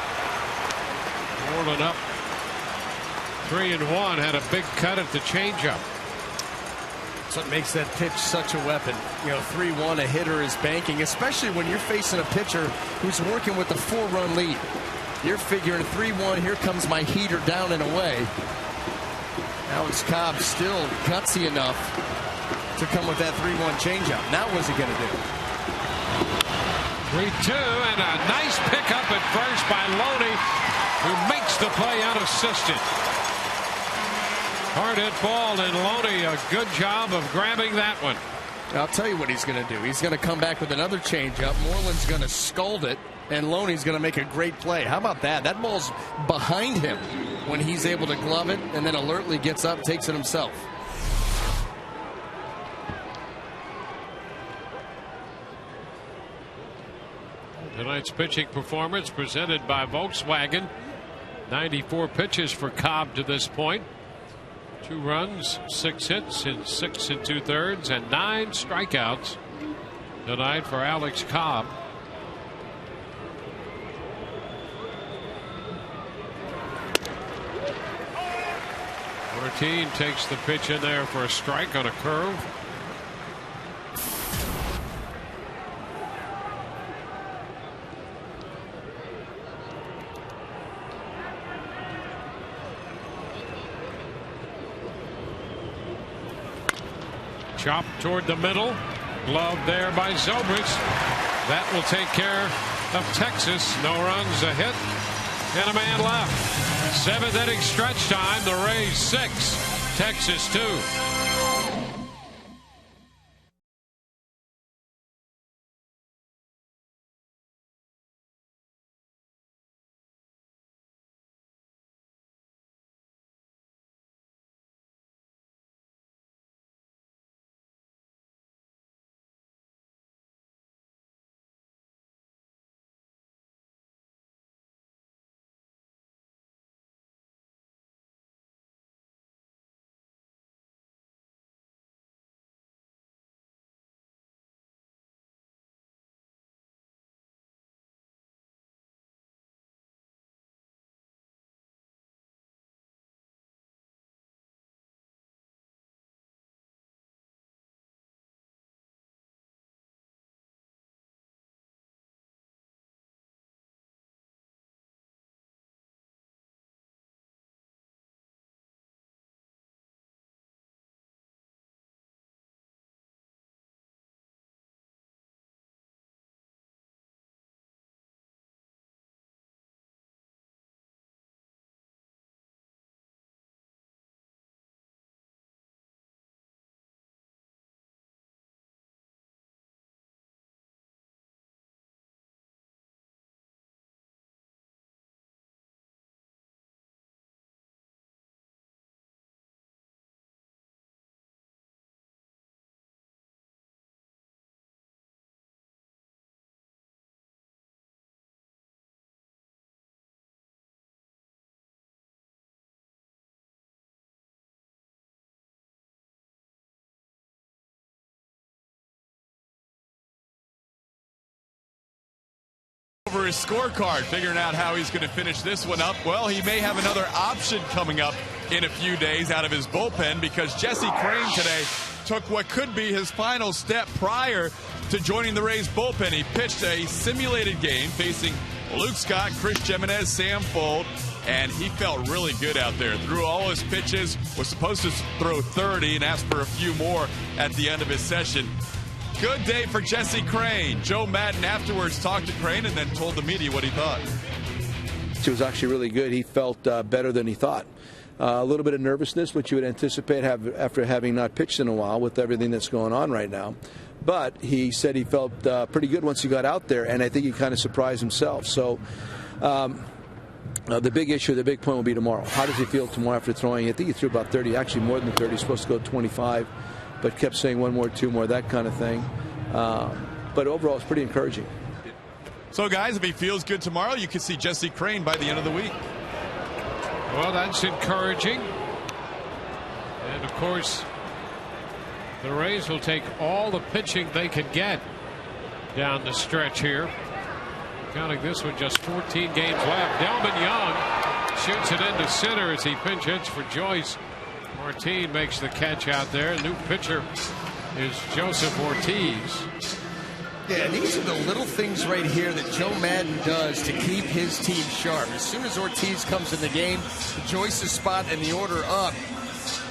Moreland up 3-1, had a big cut at the changeup. That's what makes that pitch such a weapon. 3-1, a hitter is banking, especially when you're facing a pitcher who's working with a 4-run lead. You're figuring 3-1, here comes my heater down and away. Alex Cobb still gutsy enough to come with that 3-1 changeup. Now what's he going to do? 3-2, and a nice pickup at first by Loney, who makes the play unassisted. Hard hit ball, and Loney, a good job of grabbing that one. I'll tell you what he's going to do. He's going to come back with another changeup. Moreland's going to scold it, and Loney's going to make a great play. How about that? That ball's behind him when he's able to glove it, and then alertly gets up, takes it himself. Tonight's pitching performance presented by Volkswagen. 94 pitches for Cobb to this point. 2 runs, 6 hits in 6 2/3, and 9 strikeouts tonight for Alex Cobb. Martin takes the pitch in there for a strike on a curve. Chop toward the middle. Glove there by Zobrist. That will take care of Texas. No runs, a hit, and a man left. 7th inning stretch time. The Rays 6, Texas 2. Over his scorecard, figuring out how he's going to finish this one up. Well, he may have another option coming up in a few days out of his bullpen, because Jesse Crain today took what could be his final step prior to joining the Rays bullpen. He pitched a simulated game facing Luke Scott, Chris Jimenez, Sam Fold, and he felt really good out there. Threw all his pitches, was supposed to throw 30 and asked for a few more at the end of his session. Good day for Jesse Crain. Joe Madden afterwards talked to Crain and then told the media what he thought. It was actually really good. He felt better than he thought. A little bit of nervousness, which you would anticipate after having not pitched in a while with everything that's going on right now. But he said he felt pretty good once he got out there, and I think he kind of surprised himself. So the big issue, the big point will be tomorrow. How does he feel tomorrow after throwing? I think he threw about 30, actually more than 30. He's supposed to go 25. But kept saying 1 more, 2 more, that kind of thing. But overall, it's pretty encouraging. So, guys, if he feels good tomorrow, you can see Jesse Crain by the end of the week. Well, that's encouraging. And, of course, the Rays will take all the pitching they can get down the stretch here. Counting this one, just 14 games left. Delvin Young Shoots it into center as he pinch hits for Joyce. Ortiz makes the catch out there. New pitcher is Joseph Ortiz. Yeah, these are the little things right here that Joe Madden does to keep his team sharp. As soon as Ortiz comes in the game, Joyce's spot and the order up.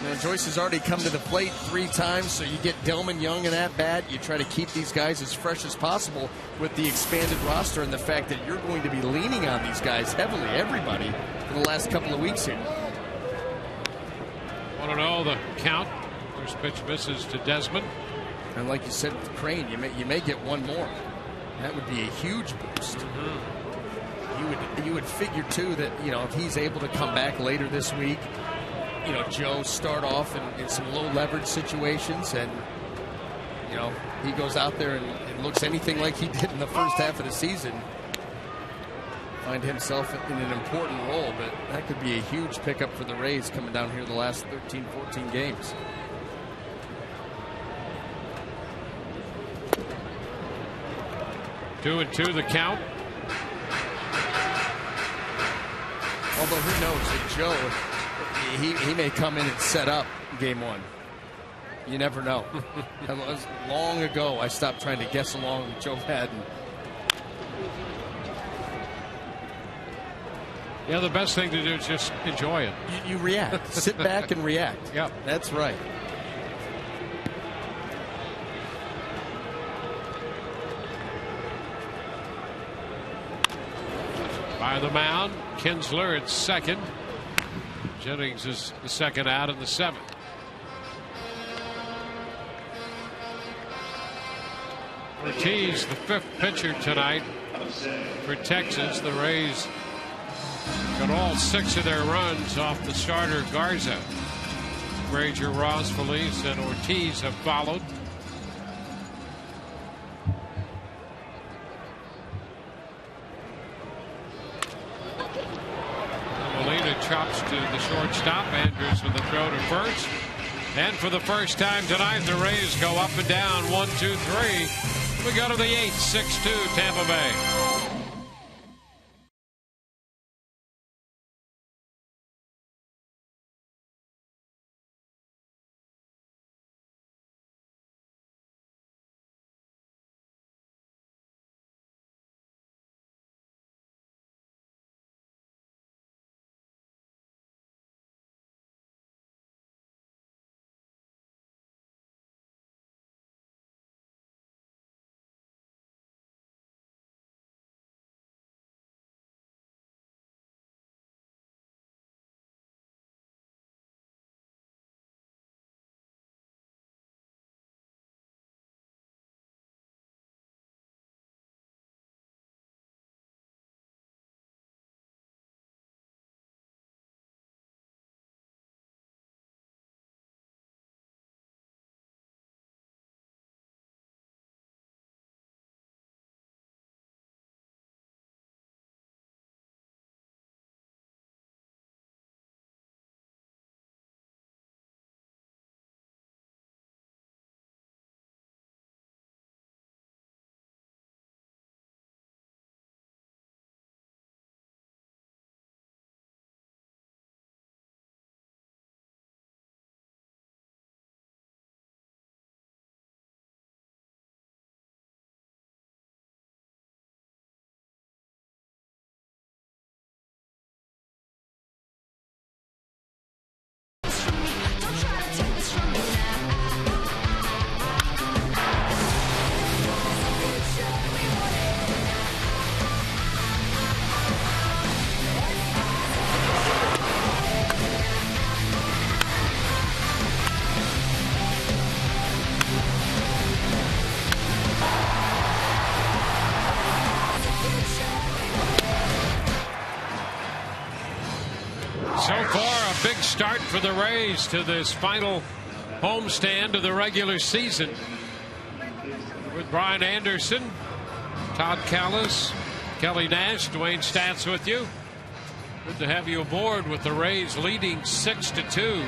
You know, Joyce has already come to the plate 3 times, so you get Delman Young in at bat. You try to keep these guys as fresh as possible with the expanded roster and the fact that you're going to be leaning on these guys heavily, everybody, for the last couple of weeks here. 1-0 the count. First pitch misses to Desmond. And like you said with Crane, you may get one more. That would be a huge boost. You would figure too that, you know, if he's able to come back later this week, you know, Joe start off in some low leverage situations, and you know he goes out there and looks anything like he did in the first half of the season. Find himself in an important role, but that could be a huge pickup for the Rays coming down here the last 13, 14 games. Two and two the count. Although who knows that Joe, he may come in and set up game 1. You never know. That was long ago I stopped trying to guess along with Joe Madden. Yeah, the best thing to do is just enjoy it. You react. Sit back and react. Yep. That's right. By the mound, Kinsler at second. Jennings is the second out in the 7th. Ortiz, the 5th pitcher tonight for Texas. The Rays got all 6 of their runs off the starter Garza. Granger, Ross, Felice, and Ortiz have followed. Molina chops to the shortstop. Andrews with the throw to first. And for the first time tonight, the Rays go up and down 1-2-3. We go to the 8th, 6-2 Tampa Bay. So far, a big start for the Rays to this final homestand of the regular season. With Brian Anderson, Todd Callis, Kelly Nash, Dwayne Stats with you. Good to have you aboard with the Rays leading 6-2.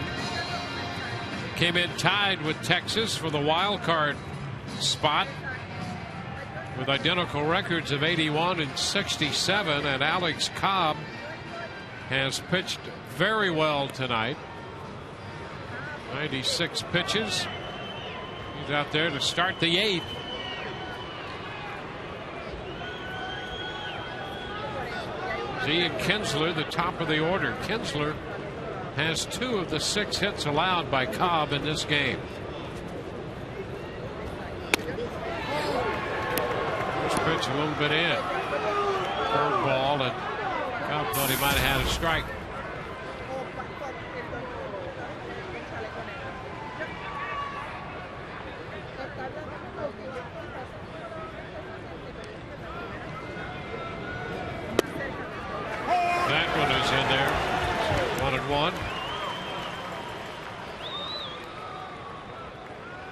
Came in tied with Texas for the wild card spot with identical records of 81 and 67, and Alex Cobb has pitched very well tonight. 96 pitches. He's out there to start the 8th. Ian Kinsler, the top of the order. Kinsler has 2 of the 6 hits allowed by Cobb in this game. First pitch a little bit in. Curveball, and Cobb thought he might have had a strike. That one is in there. 1-1.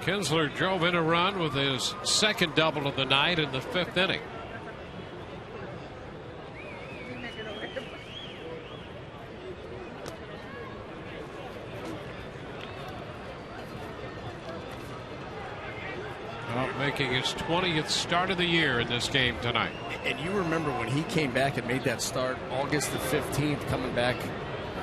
Kinsler drove in a run with his second double of the night in the 5th inning. Making his 20th start of the year in this game tonight. And you remember when he came back and made that start August the 15th, coming back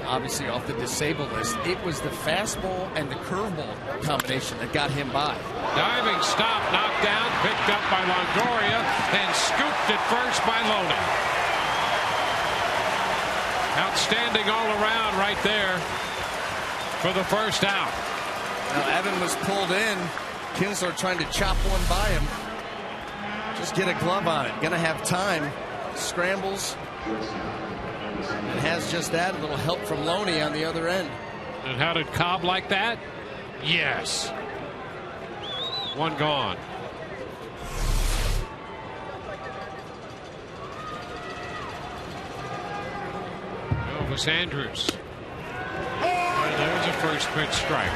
obviously off the disabled list. It was the fastball and the curveball combination that got him by. Diving stop, knocked down, picked up by Longoria, and scooped at first by Loney. Outstanding all around right there for the first out. Now Evan was pulled in. Kinsler trying to chop one by him. Just get a glove on it. Gonna have time. Scrambles. And has just that. A little help from Loney on the other end. And how did Cobb like that? Yes. One gone. Elvis Andrus. And there's a first pitch strike.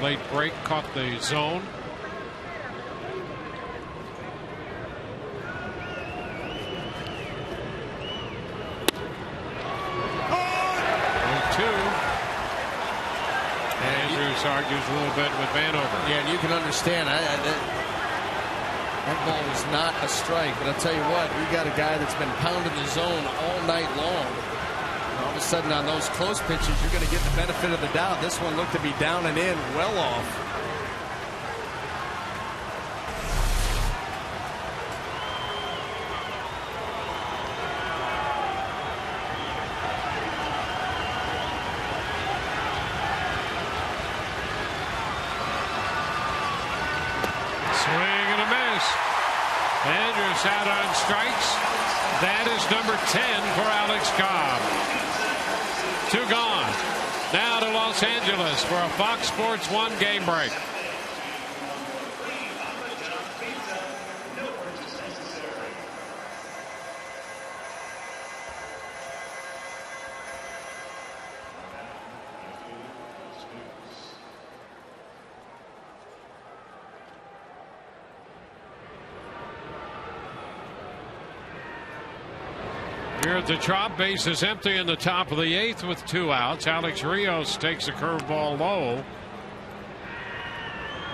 Late break caught the zone. Andrews argues a little bit with Vanover. Yeah, and you can understand that ball was not a strike, but I'll tell you what, we got a guy that's been pounding the zone all night long. And all of a sudden on those close pitches, you're going to get the benefit of the doubt. This one looked to be down and in, well off. Andrus out on strikes. That is number 10 for Alex Cobb. 2 gone. Now to Los Angeles for a Fox Sports 1 game break. Here at the Trop, base is empty in the top of the 8th with 2 outs. Alex Rios takes a curveball low.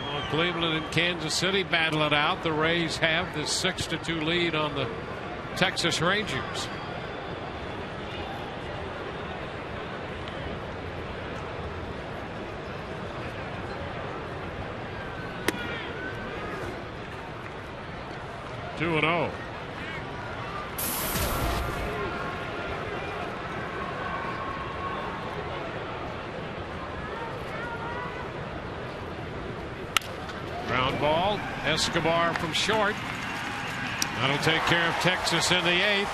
Well, Cleveland and Kansas City battle it out. The Rays have the 6-2 lead on the Texas Rangers. Two and 0. Ground ball. Escobar from short. That'll take care of Texas in the 8th.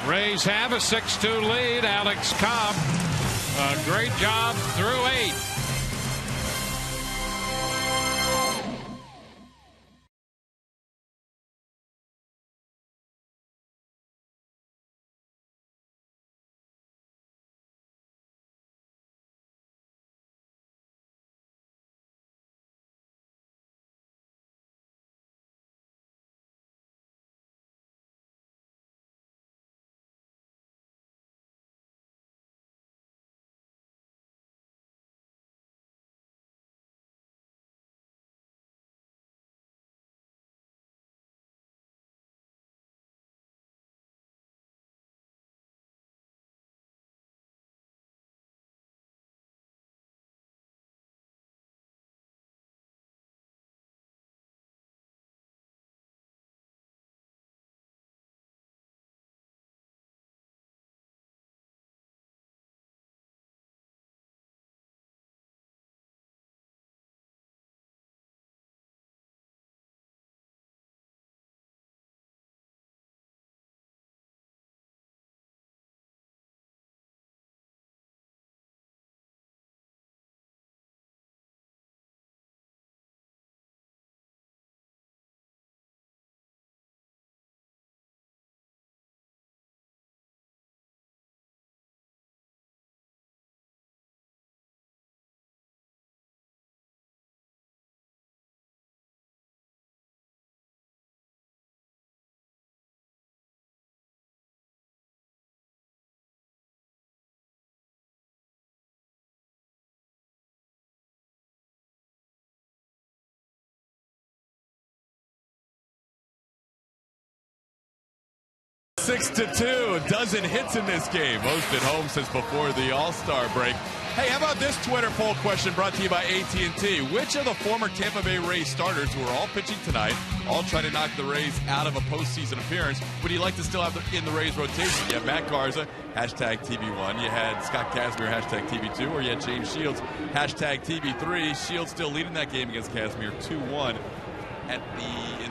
Rays have a 6-2 lead. Alex Cobb, a great job through 8. 6-2. A dozen hits in this game. Most at home since before the All-Star break. Hey, how about this Twitter poll question brought to you by AT&T? Which of the former Tampa Bay Rays starters who are all pitching tonight, all trying to knock the Rays out of a postseason appearance, would you like to still have in the Rays rotation? You have Matt Garza, hashtag TB1. You had Scott Kazmir, hashtag TB2. Or you had James Shields, hashtag TB3. Shields still leading that game against Kazmir 2-1 in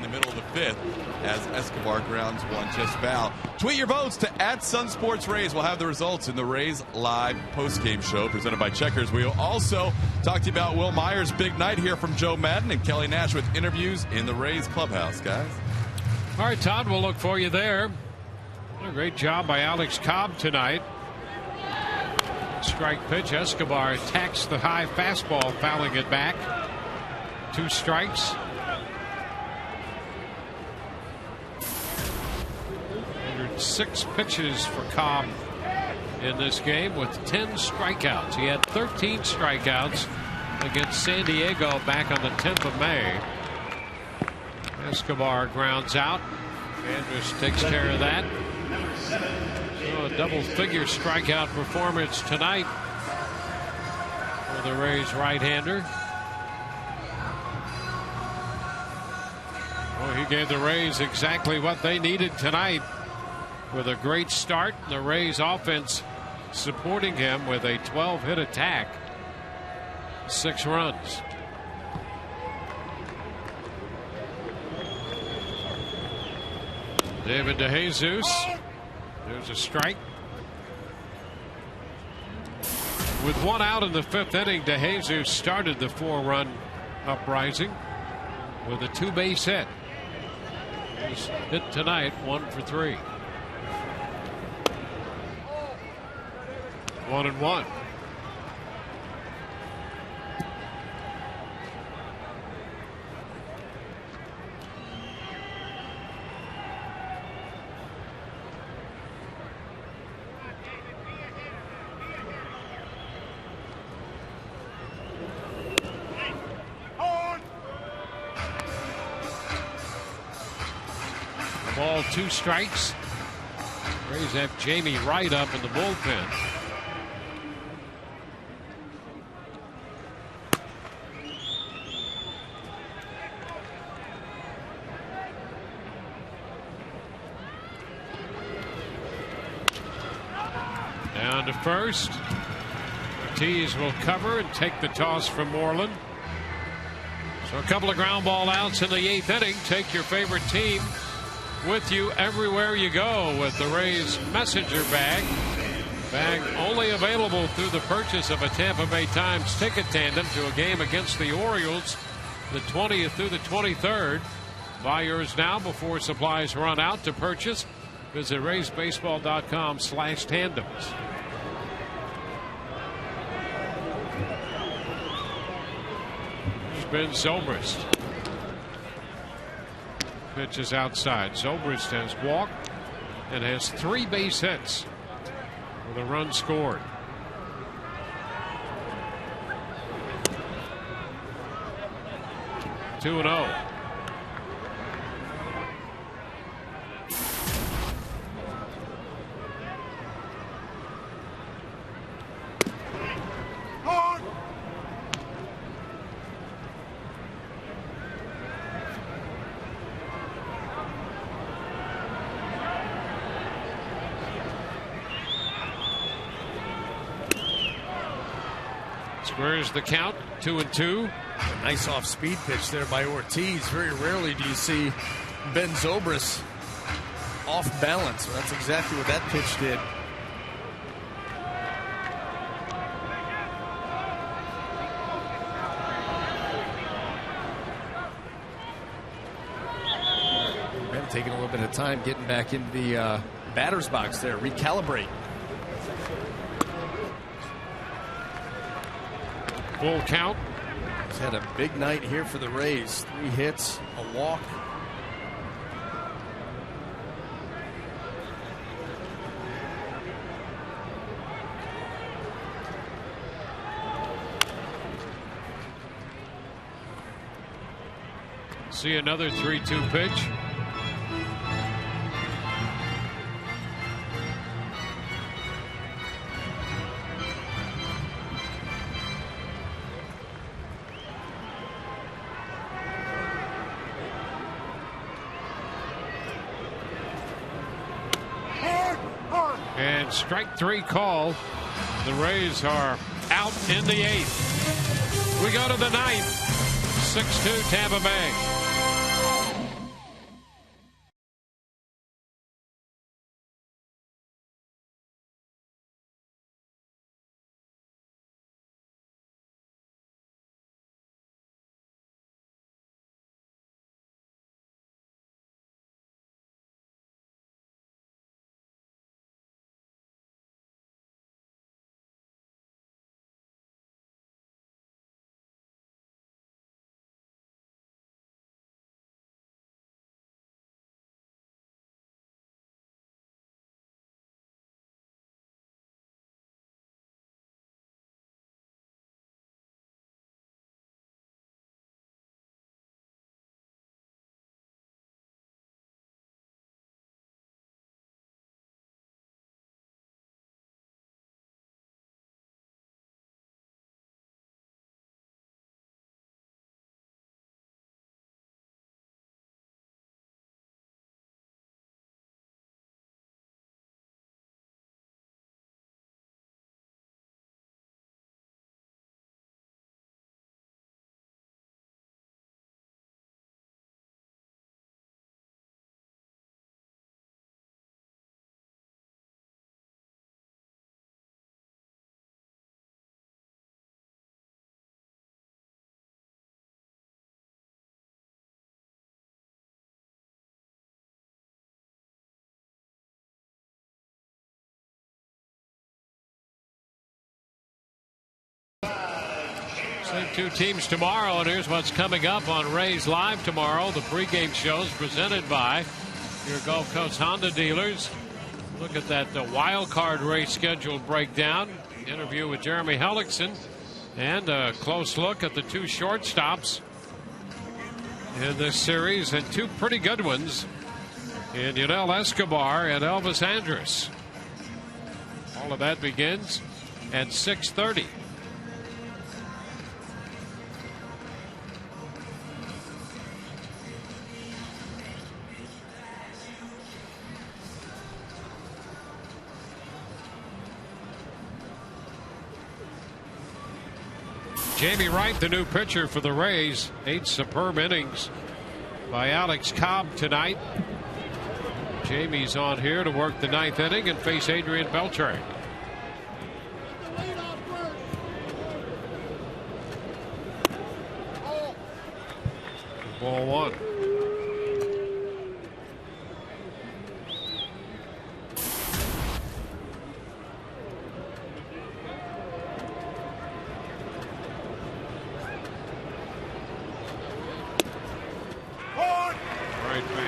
the middle of the fifth as Escobar grounds one just foul. Tweet your votes to @SunSportsRays. We'll have the results in the Rays live postgame show presented by Checkers. We'll also talk to you about Will Myers' big night here from Joe Madden and Kelly Nash with interviews in the Rays clubhouse, guys. All right, Todd, we'll look for you there. A great job by Alex Cobb tonight. Strike pitch. Escobar attacks the high fastball, fouling it back. 2 strikes. 6 pitches for Cobb in this game with 10 strikeouts. He had 13 strikeouts against San Diego back on the 10th of May. Escobar grounds out. Andrus takes care of that. So a double-figure strikeout performance tonight for the Rays right-hander. Well, he gave the Rays exactly what they needed tonight, with a great start. The Rays offense supporting him with a 12-hit attack. 6 runs. David DeJesus. There's a strike. With 1 out in the 5th inning, DeJesus started the 4-run uprising with a 2-base hit. He's hit tonight 1 for 3. 1-1. Ball, 2 strikes. Rays have Jamie Wright up in the bullpen. Down to first. Ortiz will cover and take the toss from Moreland. So a couple of ground ball outs in the 8th inning. Take your favorite team with you everywhere you go with the Rays Messenger Bag. Bag only available through the purchase of a Tampa Bay Times ticket tandem to a game against the Orioles the 20th through the 23rd. Buy yours now before supplies run out. To purchase, visit RaysBaseball.com/tandems. Ben Zobrist. Pitch is outside. Zobrist has walked and has 3 base hits with a run scored. Two and 0. Squares the count, 2-2. Nice off-speed pitch there by Ortiz. Very rarely do you see Ben Zobrist off balance. That's exactly what that pitch did. Ben taking a little bit of time getting back into the batter's box there, recalibrate. Full count. He's had a big night here for the Rays. 3 hits, a walk. See another 3-2 pitch. And strike 3 call. The Rays are out in the 8th. We go to the 9th. 6-2 Tampa Bay. Same 2 teams tomorrow, and here's what's coming up on Rays Live tomorrow. The pregame shows presented by your Gulf Coast Honda dealers. Look at that wild card race schedule breakdown. Interview with Jeremy Hellickson, and a close look at the 2 shortstops in this series, and 2 pretty good ones in Yunel Escobar and Elvis Andrus. All of that begins at 6:30. Jamie Wright, the new pitcher for the Rays. 8 superb innings by Alex Cobb tonight. Jamie's on here to work the 9th inning and face Adrian Beltre. Ball 1.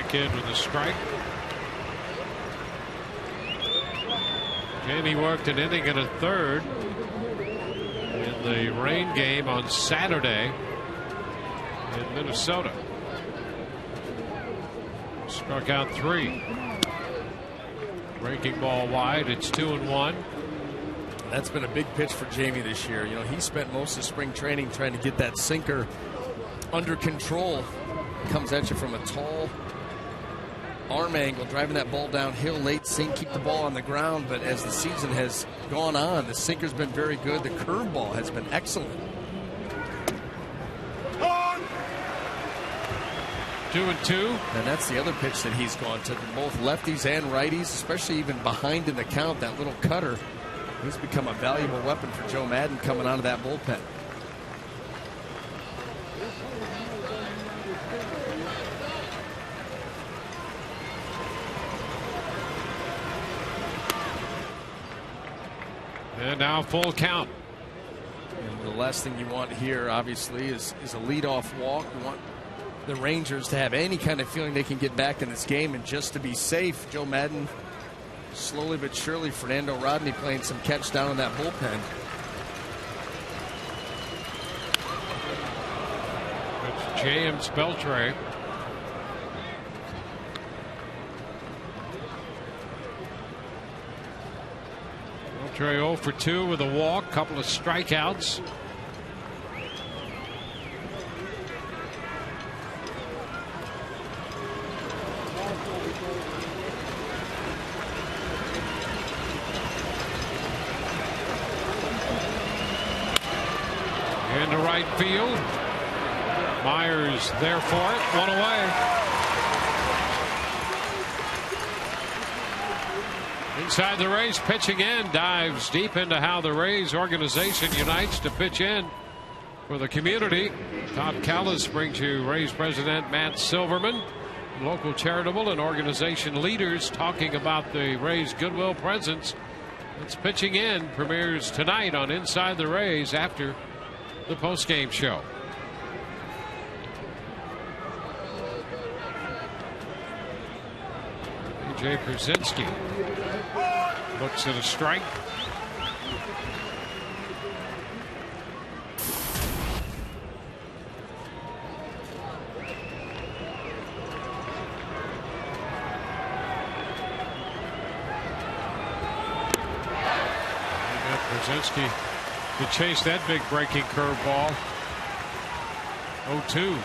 Kid with a strike. Jamie worked an inning and a third in the rain game on Saturday in Minnesota. Struck out 3. Breaking ball wide. It's 2-1. That's been a big pitch for Jamie this year. You know, he spent most of spring training trying to get that sinker under control. Comes at you from a tall arm angle, driving that ball downhill late, seeing keep the ball on the ground. But as the season has gone on, the sinker's been very good. The curveball has been excellent. 2-2. And that's the other pitch that he's gone to both lefties and righties, especially even behind in the count. That little cutter, he's become a valuable weapon for Joe Madden coming out of that bullpen. And now full count. And the last thing you want here, obviously, is a leadoff walk. You want the Rangers to have any kind of feeling they can get back in this game. And just to be safe, Joe Madden, slowly but surely, Fernando Rodney playing some catch down in that bullpen. It's James Beltre. Beltre 0 for 2 with a walk, couple of strikeouts. right field. Myers there for it. One away. Inside the Rays, pitching in, dives deep into how the Rays organization unites to pitch in for the community. Todd Callis brings you Rays President Matt Silverman, local charitable and organization leaders talking about the Rays goodwill presence. It's pitching in premieres tonight on Inside the Rays after the postgame show. A.J. Brzezinski looks at a strike. Brzezinski to chase that big breaking curveball. 0-2.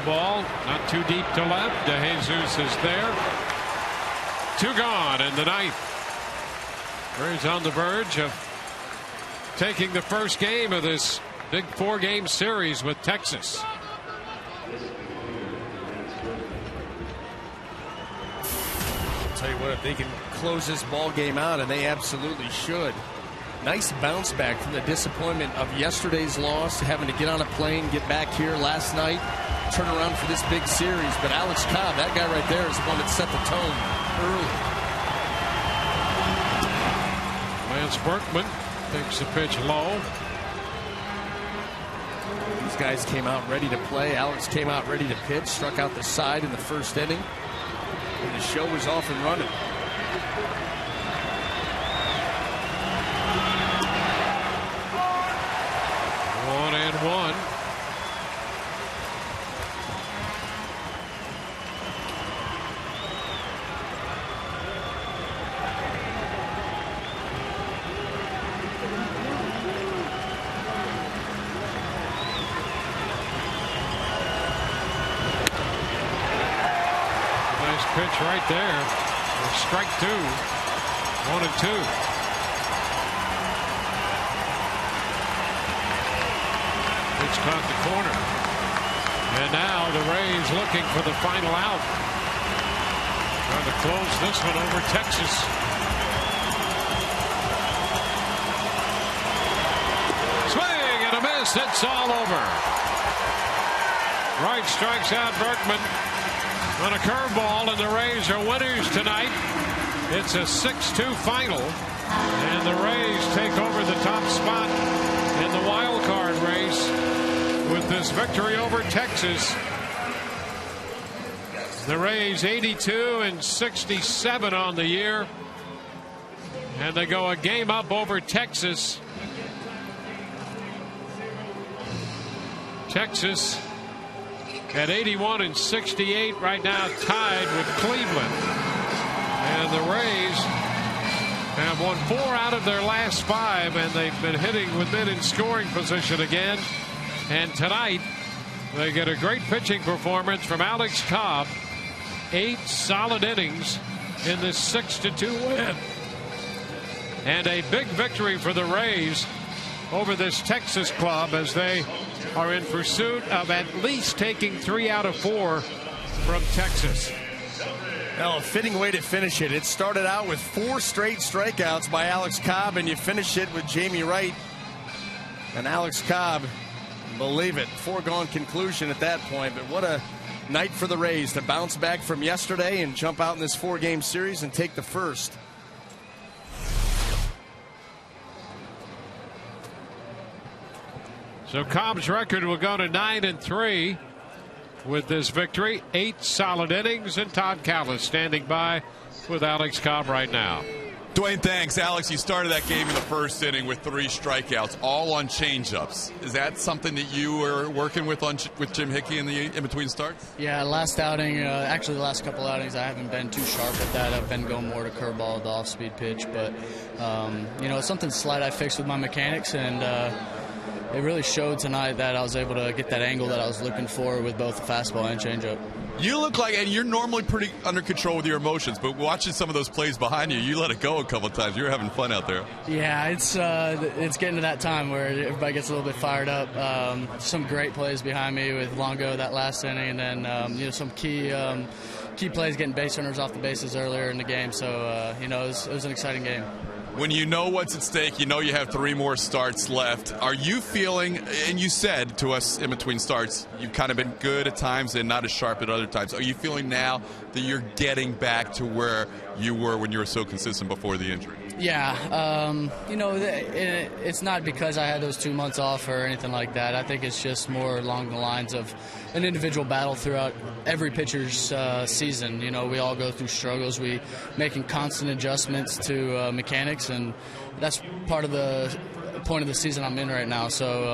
Ball not too deep to left. DeJesus is there. 2 gone in the ninth. Rays on the verge of taking the first game of this big 4-game series with Texas. I'll tell you what, if they can close this ball game out, and they absolutely should. Nice bounce back from the disappointment of yesterday's loss, having to get on a plane, get back here last night, turn around for this big series. But Alex Cobb, that guy right there, is the one that set the tone early. Lance Berkman takes the pitch low. These guys came out ready to play. Alex came out ready to pitch, struck out the side in the first inning, and the show was off and running. 1-1. Pitch right there. Strike 2. 1-2. Pitch caught the corner. And now the Rays looking for the final out. Trying to close this one over Texas. Swing and a miss. It's all over. Wright strikes out Berkman on a curveball, and the Rays are winners tonight. It's a 6-2 final, and the Rays take over the top spot in the wild card race with this victory over Texas. The Rays 82-67 on the year, and they go a game up over Texas. Texas at 81-68 right now, tied with Cleveland. And the Rays have won 4 out of their last 5, and they've been hitting within in scoring position again. And tonight they get a great pitching performance from Alex Cobb. 8 solid innings in this 6-2 win. And a big victory for the Rays over this Texas club, as they are in pursuit of at least taking 3 out of 4 from Texas. Well, a fitting way to finish it. It started out with 4 straight strikeouts by Alex Cobb, and you finish it with Jamie Wright. And Alex Cobb, believe it, foregone conclusion at that point. But what a night for the Rays to bounce back from yesterday and jump out in this 4-game series and take the first. So Cobb's record will go to 9-3 with this victory. 8 solid innings, and Todd Callis standing by with Alex Cobb right now. Dwayne, thanks. Alex, you started that game in the first inning with 3 strikeouts, all on changeups. Is that something that you were working with with Jim Hickey in between starts? Yeah, last outing, actually the last couple outings, I haven't been too sharp at that. I've been going more to curveball, the off-speed pitch, but it's something slight I fixed with my mechanics, and it really showed tonight that I was able to get that angle that I was looking for with both the fastball and changeup. You look like, and you're normally pretty under control with your emotions, but watching some of those plays behind you, you let it go a couple of times. You're having fun out there. Yeah, it's getting to that time where everybody gets a little bit fired up. Some great plays behind me with Longo that last inning, and then some key plays, getting base runners off the bases earlier in the game. So it was an exciting game. When you know what's at stake, you know you have 3 more starts left. Are you feeling, and you said to us in between starts, you've kind of been good at times and not as sharp at other times. Are you feeling now that you're getting back to where you were when you were so consistent before the injury? Yeah, it's not because I had those 2 months off or anything like that. I think it's just more along the lines of an individual battle throughout every pitcher's season. We all go through struggles. We making constant adjustments to mechanics, and that's part of the point of the season I'm in right now. So,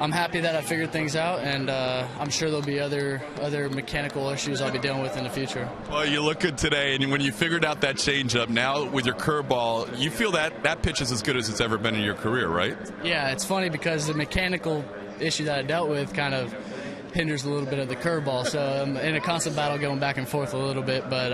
I'm happy that I figured things out, and I'm sure there'll be other mechanical issues I'll be dealing with in the future. Well, you look good today, and when you figured out that changeup, now with your curveball, you feel that pitch is as good as it's ever been in your career, right? Yeah, it's funny because the mechanical issue that I dealt with kind of hinders a little bit of the curveball, so I'm in a constant battle going back and forth a little bit, but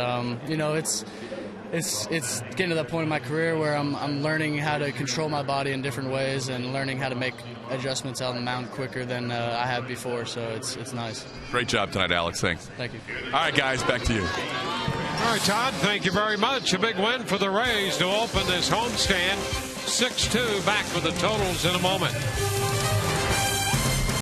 it's getting to that point in my career where I'm learning how to control my body in different ways and learning how to make adjustments on the mound quicker than I have before, so it's nice. Great job tonight, Alex. Thanks. Thank you. All right, guys, back to you. All right, Todd, thank you very much. A big win for the Rays to open this homestand. 6-2, back with the totals in a moment.